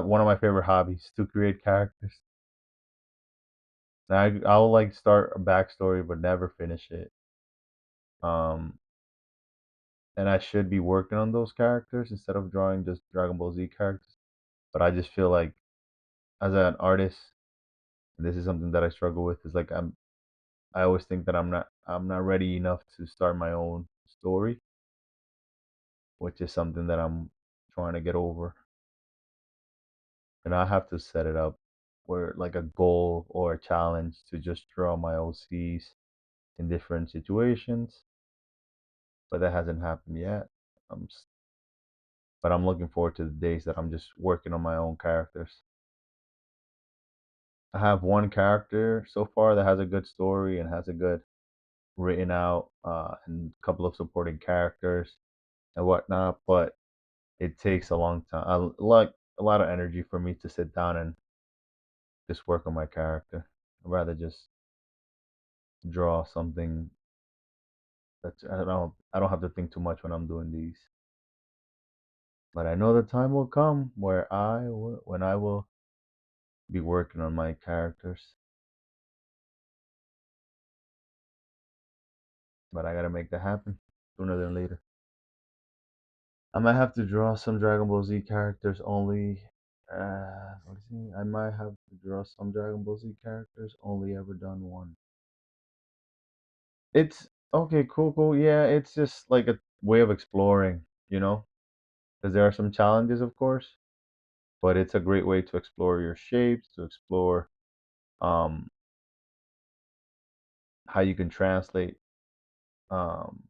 one of my favorite hobbies to create characters. I'll like start a backstory but never finish it. Um, and I should be working on those characters instead of drawing just Dragon Ball Z characters. But I just feel like as an artist, and this is something that I struggle with, is like I always think that I'm not ready enough to start my own story, which is something that I'm trying to get over. And I have to set it up where like a goal or a challenge to just draw my OCs in different situations, but that hasn't happened yet. I'm but I'm looking forward to the days that I'm just working on my own characters. I have one character so far that has a good story and has a good written out and a couple of supporting characters and whatnot, but it takes a long time. I like a lot of energy for me to sit down and just work on my character. I'd rather just draw something that I don't have to think too much when I'm doing these. But I know the time will come where when I will be working on my characters. But I gotta make that happen sooner than later. I might have to draw some Dragon Ball Z characters only. Let's see. I might have to draw some Dragon Ball Z characters only ever done one. It's okay, cool, cool. Yeah, it's just like a way of exploring, because there are some challenges, of course, but it's a great way to explore your shapes, to explore um how you can translate um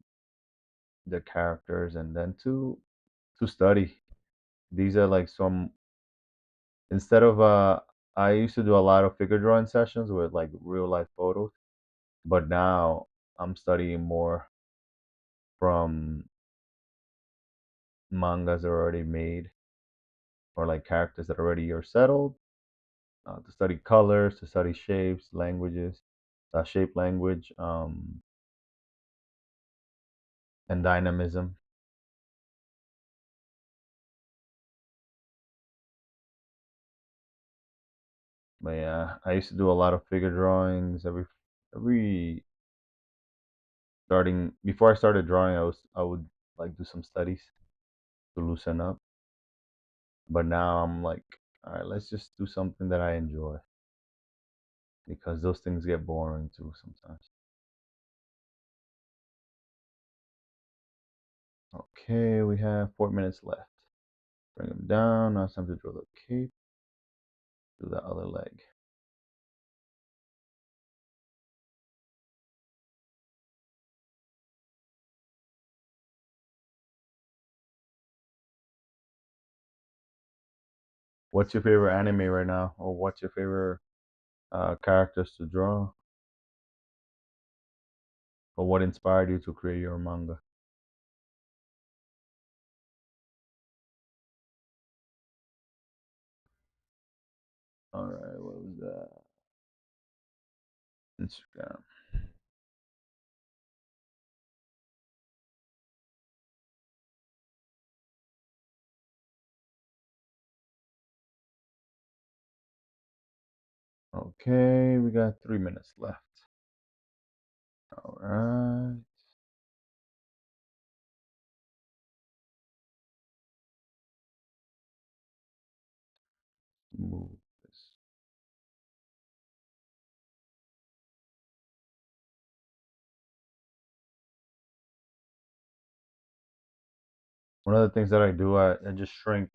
the characters, and then to study. These are like some instead of I used to do a lot of figure drawing sessions with like real life photos, but now I'm studying more from mangas that are already made or like characters that already are settled, to study colors, to study shapes, languages, shape language, and dynamism. But yeah, I used to do a lot of figure drawings every starting before I started drawing. I would like do some studies to loosen up. But now I'm like, all right, let's just do something that I enjoy because those things get boring too sometimes. Okay, we have 4 minutes left. Bring them down. Now it's time to draw the cape. Do the other leg. What's your favorite anime right now, or what's your favorite characters to draw, or what inspired you to create your manga? All right, what was that? Instagram. Okay, we got 3 minutes left. All right, move this. One of the things that I do, I just shrink.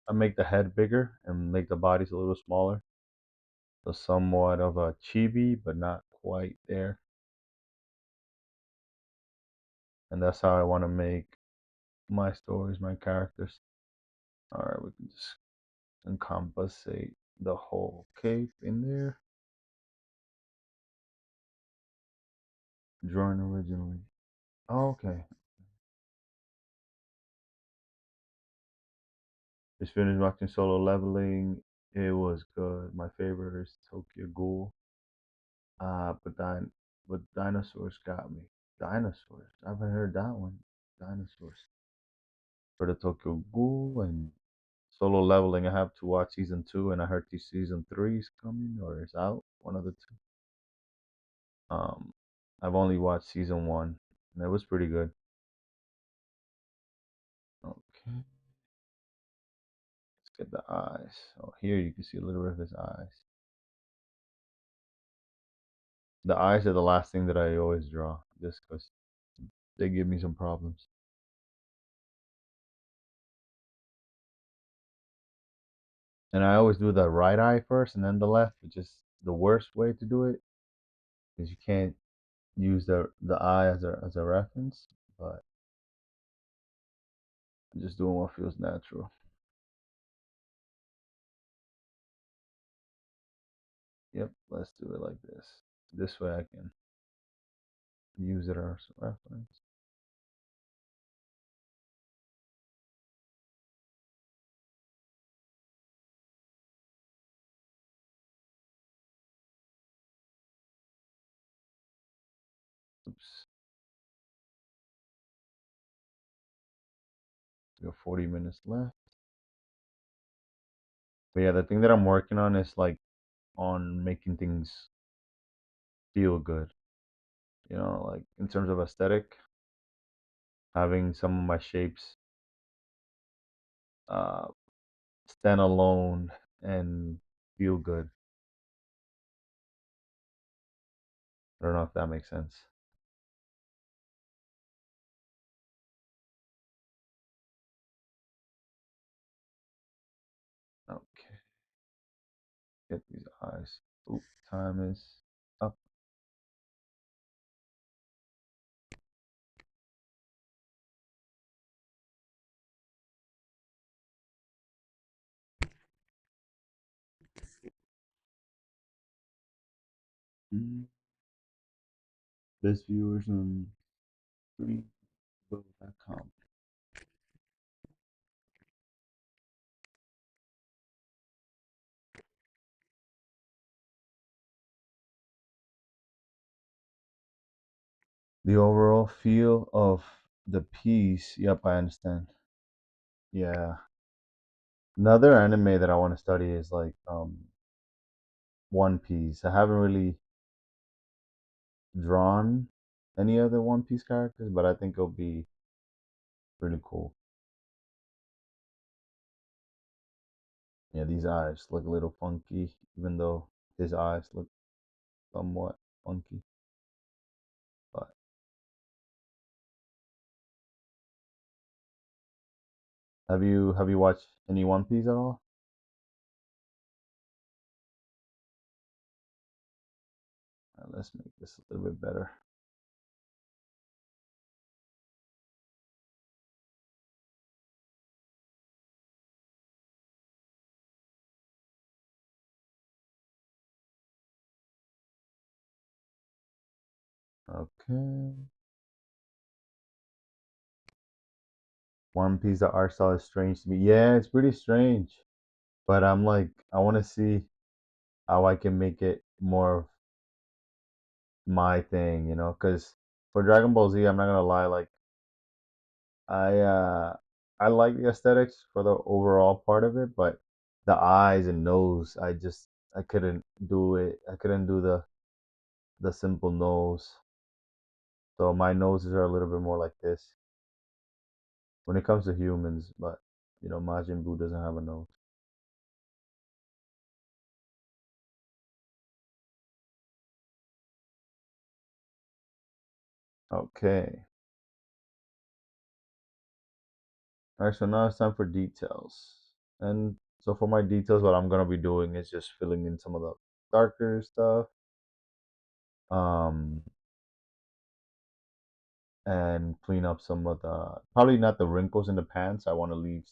I make the head bigger and make the bodies a little smaller. So somewhat of a chibi, but not quite there. And that's how I want to make my stories, my characters. All right, we can just encompassate the whole cape in there. Drawn originally. Oh, okay. Just finished watching Solo Leveling. It was good. My favorite is Tokyo Ghoul. But dinosaurs got me. Dinosaurs. I haven't heard that one. Dinosaurs. For the Tokyo Ghoul and Solo Leveling, I have to watch season two, and I heard the season three is coming or is out. One of the two. Um, I've only watched season one, and it was pretty good. Get the eyes. Oh, here you can see a little bit of his eyes. The eyes are the last thing that I always draw, just because they give me some problems. And I always do the right eye first and then the left, which is the worst way to do it, because you can't use the eye as a reference. But I'm just doing what feels natural. Yep, let's do it like this. This way I can use it as a reference. Oops. We got 40 minutes left. But yeah, the thing that I'm working on is like on making things feel good. You know, like in terms of aesthetic, having some of my shapes uh, stand alone and feel good. I don't know if that makes sense. Okay, get these eyes. Oop, time is up. Mm. Best viewers on Freeform.com. The overall feel of the piece. Yep, I understand. Yeah. Another anime that I want to study is like One Piece. I haven't really drawn any other One Piece characters, but I think it'll be really cool. Yeah, these eyes look a little funky, even though his eyes look somewhat funky. But have you watched any One Piece at all? Let's make this a little bit better. Okay. One Piece, the art style is strange to me. Yeah, it's pretty strange. But I'm like, I want to see how I can make it more of my thing, you know? Because for Dragon Ball Z, I'm not gonna lie, like I uh I like the aesthetics for the overall part of it, but the eyes and nose, I couldn't do it. I couldn't do the simple nose. So my noses are a little bit more like this when it comes to humans, but Majin Buu doesn't have a nose. Okay. All right, so now it's time for details. And so for my details, what I'm gonna be doing is just filling in some of the darker stuff. Um, and clean up some of the probably not the wrinkles in the pants. I want to leave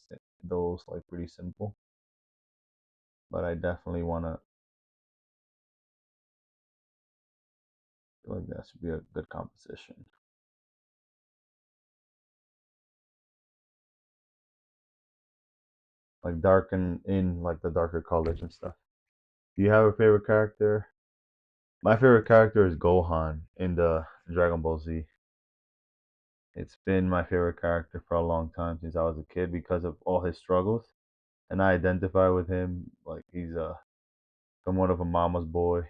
those like pretty simple, but I definitely want to feel like that should be a good composition. Like darken in like the darker colors and stuff. Do you have a favorite character? My favorite character is Gohan in the Dragon Ball Z. It's been my favorite character for a long time since I was a kid because of all his struggles, and I identify with him. Like he's a somewhat of a mama's boy,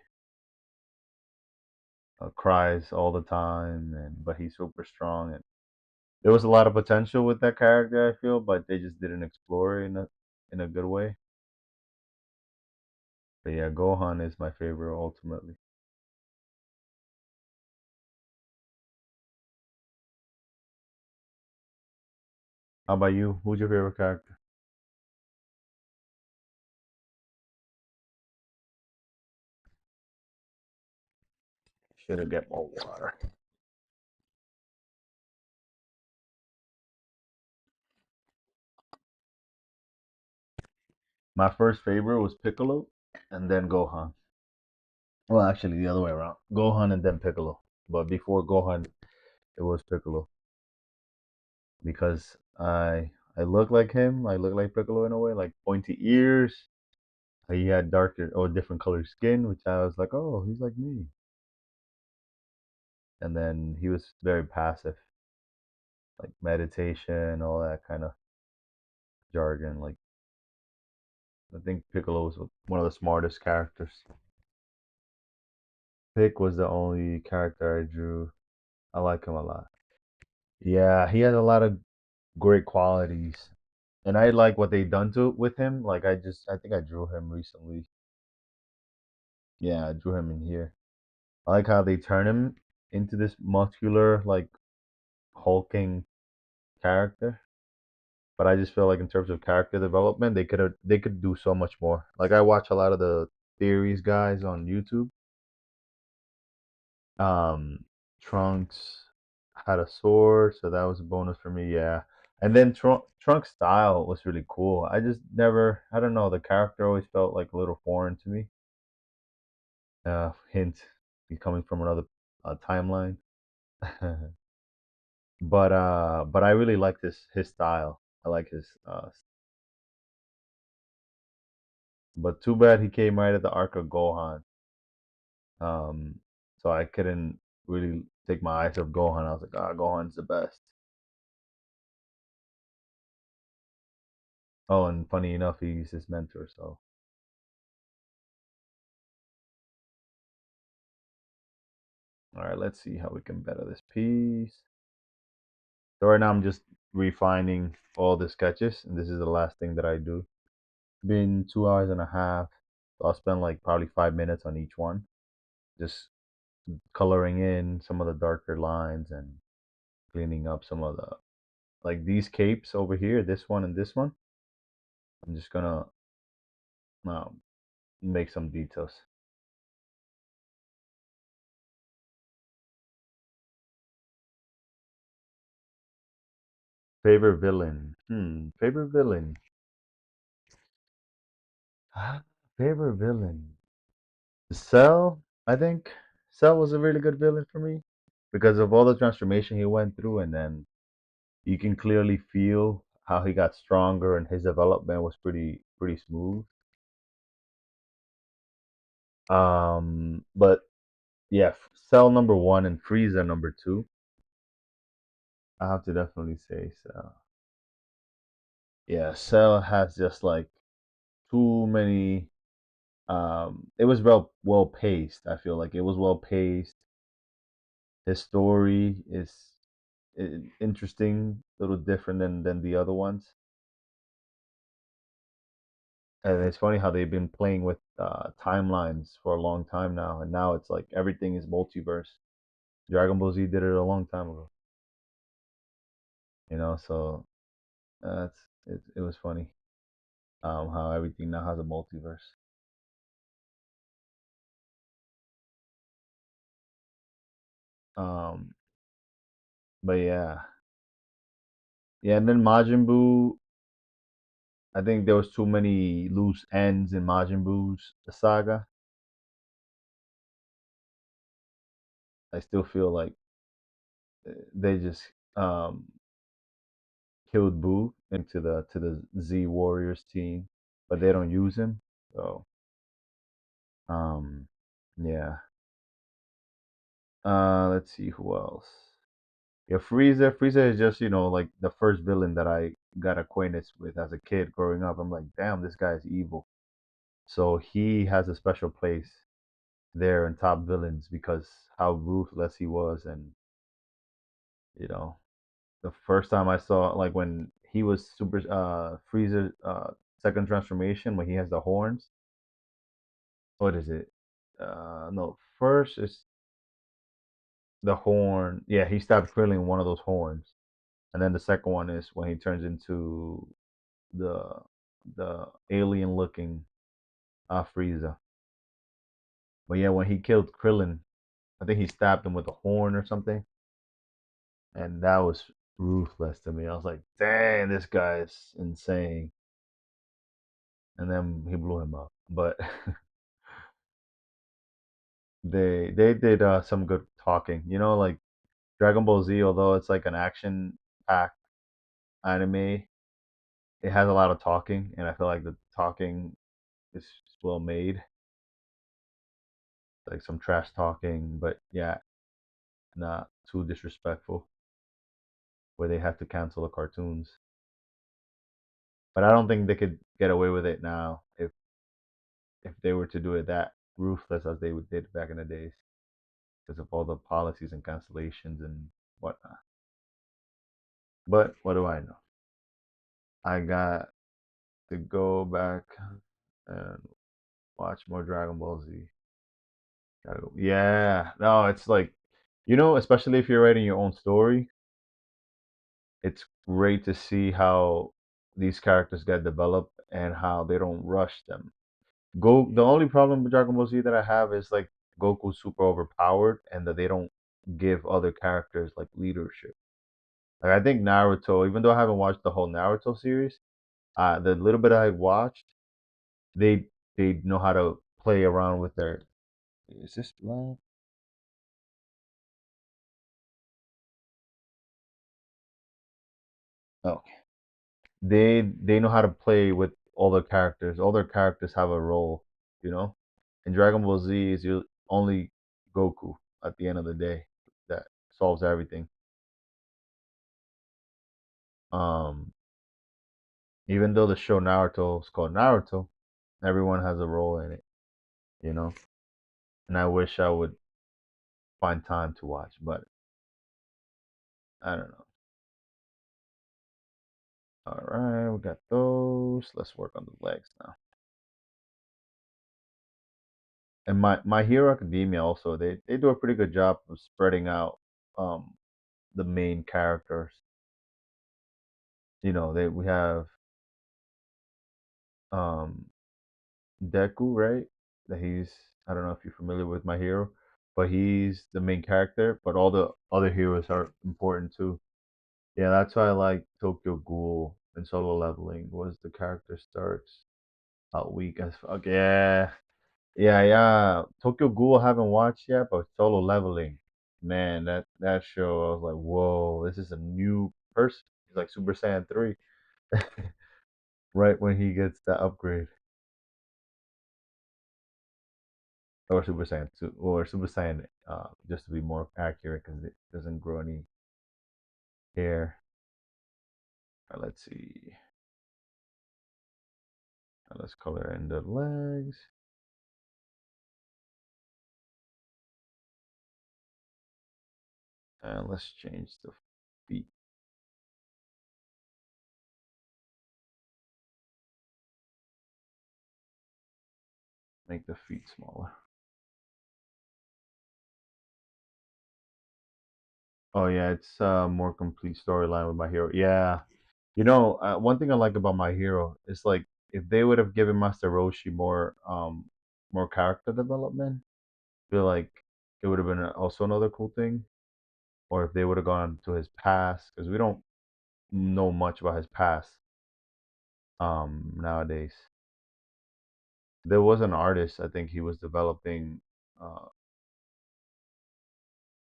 cries all the time, and but he's super strong. And there was a lot of potential with that character, I feel, but they just didn't explore it enough. in a good way. But yeah, Gohan is my favorite ultimately. How about you? Who's your favorite character? Should have get more water. My first favorite was Piccolo, and then Gohan. Well, actually, the other way around. Gohan and then Piccolo. But before Gohan, it was Piccolo because I look like him. I look like Piccolo in a way, like pointy ears. He had darker or different colored skin, which I was like, oh, he's like me. And then he was very passive, like meditation, all that kind of jargon. Like I think Piccolo was one of the smartest characters. Pick was the only character I drew. I like him a lot. Yeah, he has a lot of great qualities, and I like what they done to with him. Like I think I drew him recently. Yeah, I drew him in here. I like how they turn him into this muscular, like hulking character. But I just feel like in terms of character development, they could do so much more. Like I watch a lot of the theories guys on YouTube. Um, Trunks had a sword, so that was a bonus for me. Yeah, and then Trunks' style was really cool. I just never, I don't know, the character always felt like a little foreign to me. Hint, he's coming from another timeline. But I really like his style. I like his but too bad he came right at the arc of Gohan. Um, so I couldn't really take my eyes off Gohan. I was like, ah, Gohan's the best. Oh, and funny enough, he's his mentor. So, all right, let's see how we can better this piece. So right now I'm just refining all the sketches, and this is the last thing that I do. It's been 2 hours and a half. So I'll spend like probably 5 minutes on each one, just coloring in some of the darker lines and cleaning up some of the like these capes over here, this one and this one. I'm just gonna um, make some details. Favorite villain. Favorite villain. Ah, favorite villain. Cell, I think. Cell was a really good villain for me because of all the transformation he went through, and then you can clearly feel how he got stronger, and his development was pretty smooth. But yeah, Cell number one and Frieza number two. I have to definitely say Cell. Yeah, Cell has just like too many. It was well paced. I feel like it was well paced. His story is interesting, a little different than the other ones. And it's funny how they've been playing with timelines for a long time now, and now it's like everything is multiverse. Dragon Ball Z did it a long time ago, So it was funny how everything now has a multiverse. Um, but yeah, and then Majin Buu. I think there was too many loose ends in Majin Buu's saga. I still feel like they just um, killed Boo into the to the Z Warriors team, but they don't use him. So um, yeah. Let's see who else. Yeah, Frieza. Frieza is just like the first villain that I got acquainted with as a kid growing up. I'm like, damn, this guy is evil. So he has a special place there in top villains because how ruthless he was, and you know, the first time I saw like when he was super Frieza second transformation when he has the horns. What is it? No, first is the horn. Yeah, he stabbed Krillin one of those horns, and then the second one is when he turns into the the alien looking Frieza. But yeah, when he killed Krillin, I think he stabbed him with a horn or something, and that was ruthless to me. I was like, dang, this guy is insane. And then he blew him up. But they did some good talking. You know, like Dragon Ball Z, although it's like an action packed anime, it has a lot of talking, and I feel like the talking is well made. Like some trash talking, but yeah, not too disrespectful, where they have to cancel the cartoons. But I don't think they could get away with it now if they were to do it that ruthless as they did back in the days, because of all the policies and cancellations and whatnot. But what do I know? I got to go back and watch more Dragon Ball Z. Gotta go. Yeah, no, it's like, especially if you're writing your own story, it's great to see how these characters get developed and how they don't rush them. The only problem with Dragon Ball Z that I have is like Goku's super overpowered and that they don't give other characters like leadership. Like I think Naruto, even though I haven't watched the whole Naruto series, the little bit I watched, they they know how to play around with their. Is this live? Oh, they know how to play with all the characters. All their characters have a role, you know. In Dragon Ball Z, is you only Goku at the end of the day that solves everything. Um, Even though the show Naruto is called Naruto, everyone has a role in it, you know. And I wish I would find time to watch, but I don't know. All right, we got those. Let's work on the legs now. And my Hero Academia also, they do a pretty good job of spreading out um the main characters. They we have um Deku, right? That he's I don't know if you're familiar with My Hero, but he's the main character, but all the other heroes are important too. Yeah, that's why I like Tokyo Ghoul and Solo Leveling was the character starts out weak as fuck. Yeah. Yeah, yeah. Tokyo Ghoul I haven't watched yet, but Solo Leveling, man, that show I was like, whoa, this is a new person. He's like Super Saiyan 3. Right when he gets that upgrade. Or Super Saiyan 2 or Super Saiyan just to be more accurate because it doesn't grow any hair. All right, let's see. Let's color in the legs. And let's change the feet. Make the feet smaller. Oh yeah, it's a more complete storyline with My Hero. Yeah, one thing I like about My Hero is like if they would have given Master Roshi more character development, I feel like it would have been also another cool thing. Or if they would have gone to his past, because we don't know much about his past nowadays. There was an artist, I think he was developing uh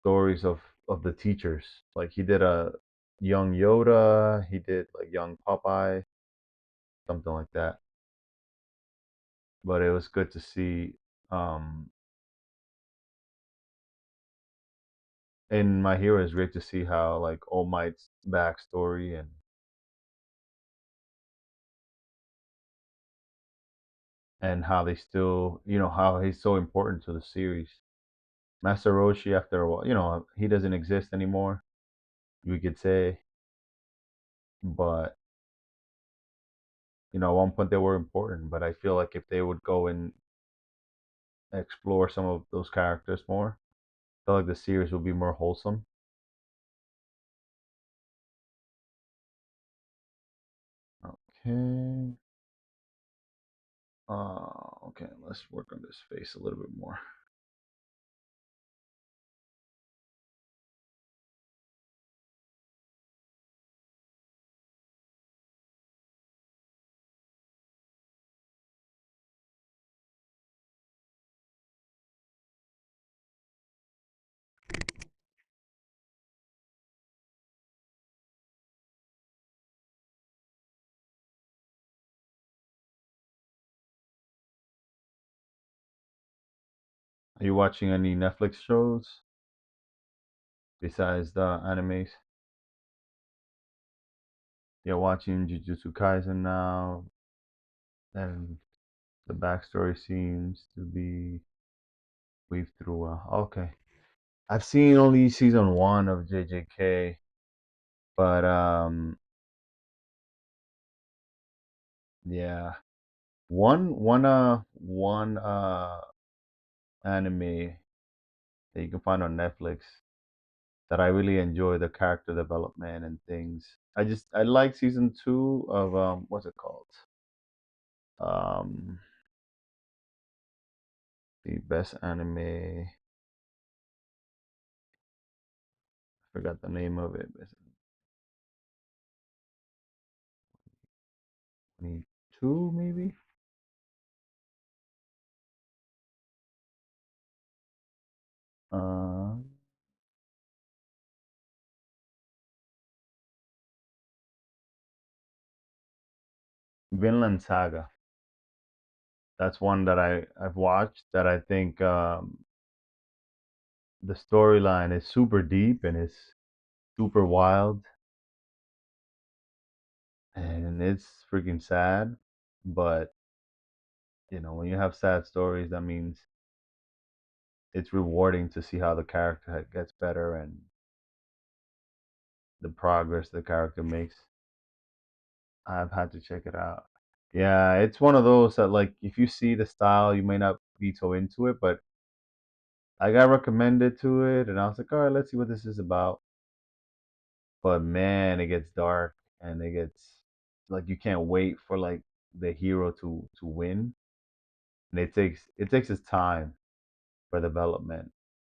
stories of the teachers. Like he did a young Yoda, he did like young Popeye, something like that. But it was good to see um in My Hero it's great to see how like All Might's backstory and how they still how he's so important to the series. Master Roshi after a while, he doesn't exist anymore, we could say, but At one point they were important, but I feel like if they would go and explore some of those characters more, I feel like the series would be more wholesome. Okay. Okay, let's work on this face a little bit more. Are you watching any Netflix shows besides the animes? You're watching Jujutsu Kaisen now, and the backstory seems to be weaved through well. Okay. I've seen only season one of JJK, but yeah. One anime that you can find on Netflix that I really enjoy the character development and things. I like season two of what's it called? Um the best anime, I forgot the name of it. 22 maybe? Uh Vinland Saga. That's one that I've watched that I think the storyline is super deep and it's super wild and it's freaking sad. But when you have sad stories, that means it's rewarding to see how the character gets better and the progress the character makes. I've had to check it out. Yeah, it's one of those that, like, if you see the style, you may not be so into it, but I got recommended to it, and I was like, all right, let's see what this is about. But man, it gets dark, and it gets like you can't wait for like the hero to win, and it takes its time for development,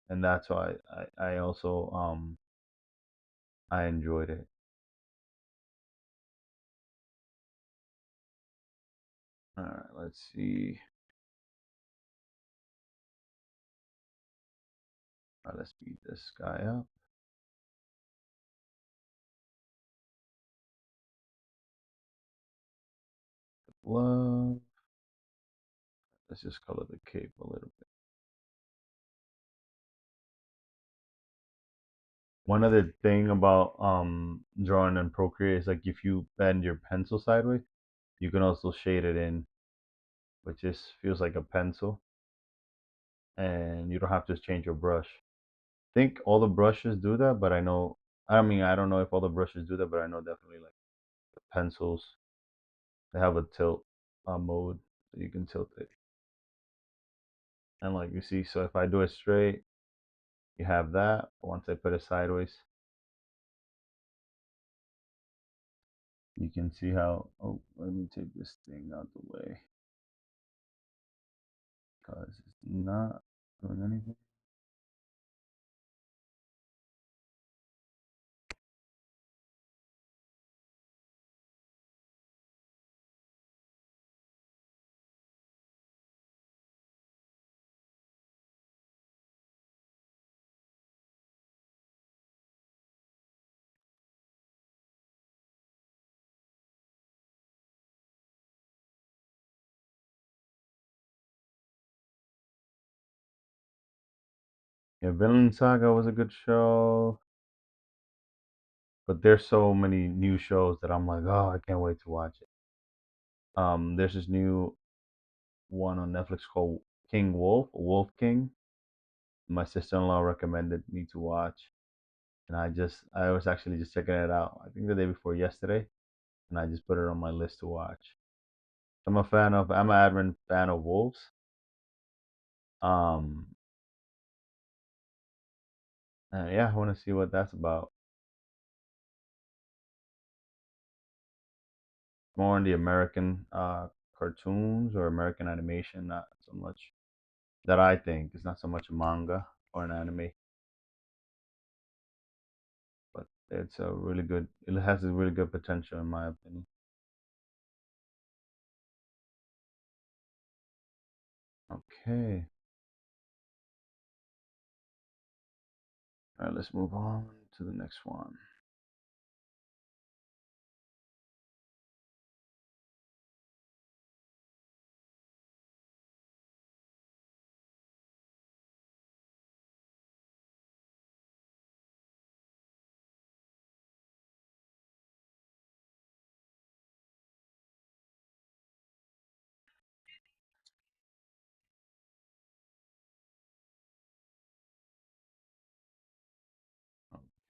and that's why I also I enjoyed it. All right, let's see. All right, let's beat this guy up. Love. Let's just color the cape a little bit. One other thing about drawing in Procreate is like if you bend your pencil sideways, you can also shade it in, which just feels like a pencil, and you don't have to change your brush. I think all the brushes do that, but I don't know if all the brushes do that, but I know definitely like the pencils, they have a tilt mode, so you can tilt it. And like you see, so if I do it straight, you have that. Once I put it sideways, you can see how, oh, let me take this thing out the way because it's not doing anything. Yeah, Villain Saga was a good show, but there's so many new shows that I'm like, oh, I can't wait to watch it. There's this new one on Netflix called King Wolf, Wolf King. My sister-in-law recommended me to watch, and I was actually just checking it out. I think the day before yesterday, and I just put it on my list to watch. I'm an admin fan of Wolves. Um, and yeah, I want to see what that's about. More on the American cartoons or American animation, not so much that I think. It's not so much a manga or an anime, but it's a really good. It has a really good potential, in my opinion. Okay, all right, let's move on to the next one.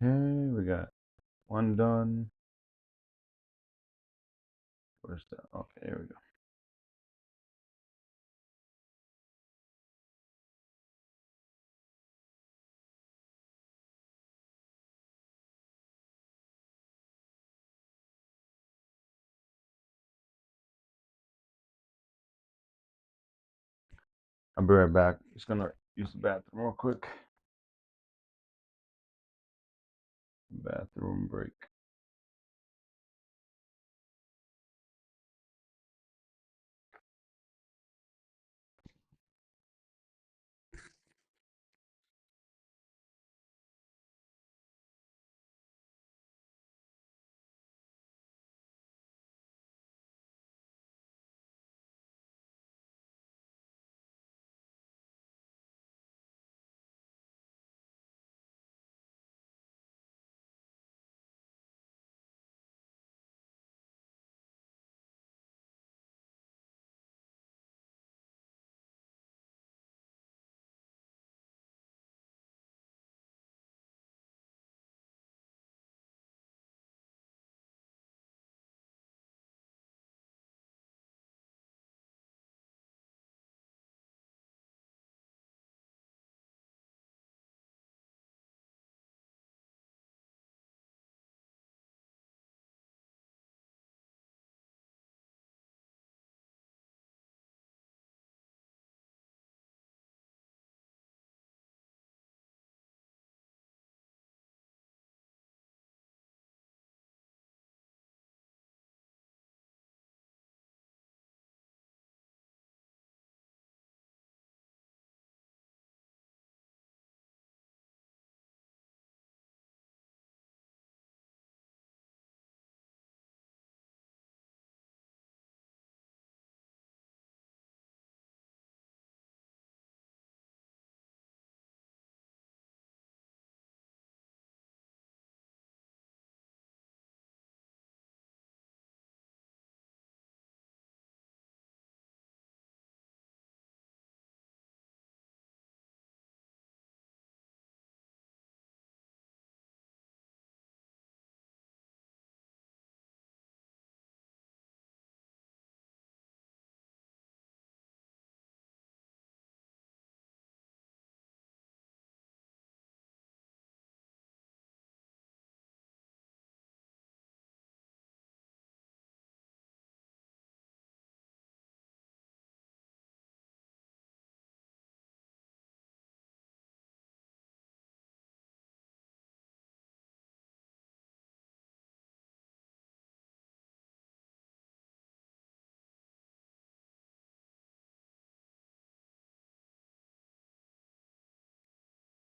Okay, we got one done. Where's that? Okay, here we go. I'll be right back. Just gonna use the bathroom real quick. Bathroom break.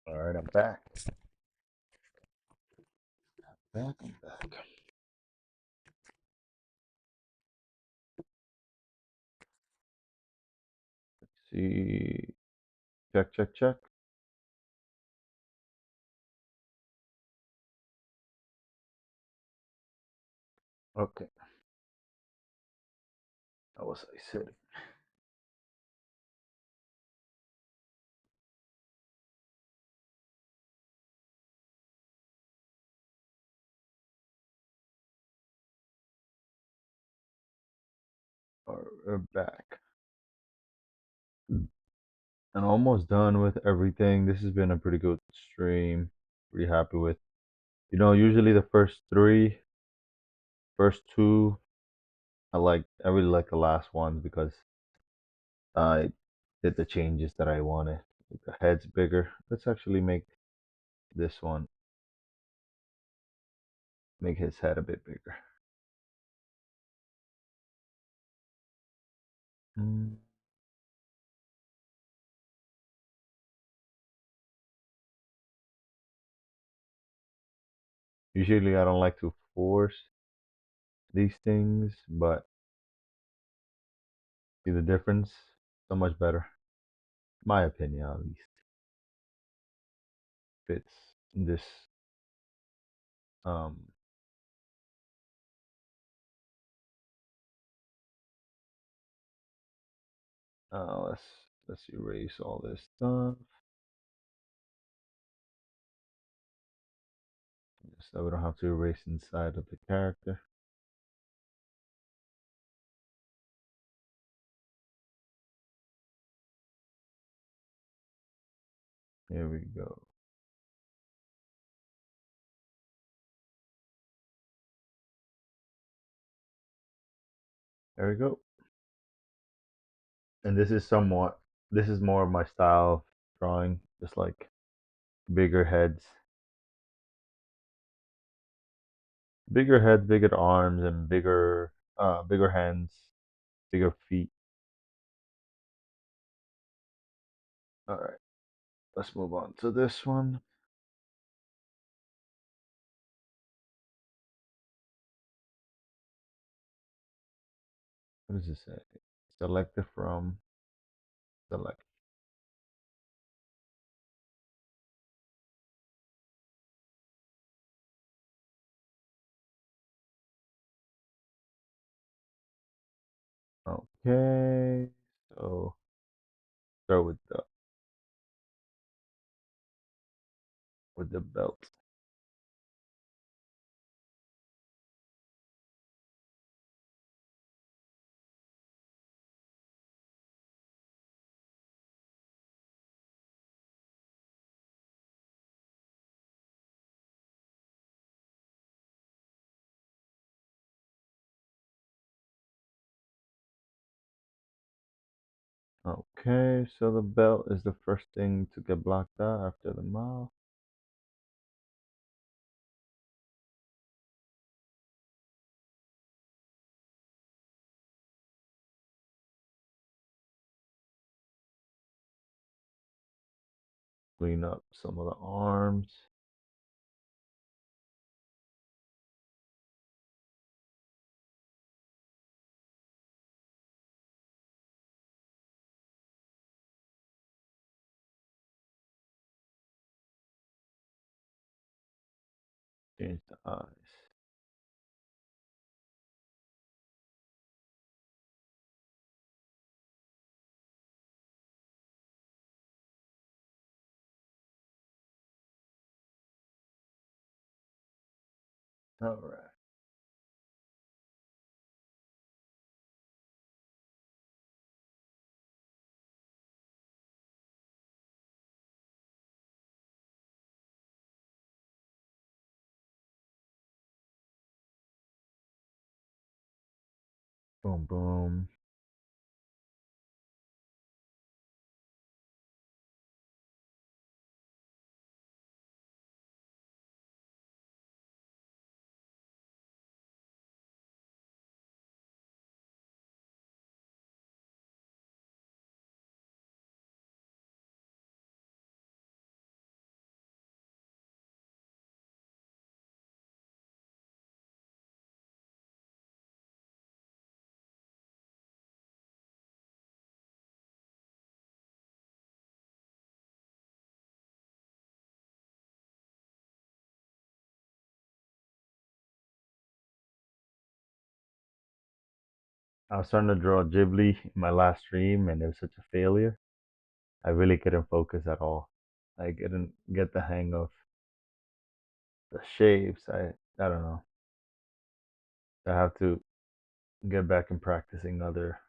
All right, I'm back. I'm back. Let's see. Check, check, check. Okay. How was I sitting? We're back. And almost done with everything. This has been a pretty good stream. Pretty happy with. Usually the first two, I really like the last ones because I did the changes that I wanted. Like the head's bigger. Let's actually make this one, make his head a bit bigger. Mm. Usually I don't like to force these things, but see the difference? So much better. My opinion at least. Fits this um let's erase all this stuff. So we don't have to erase inside of the character. Here we go. There we go. And this is more of my style of drawing, just like bigger heads. Bigger heads, bigger arms, and bigger hands, bigger feet. Alright, let's move on to this one. What does it say? Selected from select. Okay, so start with the belt. Okay, so the belt is the first thing to get blocked out after the mouth. Clean up some of the arms. Change the eyes. All right. Boom, boom. I was trying to draw Ghibli in my last stream, and it was such a failure. I really couldn't focus at all. I couldn't get the hang of the shapes. I don't know. I have to get back and practicing other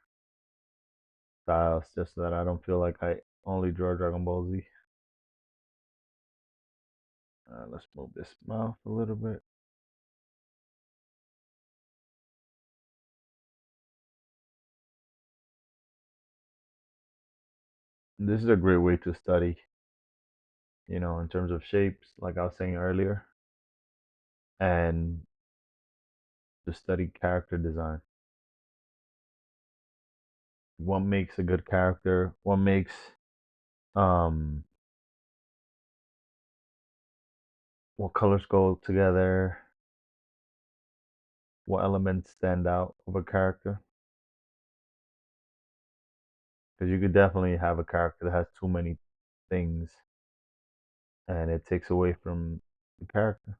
styles just so that I don't feel like I only draw Dragon Ball Z. Let's move this mouth a little bit. This is a great way to study, in terms of shapes, like I was saying earlier, and to study character design. What makes a good character? What makes um what colors go together? What elements stand out of a character? Because you could definitely have a character that has too many things, and it takes away from the character.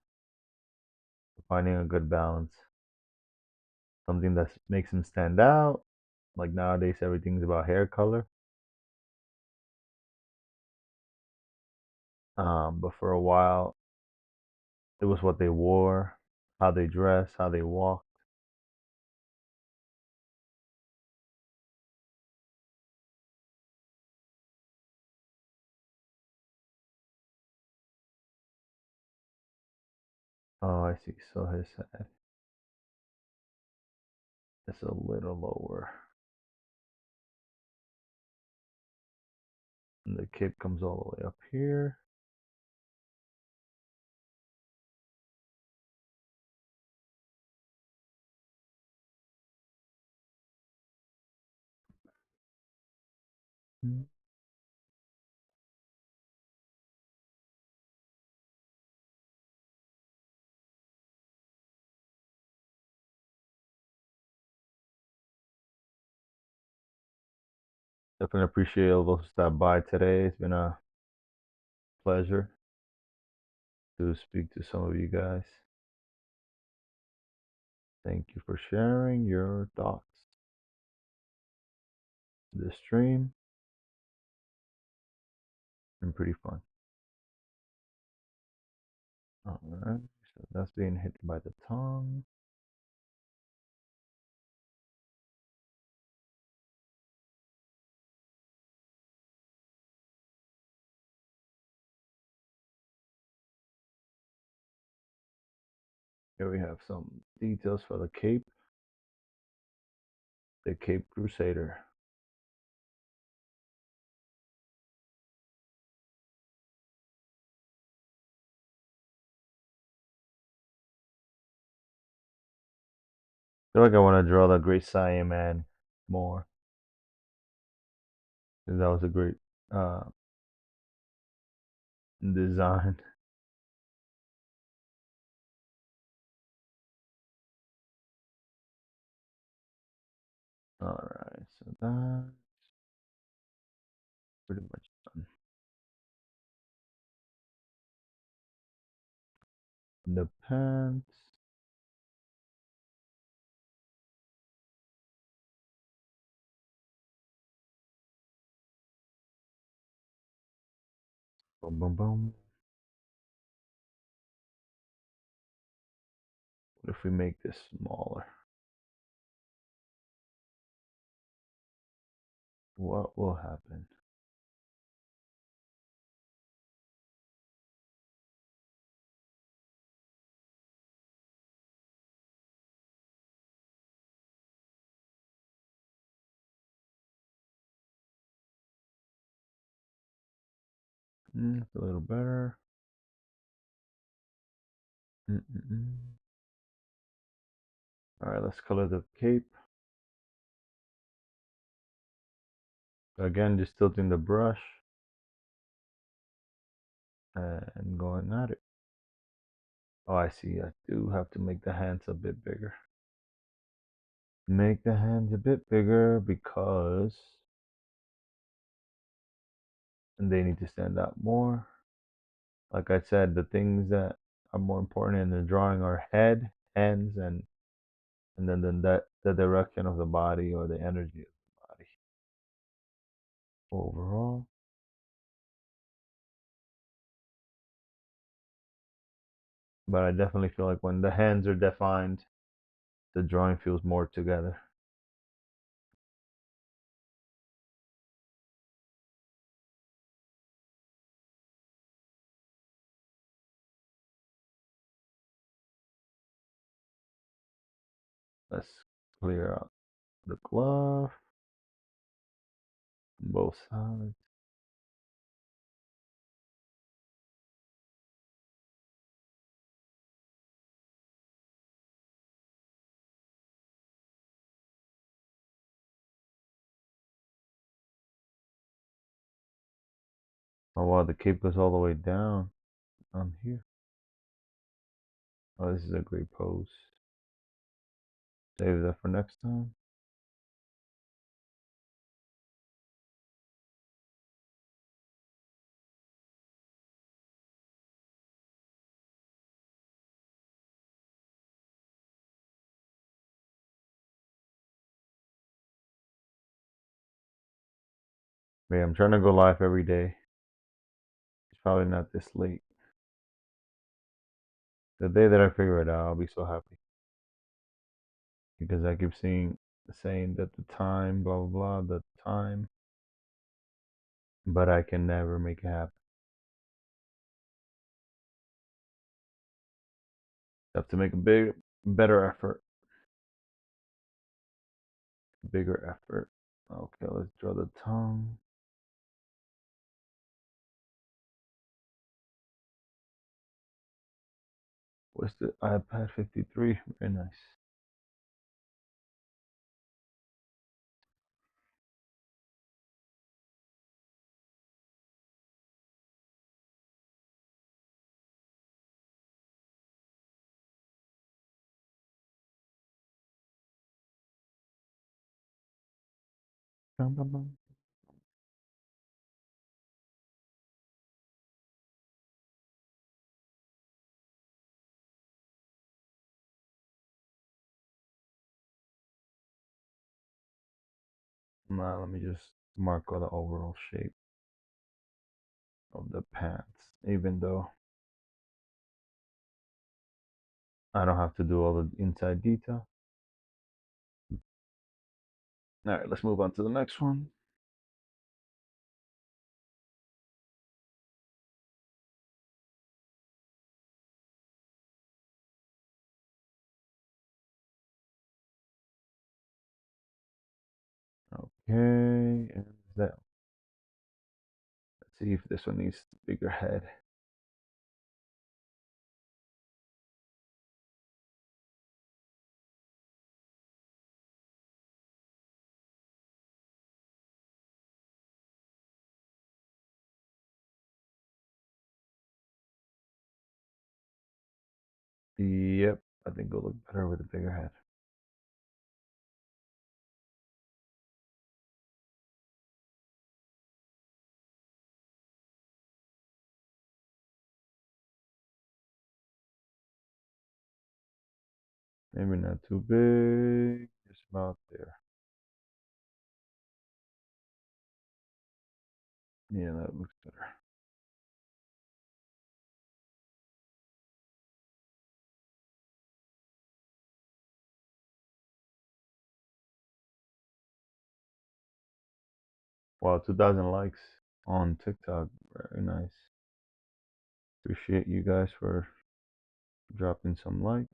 Finding a good balance, something that makes him stand out. Like nowadays, everything's about hair color. But for a while, it was what they wore, how they dress, how they walked. Oh, I see. So his head is a little lower. And the cape comes all the way up here. Mm. Definitely appreciate all those who stopped by today. It's been a pleasure to speak to some of you guys. Thank you for sharing your thoughts. This stream been pretty fun. All right, so that's being hit by the tongue. Here we have some details for the Cape Crusader. I feel like I want to draw the Great Saiyan Man more. Because that was a great uh, design. Alright, so that's pretty much done. The pants. Boom, boom, boom. What if we make this smaller? What will happen? It's a little better. Alright, let's color the cape. Again, just tilting the brush and going at it. Oh, I see. I do have to make the hands a bit bigger. Make the hands a bit bigger because they need to stand out more. Like I said, the things that are more important in the drawing are head, hands, and then the direction of the body or the energy of the body overall. But I definitely feel like when the hands are defined, the drawing feels more together. Let's clear out the glove, both sides. Oh wow, the cape goes all the way down on here. Oh, this is a great pose. Save that for next time. Yeah, I'm trying to go live every day. It's probably not this late. The day that I figure it out, I'll be so happy. Because I keep saying that the time, blah blah blah, the time, but I can never make it happen. I have to make a better effort, bigger effort. Okay, let's draw the tongue. What's the iPad 53? Very nice. Bum, bum, bum. Now let me just mark all the overall shape of the pants, even though I don't have to do all the inside detail. All right, let's move on to the next one. Okay, and that. Let's see if this one needs bigger head. Yep, I think it'll look better with a bigger head. Maybe not too big, just about there. Yeah, that looks better. Wow, 2,000 likes on TikTok. Very nice. Appreciate you guys for dropping some likes.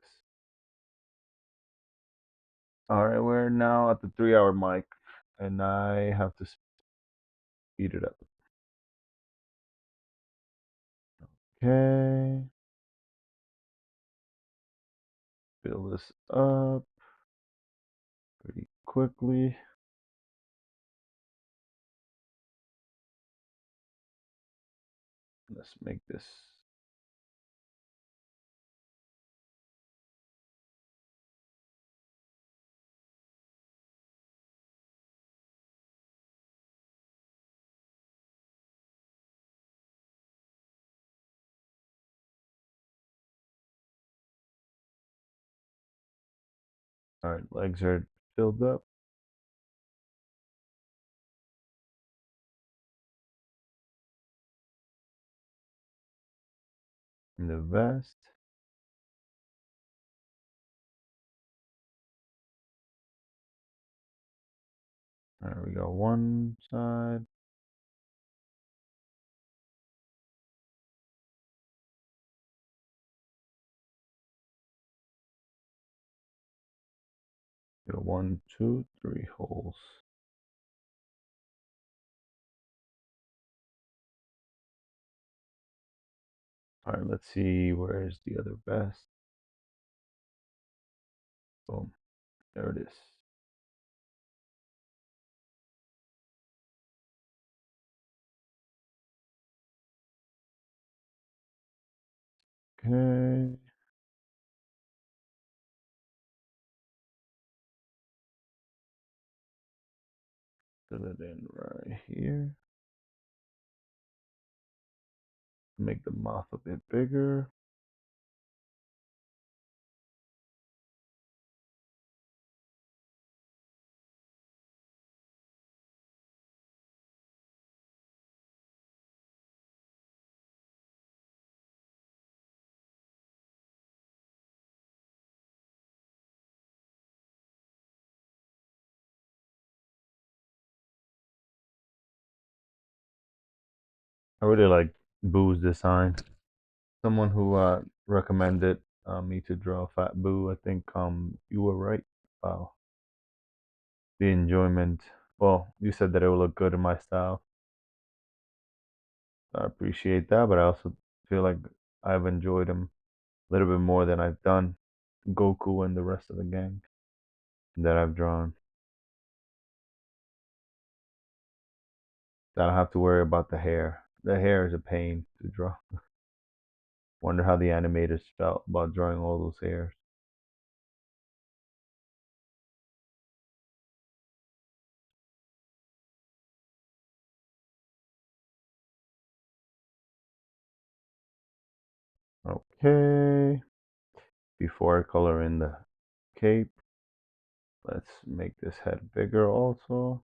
All right, we're now at the 3-hour mic, and I have to speed it up. Okay. Fill this up pretty quickly. Let's make this. All right, legs are filled up. And the vest. There we go, one side. Go 1, 2, 3 holes. All right, let's see, where's the other best? Boom, there it is. Okay. Fill it in right here. Make the mouth a bit bigger. I really like Boo's design. Someone who recommended me to draw Fat Boo. I think you were right about the enjoyment. Well, you said that it will look good in my style. I appreciate that, but I also feel like I've enjoyed him a little bit more than I've done Goku and the rest of the gang that I've drawn. I don't have to worry about the hair. The hair is a pain to draw. Wonder how the animators felt about drawing all those hairs. Okay. Before I color in the cape, let's make this head bigger also.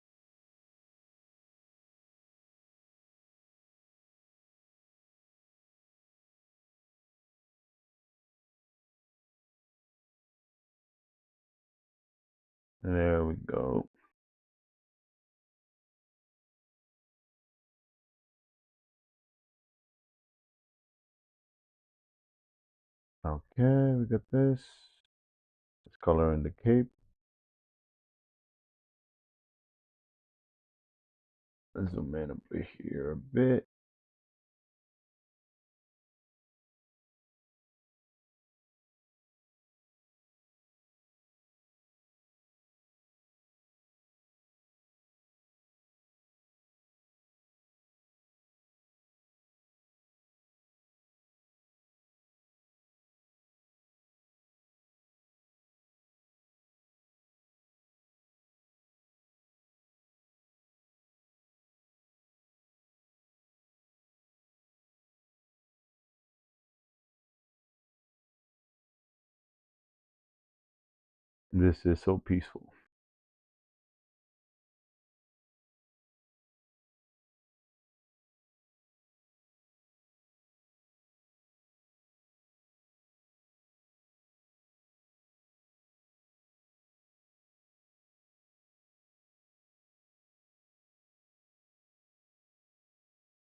There we go. Okay, we got this. Let's color in the cape. Let's zoom in over here a bit. This is so peaceful.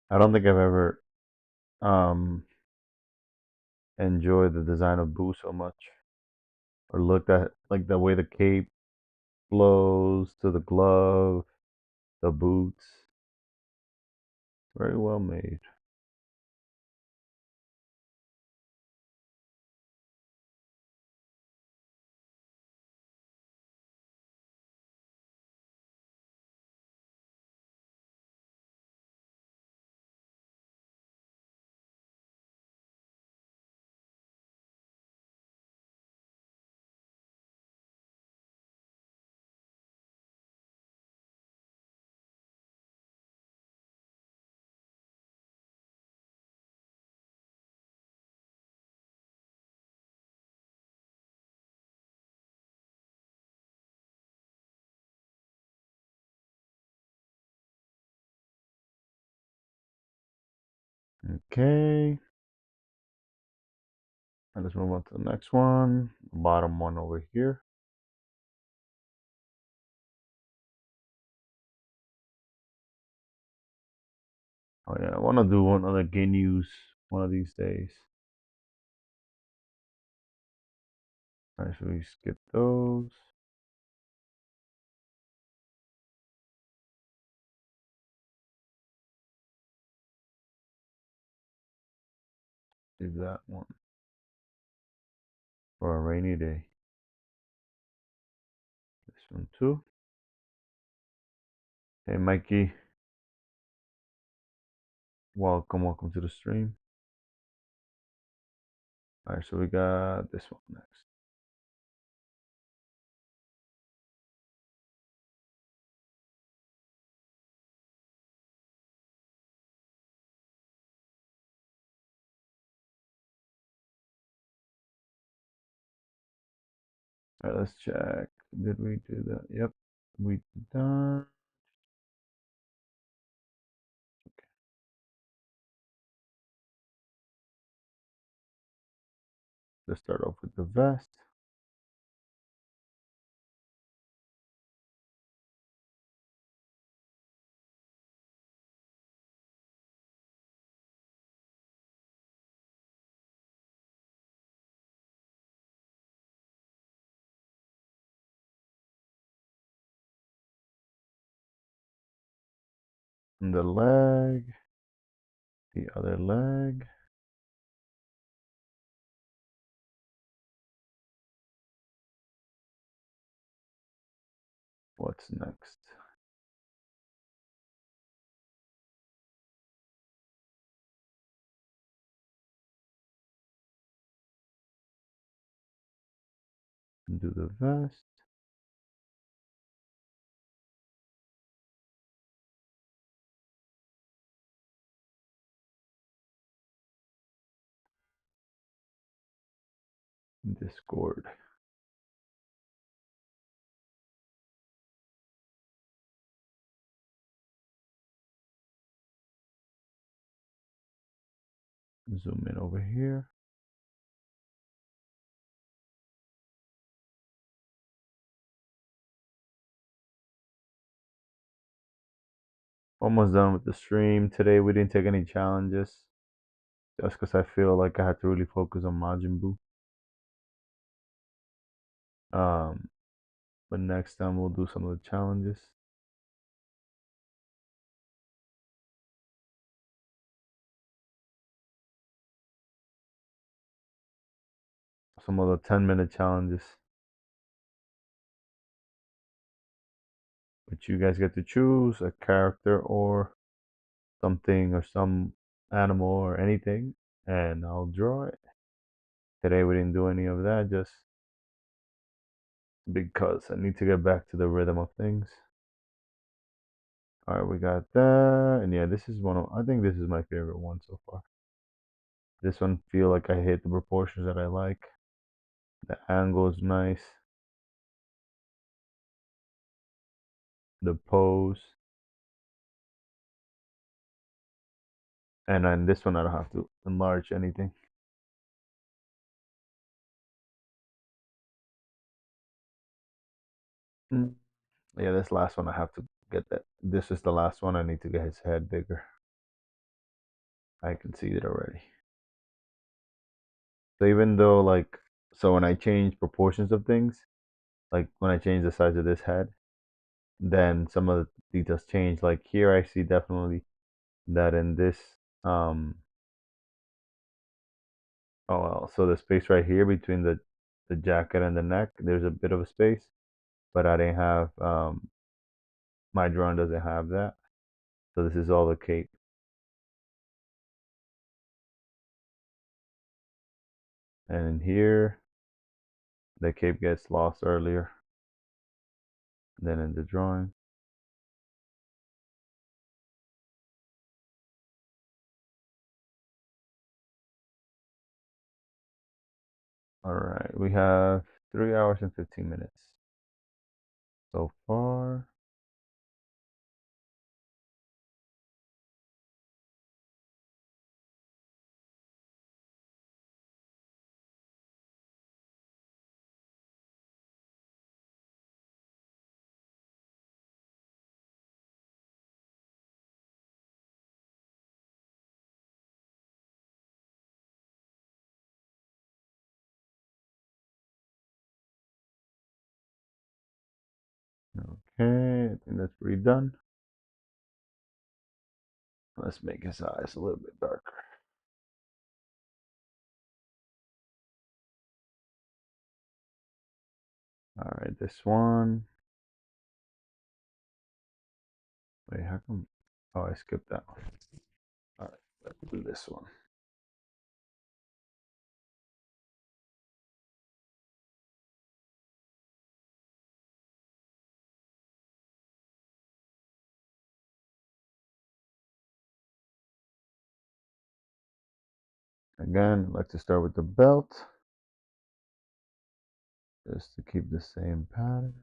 I don't think I've ever um enjoyed the design of Boo so much, or looked at like the way the cape flows to the glove, the boots. Very well made. Okay. And let's move on to the next one. Bottom one over here. Oh yeah, I want to do one other gay news one of these days. Alright, should we skip those? Leave that one for a rainy day. This one too. Hey Mikey, welcome to the stream. Alright, so we got this one next. Alright, let's check. Did we do that? Yep, we did that. Okay. Let's start off with the vest. And the leg, the other leg. What's next? Do the vest. Discord. Zoom in over here. Almost done with the stream. Today we didn't take any challenges. Just because I feel like I had to really focus on Majin Buu. But next time we'll do some of the challenges. Some of the 10-minute challenges. Which you guys get to choose a character or something or some animal or anything. And I'll draw it. Today we didn't do any of that just because I need to get back to the rhythm of things. All right, we got that. And yeah, this is I think this is my favorite one so far. This one feel like I hit the proportions that I like. The angle is nice. The pose. And then this one I don't have to enlarge anything. Yeah, this last one I have to get that. This is the last one. I need to get his head bigger. I can see it already. So even though so when I change proportions of things, like when I change the size of this head, then some of the details change. Like here I see definitely that in this oh well, so the space right here between the jacket and the neck, there's a bit of a space, but I didn't have my drawing doesn't have that. So this is all the cape. And in here the cape gets lost earlier than in the drawing. All right, we have 3 hours and 15 minutes so far. Okay, I think that's pretty done. Let's make his eyes a little bit darker. All right, this one. Wait, how come? Oh, I skipped that one. All right, let's do this one. Again, I like to start with the belt, just to keep the same pattern.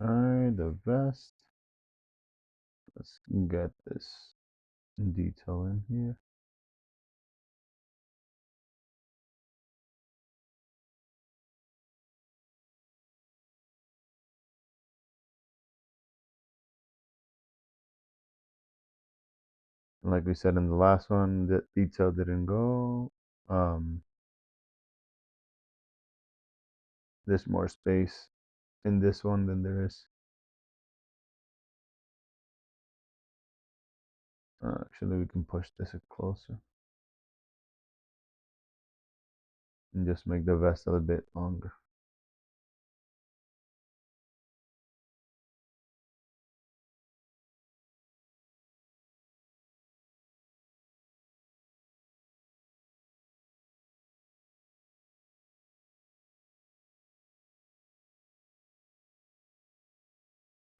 All right, the vest. Let's get this detail in here. Like we said in the last one, the detail didn't go. There's more space in this one than there is. Actually, we can push this closer and just make the vest a little bit longer.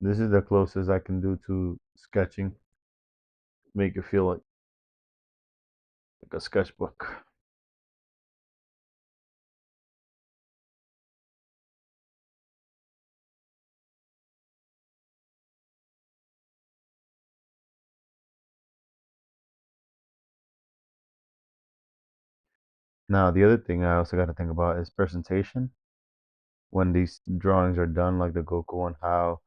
This is the closest I can do to sketching. Make it feel like a sketchbook. Now, the other thing I also got to think about is presentation. When these drawings are done, like the Goku one, how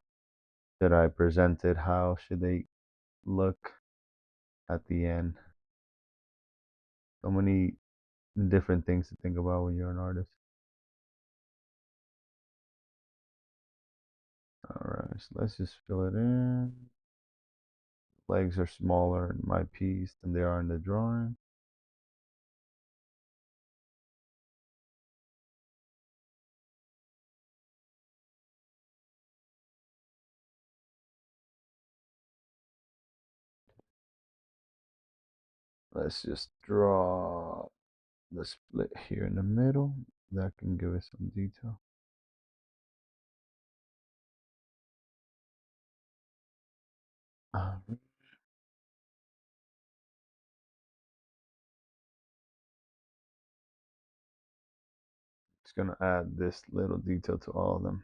should I present it? How should they look at the end? So many different things to think about when you're an artist. All right, so let's just fill it in. Legs are smaller in my piece than they are in the drawing. Let's just draw the split here in the middle. That can give us some detail. Just gonna add this little detail to all of them.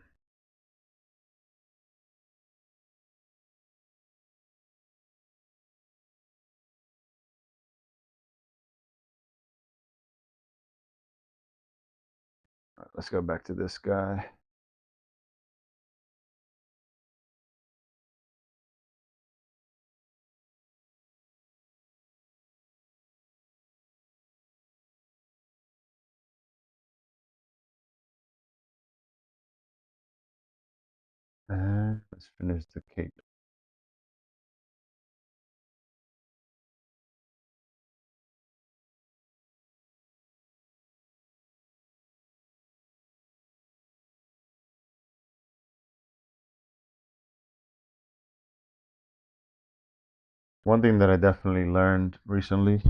All right, let's go back to this guy. And let's finish the cape. One thing that I definitely learned recently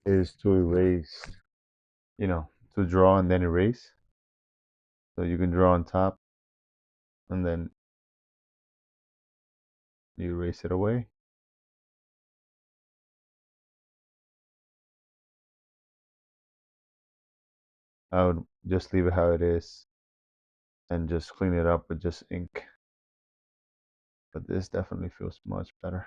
is to erase, to draw and then erase. So you can draw on top and then You erase it away. I would just leave it how it is and just clean it up with just ink. But this definitely feels much better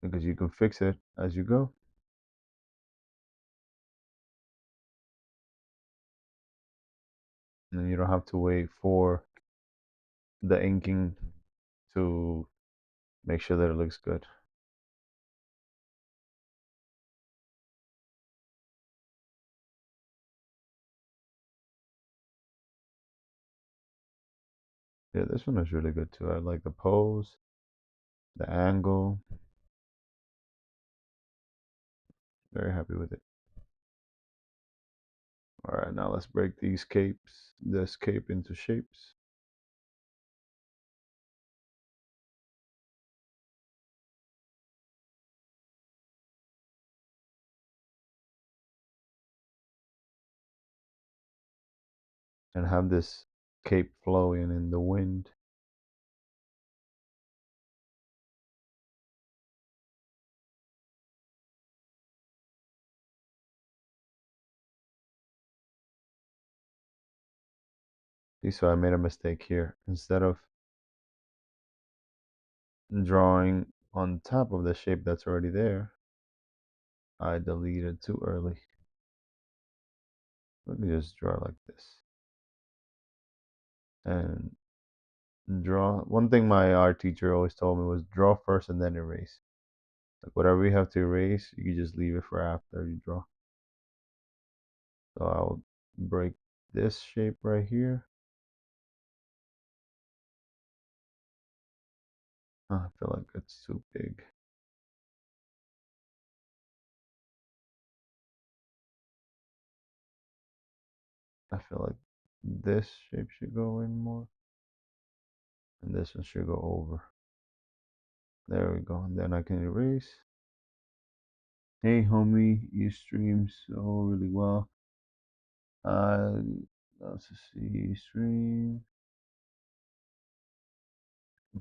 because you can fix it as you go. And you don't have to wait for the inking to make sure that it looks good. Yeah, this one is really good too. I like the pose, the angle. Very happy with it. All right, now let's break this cape into shapes. And have this cape flowing in the wind. See, so I made a mistake here. Instead of drawing on top of the shape that's already there, I deleted too early. Let me just draw like this. And draw. One thing my art teacher always told me was draw first and then erase. Like whatever you have to erase, you can just leave it for after you draw. So I'll break this shape right here. I feel like it's too big. I feel like this shape should go in more. And this one should go over. There we go. And then I can erase. Hey homie, you stream so really well. Let's see, stream.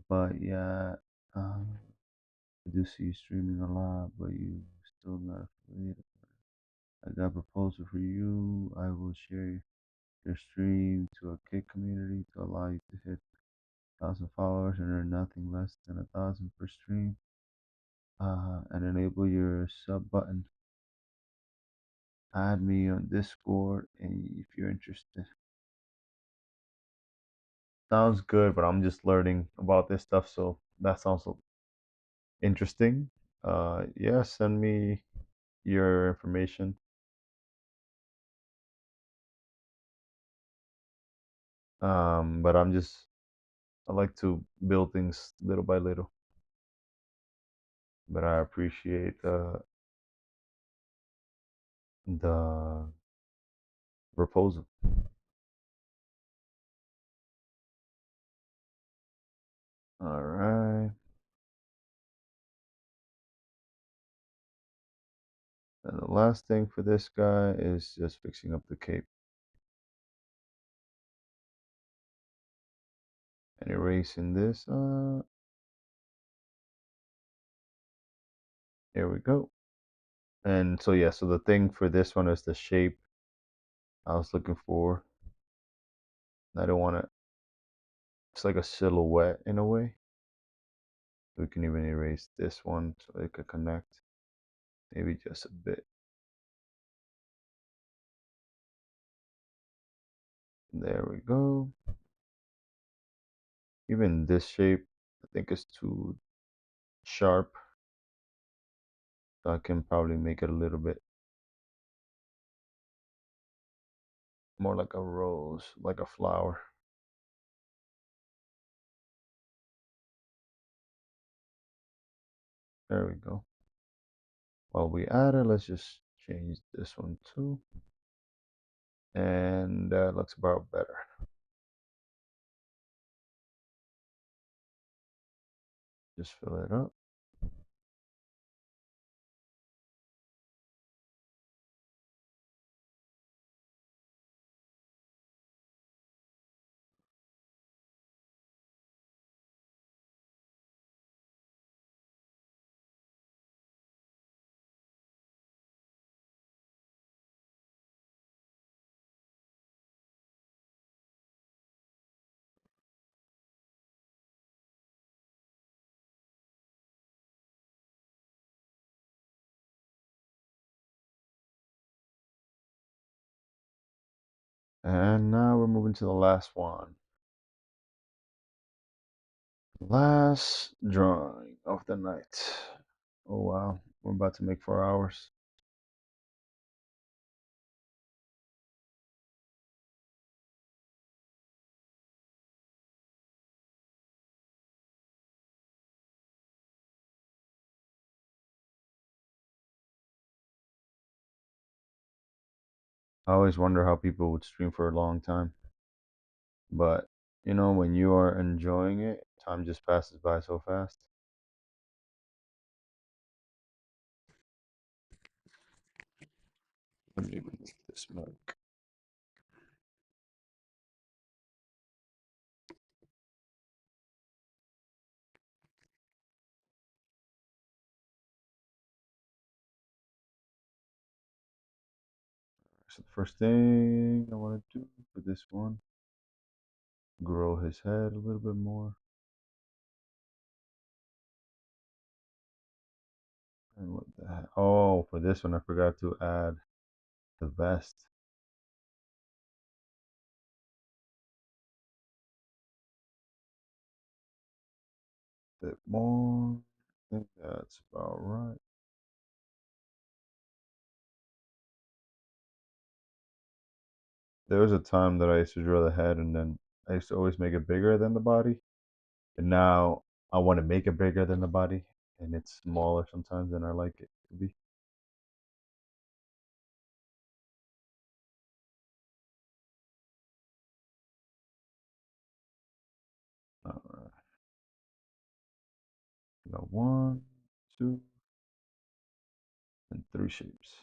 But yeah, I do see you streaming a lot, but you still not affiliated. I got a proposal for you. I will share your stream to a Kick community to allow you to hit 1,000 followers and earn nothing less than 1,000 per stream. And enable your sub button. Add me on Discord and if you're interested. Sounds good, but I'm just learning about this stuff, so that sounds interesting. Yeah, send me your information. But I like to build things little by little. But I appreciate the proposal. All right. And the last thing for this guy is just fixing up the cape and erasing this. There we go. And so yeah, so the thing for this one is the shape I was looking for. I don't want to. It's like a silhouette in a way. We can even erase this one so it could connect. Maybe just a bit. There we go. Even this shape, I think is too sharp. So I can probably make it a little bit more like a rose, like a flower. There we go. While we add it, let's just change this one too. And that looks about better. Just fill it up. And now we're moving to the last one. Last drawing of the night. Oh wow, we're about to make 4 hours. I always wonder how people would stream for a long time. But, when you are enjoying it, time just passes by so fast. Let me move this mic. So the first thing I want to do for this one, grow his head a little bit more. And what the heck? Oh, for this one, I forgot to add the vest. A bit more. I think that's about right. There was a time that I used to draw the head and then I used to always make it bigger than the body. And now I want to make it bigger than the body and it's smaller sometimes than I like it to be. All right. Got one, two, and three shapes.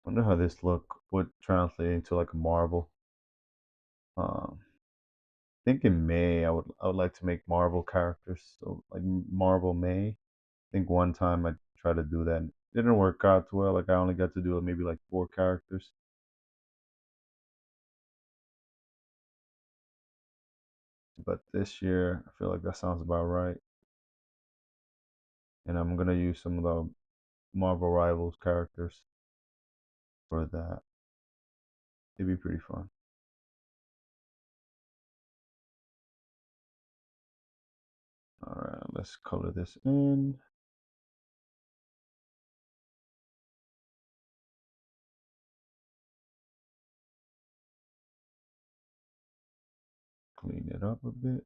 Wonder how this look would translate into like a marble. Um, I think in May I would like to make Marvel characters. So like Marvel May. I think one time I tried to do that. It didn't work out too well. Like I only got to do maybe like 4 characters. But this year I feel like that sounds about right. And I'm gonna use some of the Marvel Rivals characters for that. It'd be pretty fun. Alright, let's color this in. Clean it up a bit.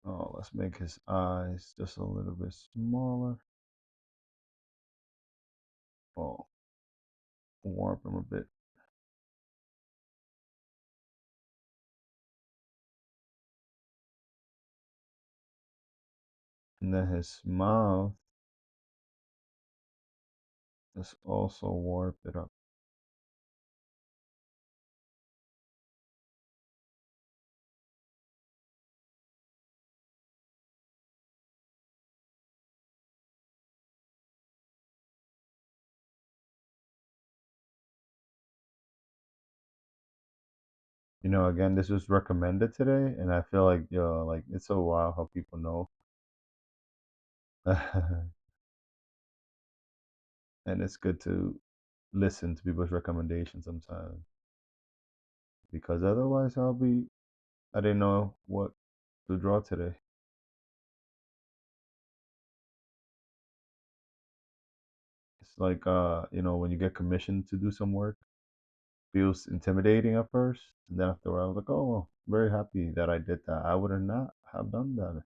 Oh, let's make his eyes just a little bit smaller. Oh, warp him a bit. And then his mouth, let's also warp it up. Again, this was recommended today, and I feel like, like it's so wild how people know. And it's good to listen to people's recommendations sometimes because otherwise I didn't know what to draw today. It's like when you get commissioned to do some work, feels intimidating at first, and then after a while I was like, oh, well, very happy that I did that. I would have not have done that